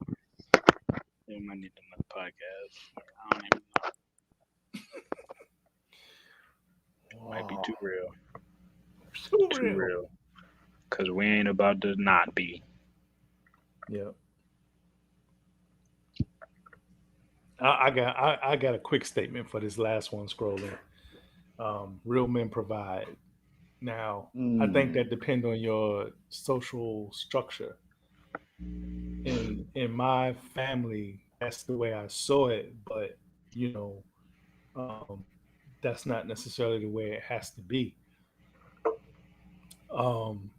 D: yeah, I might need another podcast. I don't even know. It might be
A: Wow.
D: too real.
A: Too
D: Too
A: real.
D: real. Because we ain't about to not be.
A: Yeah. I got a quick statement for this last one scrolling. Real men provide. Now, I think
C: Mm.
A: that depends on your social structure. In my family, that's the way I saw it, but you know, um, that's not necessarily the way it has to be. Um,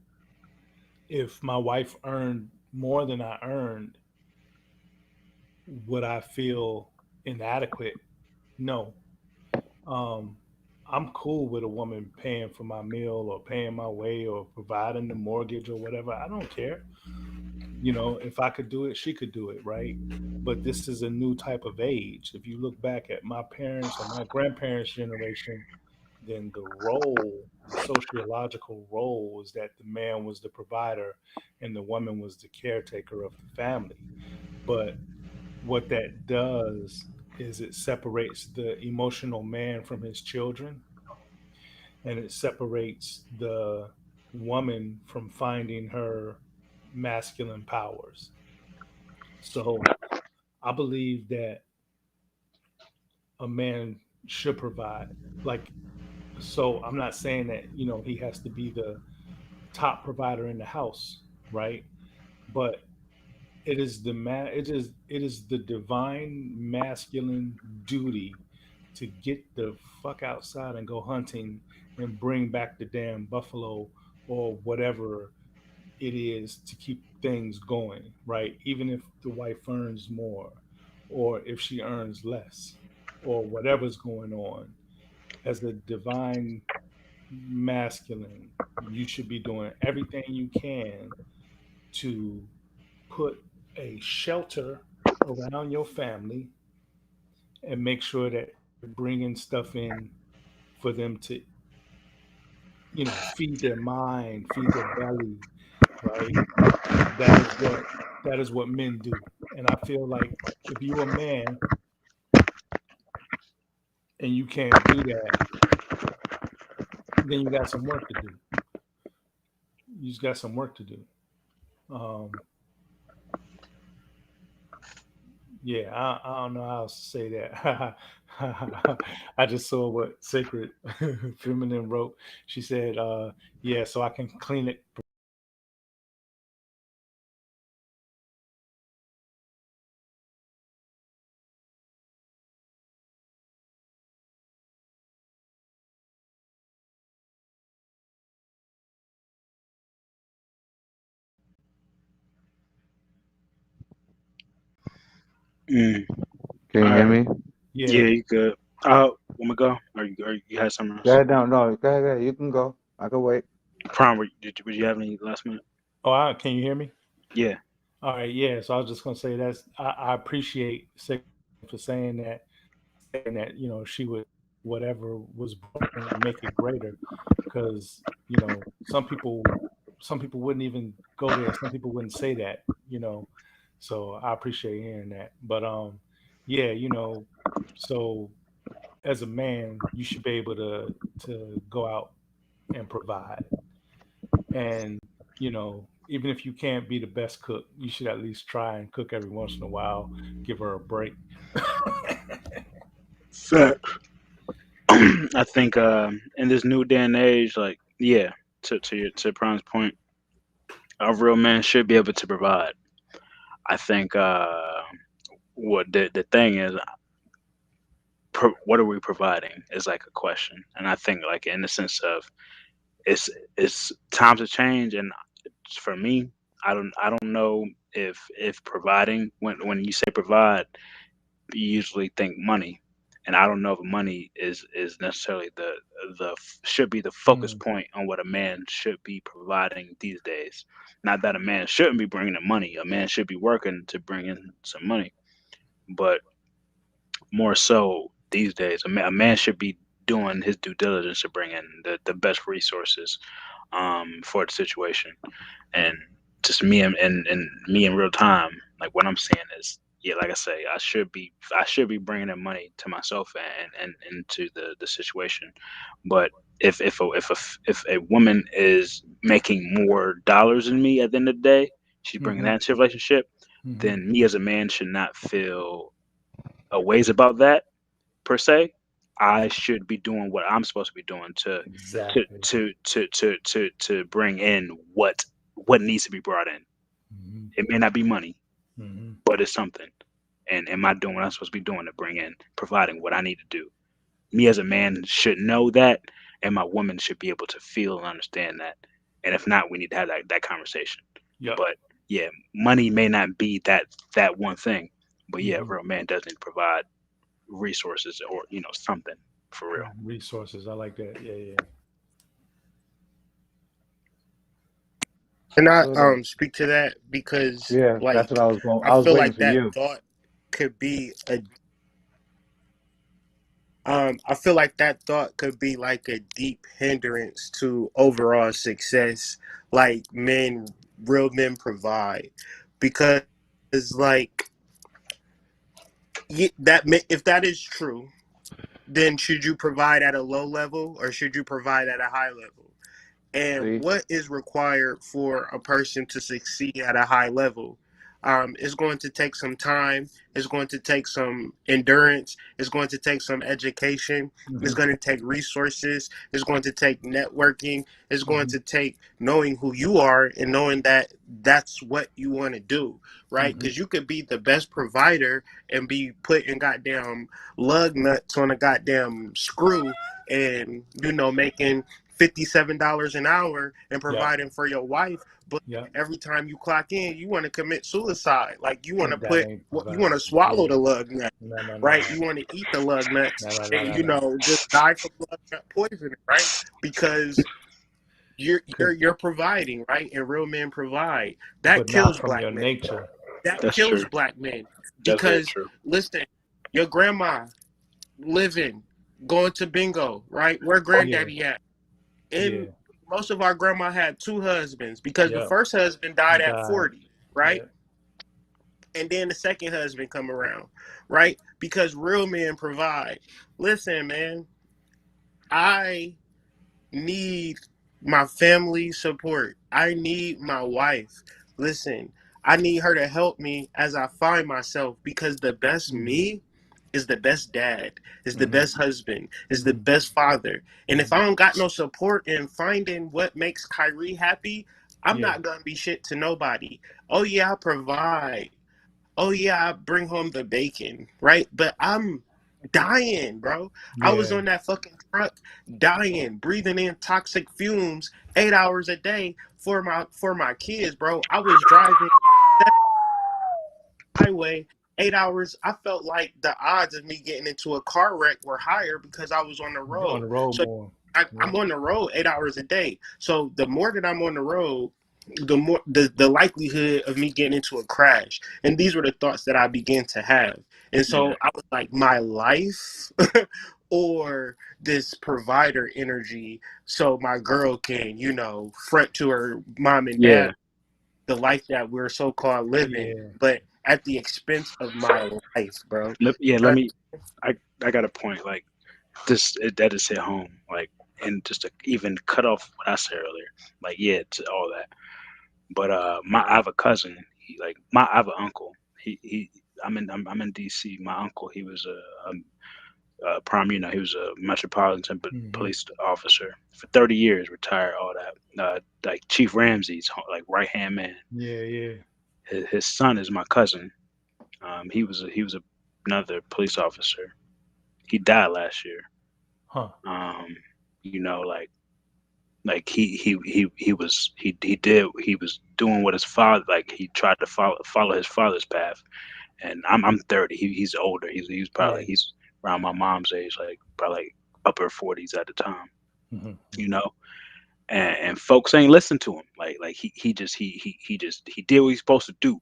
A: if my wife earned more than I earned, would I feel inadequate? No. Um, I'm cool with a woman paying for my meal or paying my way or providing the mortgage or whatever. I don't care. You know, if I could do it, she could do it, right? But this is a new type of age. If you look back at my parents or my grandparents' generation, then the role, the sociological role, was that the man was the provider and the woman was the caretaker of the family. But what that does is it separates the emotional man from his children, and it separates the woman from finding her masculine powers. So I believe that a man should provide. Like, so I'm not saying that, you know, he has to be the top provider in the house, right? But it is the divine masculine duty to get the fuck outside and go hunting and bring back the damn buffalo or whatever it is to keep things going, right? Even if the wife earns more or if she earns less or whatever's going on, as a divine masculine, you should be doing everything you can to put a shelter around your family and make sure that you're bringing stuff in for them to, feed their mind, feed their belly, right? That is what men do. And I feel like if you're a man and you can't do that, then you got some work to do. You just got some work to do. Um, yeah, I don't know how else to say that. I just saw what Sacred Feminine wrote. She said, yeah, so I can clean it.
D: Mm.
C: Can
D: All
C: you hear
D: right.
C: me?
D: Yeah,
A: Yeah.
D: you good. Want me to go? Or you had something
C: Go
D: else?
C: ahead, no, go ahead. You can go. I can wait.
D: Prom, would you have any last minute?
A: Oh, can you hear me?
D: Yeah.
A: All right. Yeah. So I was just going to say I appreciate Sacred for saying that, she would, whatever was broken, make it greater. Because, some people wouldn't even go there. Some people wouldn't say that. So I appreciate hearing that. But, yeah, so as a man, you should be able to go out and provide. And, even if you can't be the best cook, you should at least try and cook every once in a while, give her a break.
D: Fact. I think in this new day and age, like yeah, to Prim's point, a real man should be able to provide. I think what the thing is, what are we providing is like a question, and I think like in the sense of it's times have changed, and for me, I don't know if providing when you say provide, you usually think money, and I don't know if money is necessarily the should be the focus
A: Mm,
D: point on what a man should be providing these days. Not that a man shouldn't be bringing in money. A man should be working to bring in some money, but more so these days, a man should be doing his due diligence to bring in the best resources for the situation. And just and me in real time, like what I'm saying is, yeah, like I say, I should be bringing in money to myself and into the situation. But if a woman is making more dollars than me at the end of the day, she's bringing
A: hmm
D: that into a relationship,
A: hmm
D: then me as a man should not feel a ways about that per se. I should be doing what I'm supposed to be doing to
A: Exactly.
D: bring in what needs to be brought in.
A: hmm
D: It may not be money,
A: hmm
D: but it's something. And am I doing what I'm supposed to be doing to bring in, providing what I need to do? Me as a man should know that, and my woman should be able to feel and understand that. And if not, we need to have that conversation.
A: Yep.
D: But yeah, money may not be that one thing, but yeah, a
A: hmm
D: real man does need to provide resources or something for real.
A: Resources. I like that. Yeah, yeah.
B: Can I
C: So the
B: speak to that because
C: yeah, that's what
B: like
C: I was going.
B: I
C: I was
B: feel
C: waiting
B: like
C: for
B: that
C: you.
B: thought could be a I feel like that thought could be like a deep hindrance to overall success, like real men provide, because like if that is true, then should you provide at a low level or should you provide at a high level? And
C: See,
B: what is required for a person to succeed at a high level? It's going to take some time. It's going to take some endurance. It's going to take some education. It's
A: hmm
B: going to take resources. It's going to take networking. It's going
A: hmm
B: to take knowing who you are and knowing that that's what you want to do, right?
A: hmm
B: Because you could be the best provider and be putting goddamn lug nuts on a goddamn screw and, making $57 an hour and
A: Yep.
B: providing for your wife, but
A: Yep.
B: every time you clock in, you want to commit suicide. Like you want to
A: That
B: put,
A: ain't
B: you want
A: providing.
B: to swallow
A: Yeah.
B: the lug nut,
A: No, no, no,
B: right?
A: no.
B: You want to eat the lug nuts
A: No, no, no,
B: and
A: no, no.
B: just die from lug nut poisoning, right? Because you're
A: Cause,
B: you're providing, right? And real men provide. That
A: but not
B: kills
A: from
B: black
A: your
B: men.
A: nature.
B: That
D: That's
B: kills
D: true.
B: black men.
D: That's very
B: Because
D: true.
B: listen, your grandma living, going to bingo, right? Where
A: Yeah,
B: granddaddy at?
A: yeah,
B: And most of our grandma had 2 husbands because the
A: yeah.
B: first husband died at
A: Died.
B: 40, right?
A: Yeah.
B: And then the second husband come around, right? Because real men provide. Listen, man, I need my family support. I need my wife. Listen, I need her to help me as I find myself, because the best
A: Mm-hmm.
B: me is the best dad, is the
A: Mm-hmm.
B: best husband, is the
A: Mm-hmm.
B: best father. And if
A: Mm-hmm.
B: I don't got no support in finding what makes Kyrie happy, I'm
A: Yeah.
B: not gonna be shit to nobody. Oh yeah, I provide. Oh yeah, I bring home the bacon, right? But I'm dying, bro. I was
A: Yeah.
B: on that fucking truck dying, breathing in toxic fumes 8 hours a day for my kids, bro. I was driving highway 8 hours. I felt like the odds of me getting into a car wreck were higher because I was on the
A: You're on
B: road.
A: the road
B: So
A: more. Yeah.
B: I'm on the road 8 hours a day. So the more that I'm on the road, the more the likelihood of me getting into a crash. And these were the thoughts that I began to have. And
D: Yeah.
B: so I was like, my life or this provider energy, so my girl can, front to her mom and
D: Yeah.
B: dad the life that we're so called living,
A: Yeah.
B: but at the expense of my life, bro.
D: Yeah.
B: Uh,
D: Let me. I got a point. Like this. That just hit home. Like, and just to even cut off what I said earlier. Like, yeah, to all that. But I have a cousin. I have an uncle. I'm in DC. My uncle, he was prime. He was a metropolitan
A: Mm-hmm.
D: police officer for 30 years, retired, all that. Like Chief Ramsey's like right hand man.
A: Yeah. Yeah.
D: His son is my cousin. He was another police officer. He died last year.
A: Huh.
D: Um, you know, like he was doing what his father, like he tried to follow his father's path. And I'm 30. He's older. He's probably
A: Yeah.
D: he's around my mom's age, like probably like upper 40s at the time.
A: Mm-hmm.
D: You know, and folks ain't listen to him. Like he did what he's supposed to do,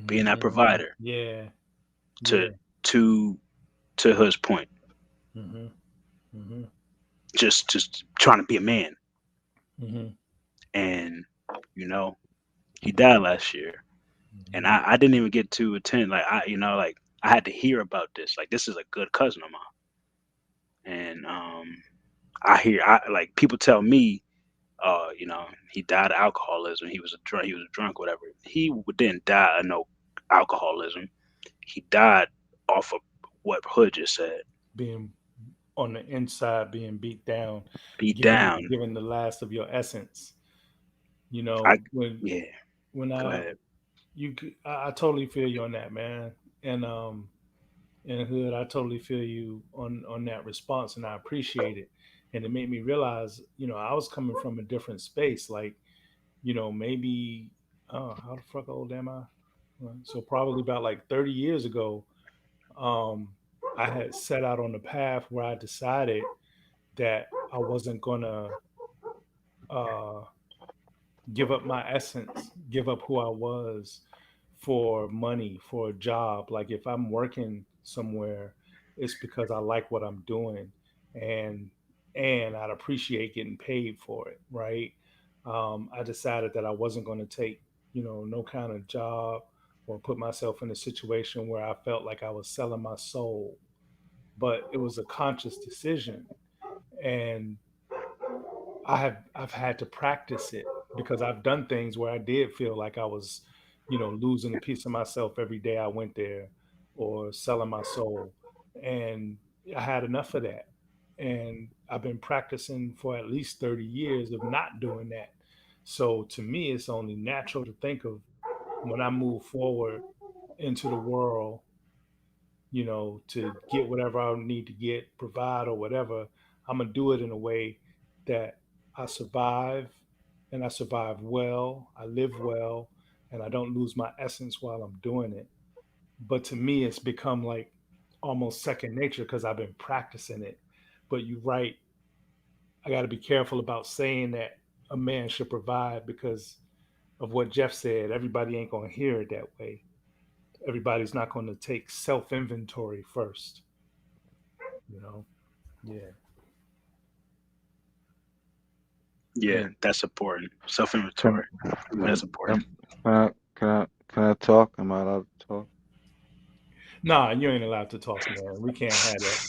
D: being that
A: Mm-hmm.
D: provider.
A: Yeah.
D: To
A: Yeah.
D: to to his point,
A: Mm-hmm. Mm-hmm.
D: just trying to be a man.
A: Mm-hmm.
D: And you know, he died last year, and
A: Mm-hmm.
D: I didn't even get to attend. Like like I had to hear about this. Like this is a good cousin of mine, and I like people tell me, he died of alcoholism. He was a drunk. He was a drunk, whatever. Didn't die of no alcoholism. He died off of what Hood just said.
A: Being on the inside, being beat down,
D: Beat
A: giving
D: down.
A: giving the last of your essence.
D: I
A: When
D: Yeah.
A: when
D: Go
A: I
D: ahead.
A: I totally feel you on that, man. And Hood, I totally feel you on that response, and I appreciate it. And it made me realize, I was coming from a different space. Like, maybe, oh, how the fuck old am I? So probably about like 30 years ago, um, I had set out on the path where I decided that I wasn't gonna uh, give up my essence, give up who I was for money, for a job. Like if I'm working somewhere, it's because I like what I'm doing, and I'd appreciate getting paid for it, right? I decided that I wasn't going to take, no kind of job or put myself in a situation where I felt like I was selling my soul. But it was a conscious decision, and I've had to practice it because I've done things where I did feel like I was, losing a piece of myself every day I went there, or selling my soul. And I had enough of that. And I've been practicing for at least 30 years of not doing that. So to me, it's only natural to think of when I move forward into the world, to get whatever I need to get, provide or whatever, I'm gonna do it in a way that I survive, and I survive well, I live well, and I don't lose my essence while I'm doing it. But to me, it's become like almost second nature because I've been practicing it. But you're right, I got to be careful about saying that a man should provide, because of what Jeff said, everybody ain't going to hear it that way. Everybody's not going to take self inventory first. You know, yeah.
D: Yeah,
C: Yeah.
D: that's important. Self
C: Can,
D: inventory. That's
C: can,
D: important.
C: can I talk? Am I allowed to talk?
A: Nah, you ain't allowed to talk, man. We can't have that.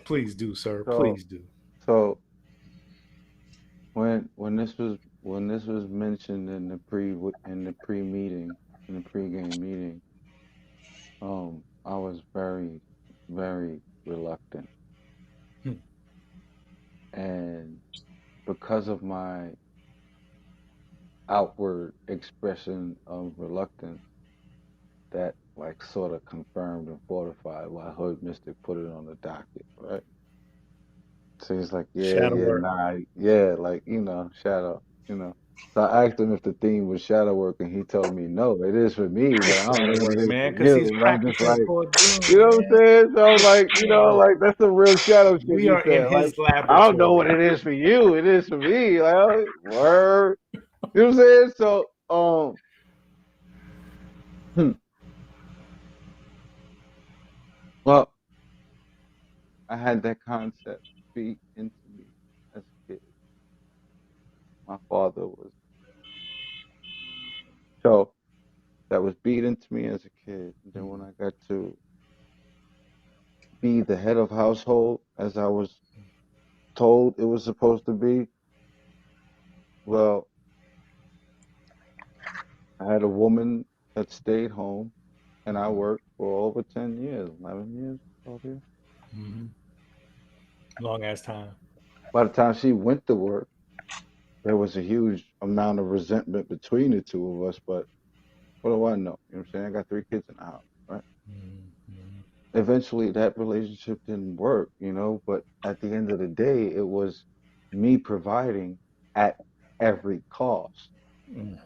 A: Please do, sir.
C: So
A: Please do.
C: so when this was mentioned in the pre meeting in the pre-game meeting, I was very, very reluctant,
A: Hmm.
C: and because of my outward expression of reluctance, that like sort of confirmed and fortified why Hood Mystic put it on the docket, right? So he's like, yeah,
A: Shadow
C: yeah,
A: work.
C: nah, yeah, like, shadow, you know. So I asked him if the theme was shadow work, and he told me, no, it is for me, but I don't know
A: Shadow
C: what
A: work,
C: it is for
A: man, because he's
C: you. And I'm just
A: practicing
C: like,
A: for a
C: you
A: doom,
C: know what I'm
A: man.
C: saying? So like,
A: Yeah.
C: like that's the real shadow shit
A: We
C: he
A: are in
C: said. Like,
A: his
C: I don't know
A: laboratory.
C: what it is for you. It is for me. Like, word. You know what I'm saying? So, hmm, well, I had that concept beat into me as a kid. My father was so that was beat into me as a kid. And then when I got to be the head of household, as I was told it was supposed to be, well, I had a woman that stayed home, and I worked for over 10 years, 11 years, 12 years.
A: Mm-hmm. Long ass time.
C: By the time she went to work, there was a huge amount of resentment between the two of us. But what do I know? You know what I'm saying? I got three kids in the house, right?
A: Mm-hmm.
C: Eventually, that relationship didn't work, but at the end of the day, it was me providing at every cost.
A: Mm-hmm.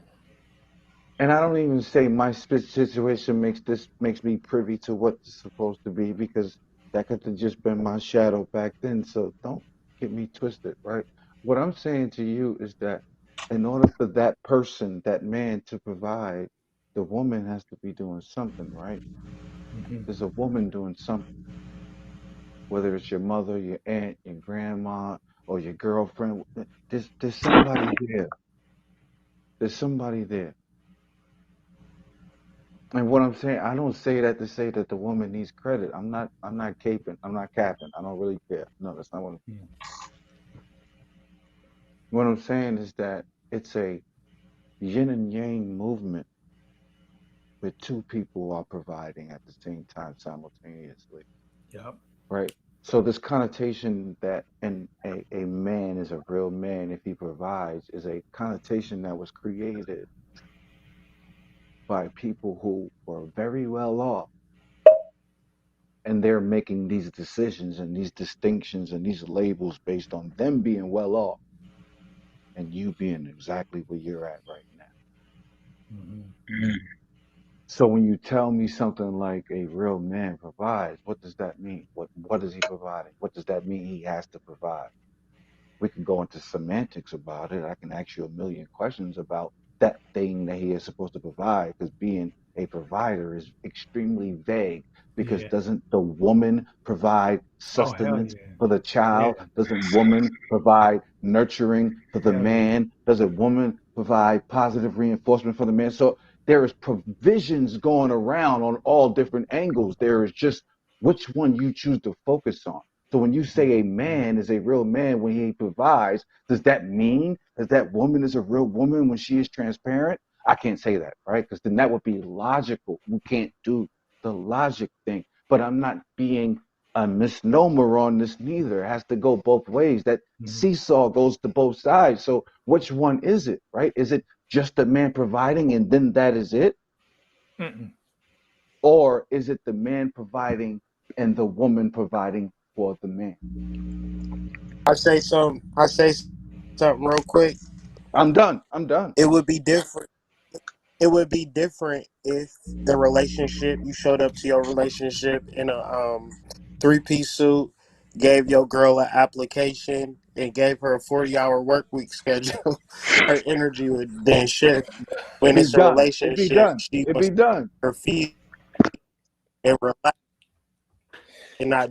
C: And I don't even say my situation makes me privy to what's supposed to be, because that could have just been my shadow back then. So don't get me twisted, right? What I'm saying to you is that in order for that person, that man, to provide, the woman has to be doing something, right?
A: Mm-hmm.
C: There's a woman doing something, whether it's your mother, your aunt, your grandma, or your girlfriend. There's somebody there. There's somebody there. And what I'm saying, I don't say that to say that the woman needs credit. I'm not caping. I'm not capping. I don't really care. No, that's not what I'm saying is that it's a yin and yang movement where two people are providing at the same time simultaneously,
A: Yep.
C: right? So this connotation that a man is a real man if he provides is a connotation that was created by people who were very well off, and they're making these decisions and these distinctions and these labels based on them being well off and you being exactly where you're at right now.
A: Mm-hmm.
C: So when you tell me something like a real man provides, what does that mean? What is he providing? What does that mean he has to provide? We can go into semantics about it. I can ask you a million questions about that thing that he is supposed to provide, because being a provider is extremely vague. Because
A: Yeah.
C: doesn't the woman provide
A: Oh, hell
C: sustenance
A: yeah.
C: for the
A: Yeah.
C: child? Doesn't woman provide nurturing for the
A: Hell yeah.
C: man? Doesn't woman provide positive reinforcement for the man? So there is provisions going around on all different angles. There is just which one you choose to focus on. So when you say a
A: Mm-hmm.
C: man is a real man when he provides, does that mean that that woman is a real woman when she is transparent? I can't say that, right? Because then that would be logical. We can't do the logic thing. But I'm not being a misnomer on this neither. It has to go both ways. That
A: Mm-hmm.
C: seesaw goes to both sides. So which one is it, right? Is it just the man providing and then that is it?
A: Mm-mm.
C: Or is it the man providing and the woman providing for the man?
B: I say something real quick.
C: I'm done. I'm done.
B: It would be different. It would be different if the relationship, you showed up to your relationship in a 3-piece suit, gave your girl an application, and gave her a 40-hour work week schedule, her energy would then shift. When
C: Be
B: it's a
C: done. It be
B: relationship,
C: done.
B: she
C: It
B: wants
C: be done.
B: her feet and relax and not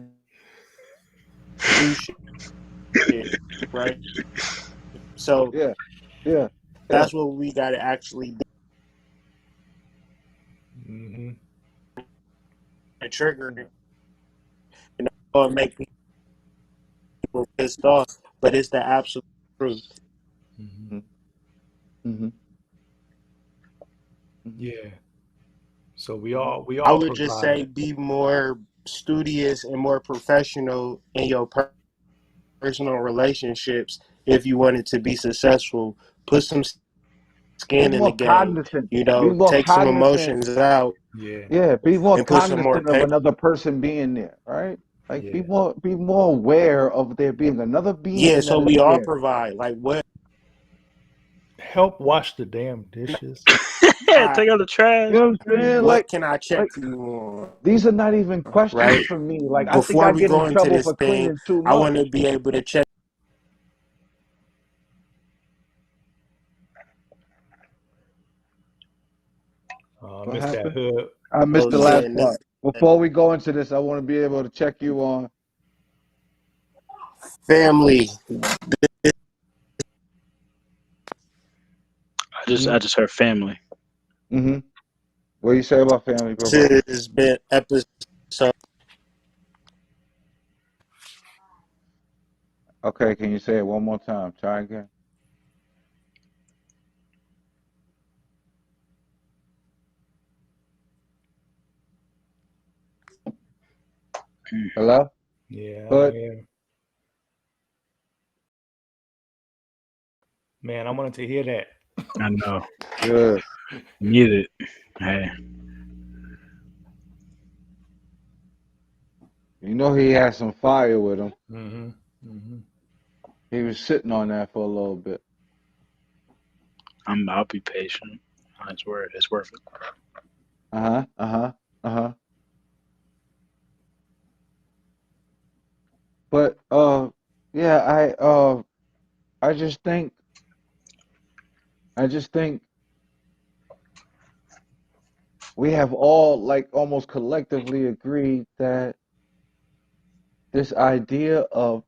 B: do shit, right? So
C: Yeah. Yeah. Yeah.
B: that's what we got to actually do
A: Mm-hmm.
B: to trigger it. You know, and make people pissed off, but it's the absolute truth.
A: Mm-hmm.
C: Mm-hmm.
A: Yeah. So we
B: I
A: all
B: would just say
A: provide.
B: be more studious and more professional in your personal relationships if you want it to be successful. Put some
C: Be
B: skin in the
C: more
B: game,
C: cognizant.
B: you
C: Be
B: know,
C: more
B: take some
C: cognizant.
B: emotions out
A: Yeah.
C: Yeah. Be more
B: and put some more
C: cognizant of
B: paper.
C: another person being there. Right. Like
A: Yeah.
C: be more aware of there being another
B: Yeah,
C: being
B: so
C: that is
B: we all
C: there.
B: provide. Like what
A: Help wash the damn dishes.
D: Take out the trash.
C: You know what I'm saying?
B: what can I check
C: Like
B: you on?
C: these are not even questions
B: Right?
C: for me. Like I think
B: Before
C: I
B: we
C: get in
B: go into
C: trouble
B: this
C: for
B: thing,
C: cleaning too
B: I
C: much.
B: want to be able to check.
A: I
C: What
A: missed that
C: happened?
A: hood.
C: I
B: I
C: missed the
B: was
C: last
B: saying this
C: part. Before we go into this, I want to be able to check you on.
B: family.
C: Mm-hmm.
D: I just heard family.
C: Mm-hmm. What do you say about family, bro, bro?
B: This has been episode.
C: Okay, can you say it one more time? Try again. Hello?
A: Yeah, I
C: Good.
A: am. Man, I wanted to hear that.
D: I know.
C: Good.
D: Need it. Hey.
C: You know he had some fire with him.
A: Mm-hmm. Mm-hmm.
C: He was sitting on that for a little bit.
D: I'll be patient. It's worth it.
C: Uh-huh. Uh-huh. Uh-huh. But yeah, I just think I just think we have all like almost collectively agreed that this idea of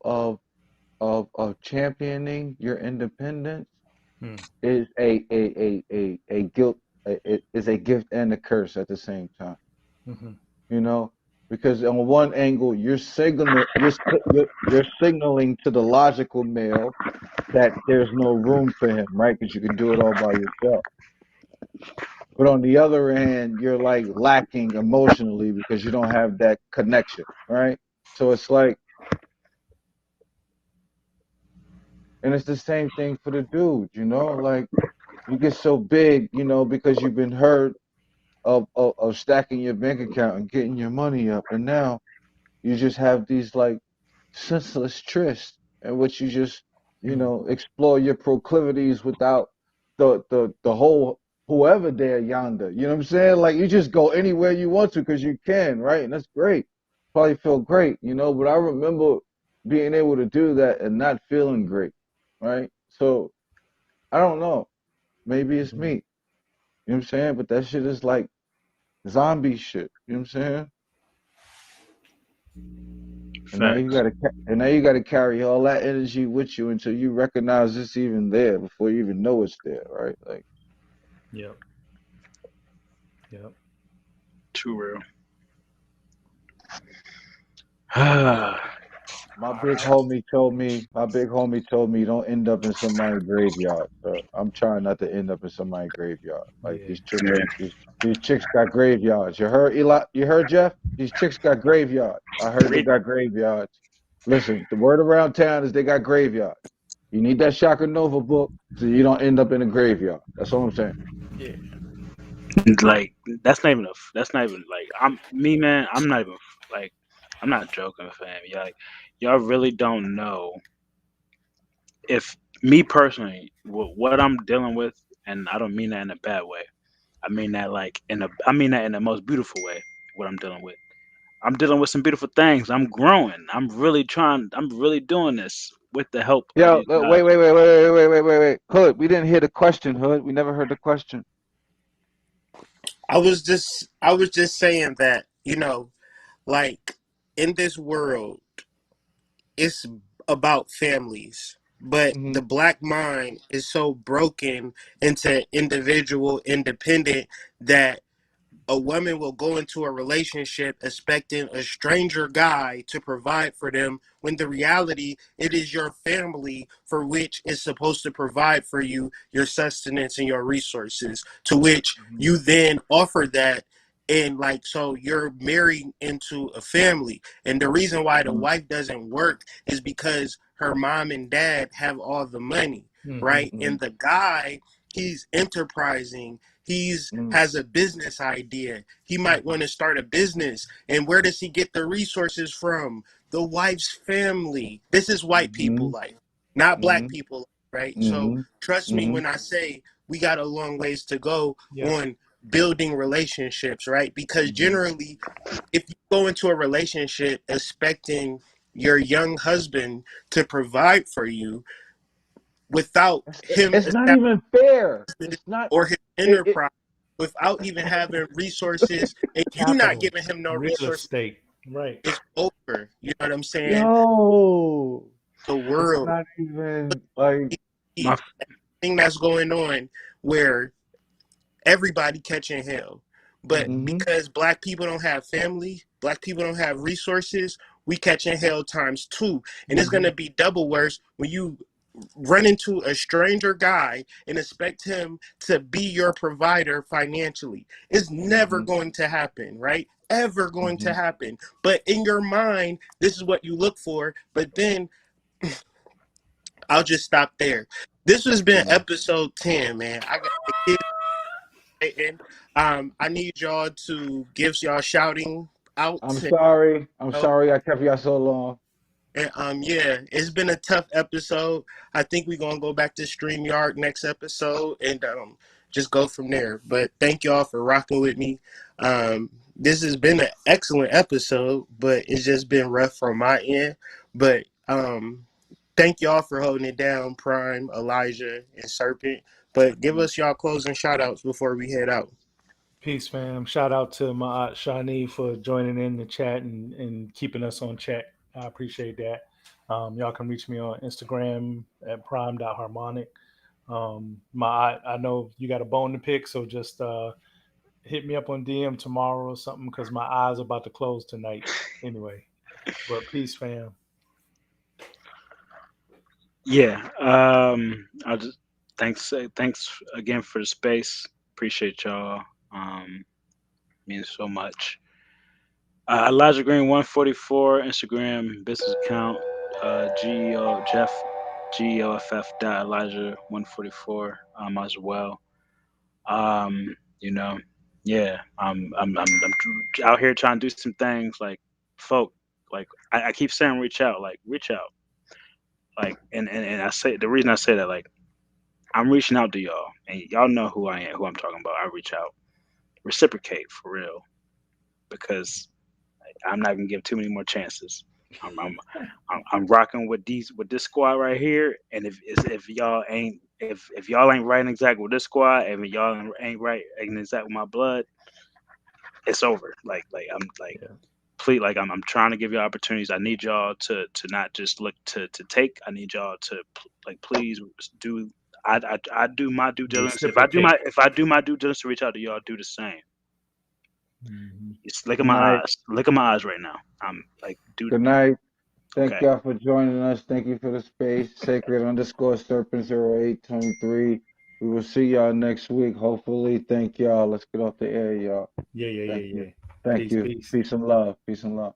C: championing your independence
A: Hmm.
C: is a guilt it is a gift and a curse at the same time.
A: Mm-hmm.
C: You know, because on one angle you're signaling to the logical male that there's no room for him, right? Because you can do it all by yourself. But on the other hand, you're like lacking emotionally because you don't have that connection, right? So it's like, and it's the same thing for the dude, you know, like you get so big, you know, because you've been hurt of stacking your bank account and getting your money up, and now you just have these like senseless trysts in which you just, you
A: Hmm.
C: know, explore your proclivities without the whole whoever there yonder. You know what I'm saying? Like you just go anywhere you want to because you can, right? And that's great. Probably feel great, you know. But I remember being able to do that and not feeling great, right? So I don't know. Maybe it's
A: Mm-hmm.
C: me. You know what I'm saying? But that shit is like zombie shit. You know what I'm saying?
D: Facts.
C: And now you gotta carry all that energy with you until you recognize it's even there before you even know it's there, right? Like
A: Yep. Yep.
D: Too real.
C: my big homie told me don't end up in somebody's graveyard. So I'm trying not to end up in somebody's graveyard. Like
A: Yeah.
C: these chicks
D: Yeah.
C: these chicks got graveyards. You heard Eli, you heard Jeff? These chicks got graveyards. I heard they got graveyards. Listen, the word around town is they got graveyards. You need that Chakra Nova book so you don't end up in a graveyard. That's all I'm saying.
D: Yeah. Like that's not even like I'm me man. I'm not even like I'm not joking, fam. Like y'all really don't know if me personally what I'm dealing with, and I don't mean that in a bad way. I mean that like I mean that in the most beautiful way. What I'm dealing with. I'm dealing with some beautiful things. I'm growing. I'm really doing this with the help of
C: Yo,
D: you guys.
C: wait. Hood, we didn't hear the question, Hood. We never heard the question.
B: I was just saying that, like in this world, it's about families. But
C: Mm-hmm.
B: the black mind is so broken into individual independent that a woman will go into a relationship expecting a stranger guy to provide for them when the reality it is your family for which is supposed to provide for you your sustenance and your resources, to which
A: Mhm.
B: you then offer that. And like, so you're married into a family, and the reason why the wife doesn't work is because her mom and dad have all the money,
A: Mhm.
B: right? And the guy, he's enterprising, he's
C: Mm-hmm.
B: has a business idea, he might want to start a business, and where does he get the resources from? The wife's family. This is white people
C: Mm-hmm.
B: life, not black
C: Mm-hmm.
B: people life, right? So
C: Mm-hmm.
B: trust me
C: Mm-hmm.
B: when I say we got a long ways to go
A: Yep.
B: on building relationships, right? Because
C: Mm-hmm.
B: generally, if you go into a relationship expecting your young husband to provide for you without him
C: It's not even fair. It's not.
B: or his
C: It.
B: enterprise, without even having resources, and you not
A: Capital,
B: giving him no
A: real
B: resources,
A: estate. Right.
B: it's over. You know what I'm saying?
C: Yo,
B: The
C: it's
B: world,
C: not even like.
D: My
B: thing that's going on where everybody catching hell. But
A: Mhm.
C: Mm-hmm.
B: because black people don't have family, black people don't have resources, we catching hell times two. And it's
A: Mhm.
B: gonna be double worse when you run into a stranger guy and expect him to be your provider financially. It's never
C: Mm-hmm.
B: going to happen, right? Ever going
C: Mm-hmm.
B: to happen. But in your mind, this is what you look for. But then I'll just stop there. This has been
C: Mm-hmm.
B: episode 10, man. I got the kids waiting. I need y'all to give y'all shouting out.
C: I'm sorry. I'm
B: And,
C: sorry I kept y'all so long.
B: and yeah, it's been a tough episode. I think we're gonna go back to StreamYard next episode and just go from there. But thank y'all for rocking with me. This has been an excellent episode, but it's just been rough from my end. But thank y'all for holding it down, Prime, Elijah, and Serpent. But give us y'all closing shout outs before we head out.
A: Peace, fam. Shout out to my aunt Shawnee for joining in the chat and keeping us on check. I appreciate that. Y'all can reach me on Instagram at prime.harmonic. I know you got a bone to pick, so just hit me up on DM tomorrow or something because my eyes are about to close tonight anyway. But peace, fam.
D: Yeah. I'll just thanks again for the space. Appreciate y'all. Means so much. Elijah Green 144 Instagram business account. GEO Jeff GEOFF dot Elijah 144 as well. You know, yeah. I'm out here trying to do some things like folk. Like I keep saying, reach out. Like reach out. Like and I say the reason I say that, like I'm reaching out to y'all, and y'all know who I am, who I'm talking about. I reach out, reciprocate for real, because I'm not gonna give too many more chances. I'm rocking with this squad right here, and if y'all ain't if y'all ain't right exact with this squad, and if y'all ain't right exact with my blood, it's over. Like I'm like
A: Yeah.
D: please, like I'm trying to give you opportunities. I need y'all to not just look to take. I need y'all to like please do. I do my due diligence.
A: Reciprocate.
D: If I do my due diligence to reach out to y'all, do the same.
A: Mhm.
D: Just look at
C: Good
D: my
C: night.
D: eyes. Look at my eyes right now. I'm like, dude.
C: Good night. Thank
D: Okay.
C: y'all for joining us. Thank you for the space. Sacred_Serpent 0823. We will see y'all next week. Hopefully. Thank y'all. Let's get off the air, y'all.
A: Yeah, yeah,
C: Thank
A: yeah,
C: you.
A: yeah.
C: Thank
A: Peace,
C: you.
A: peace.
C: Peace and love. Peace and love.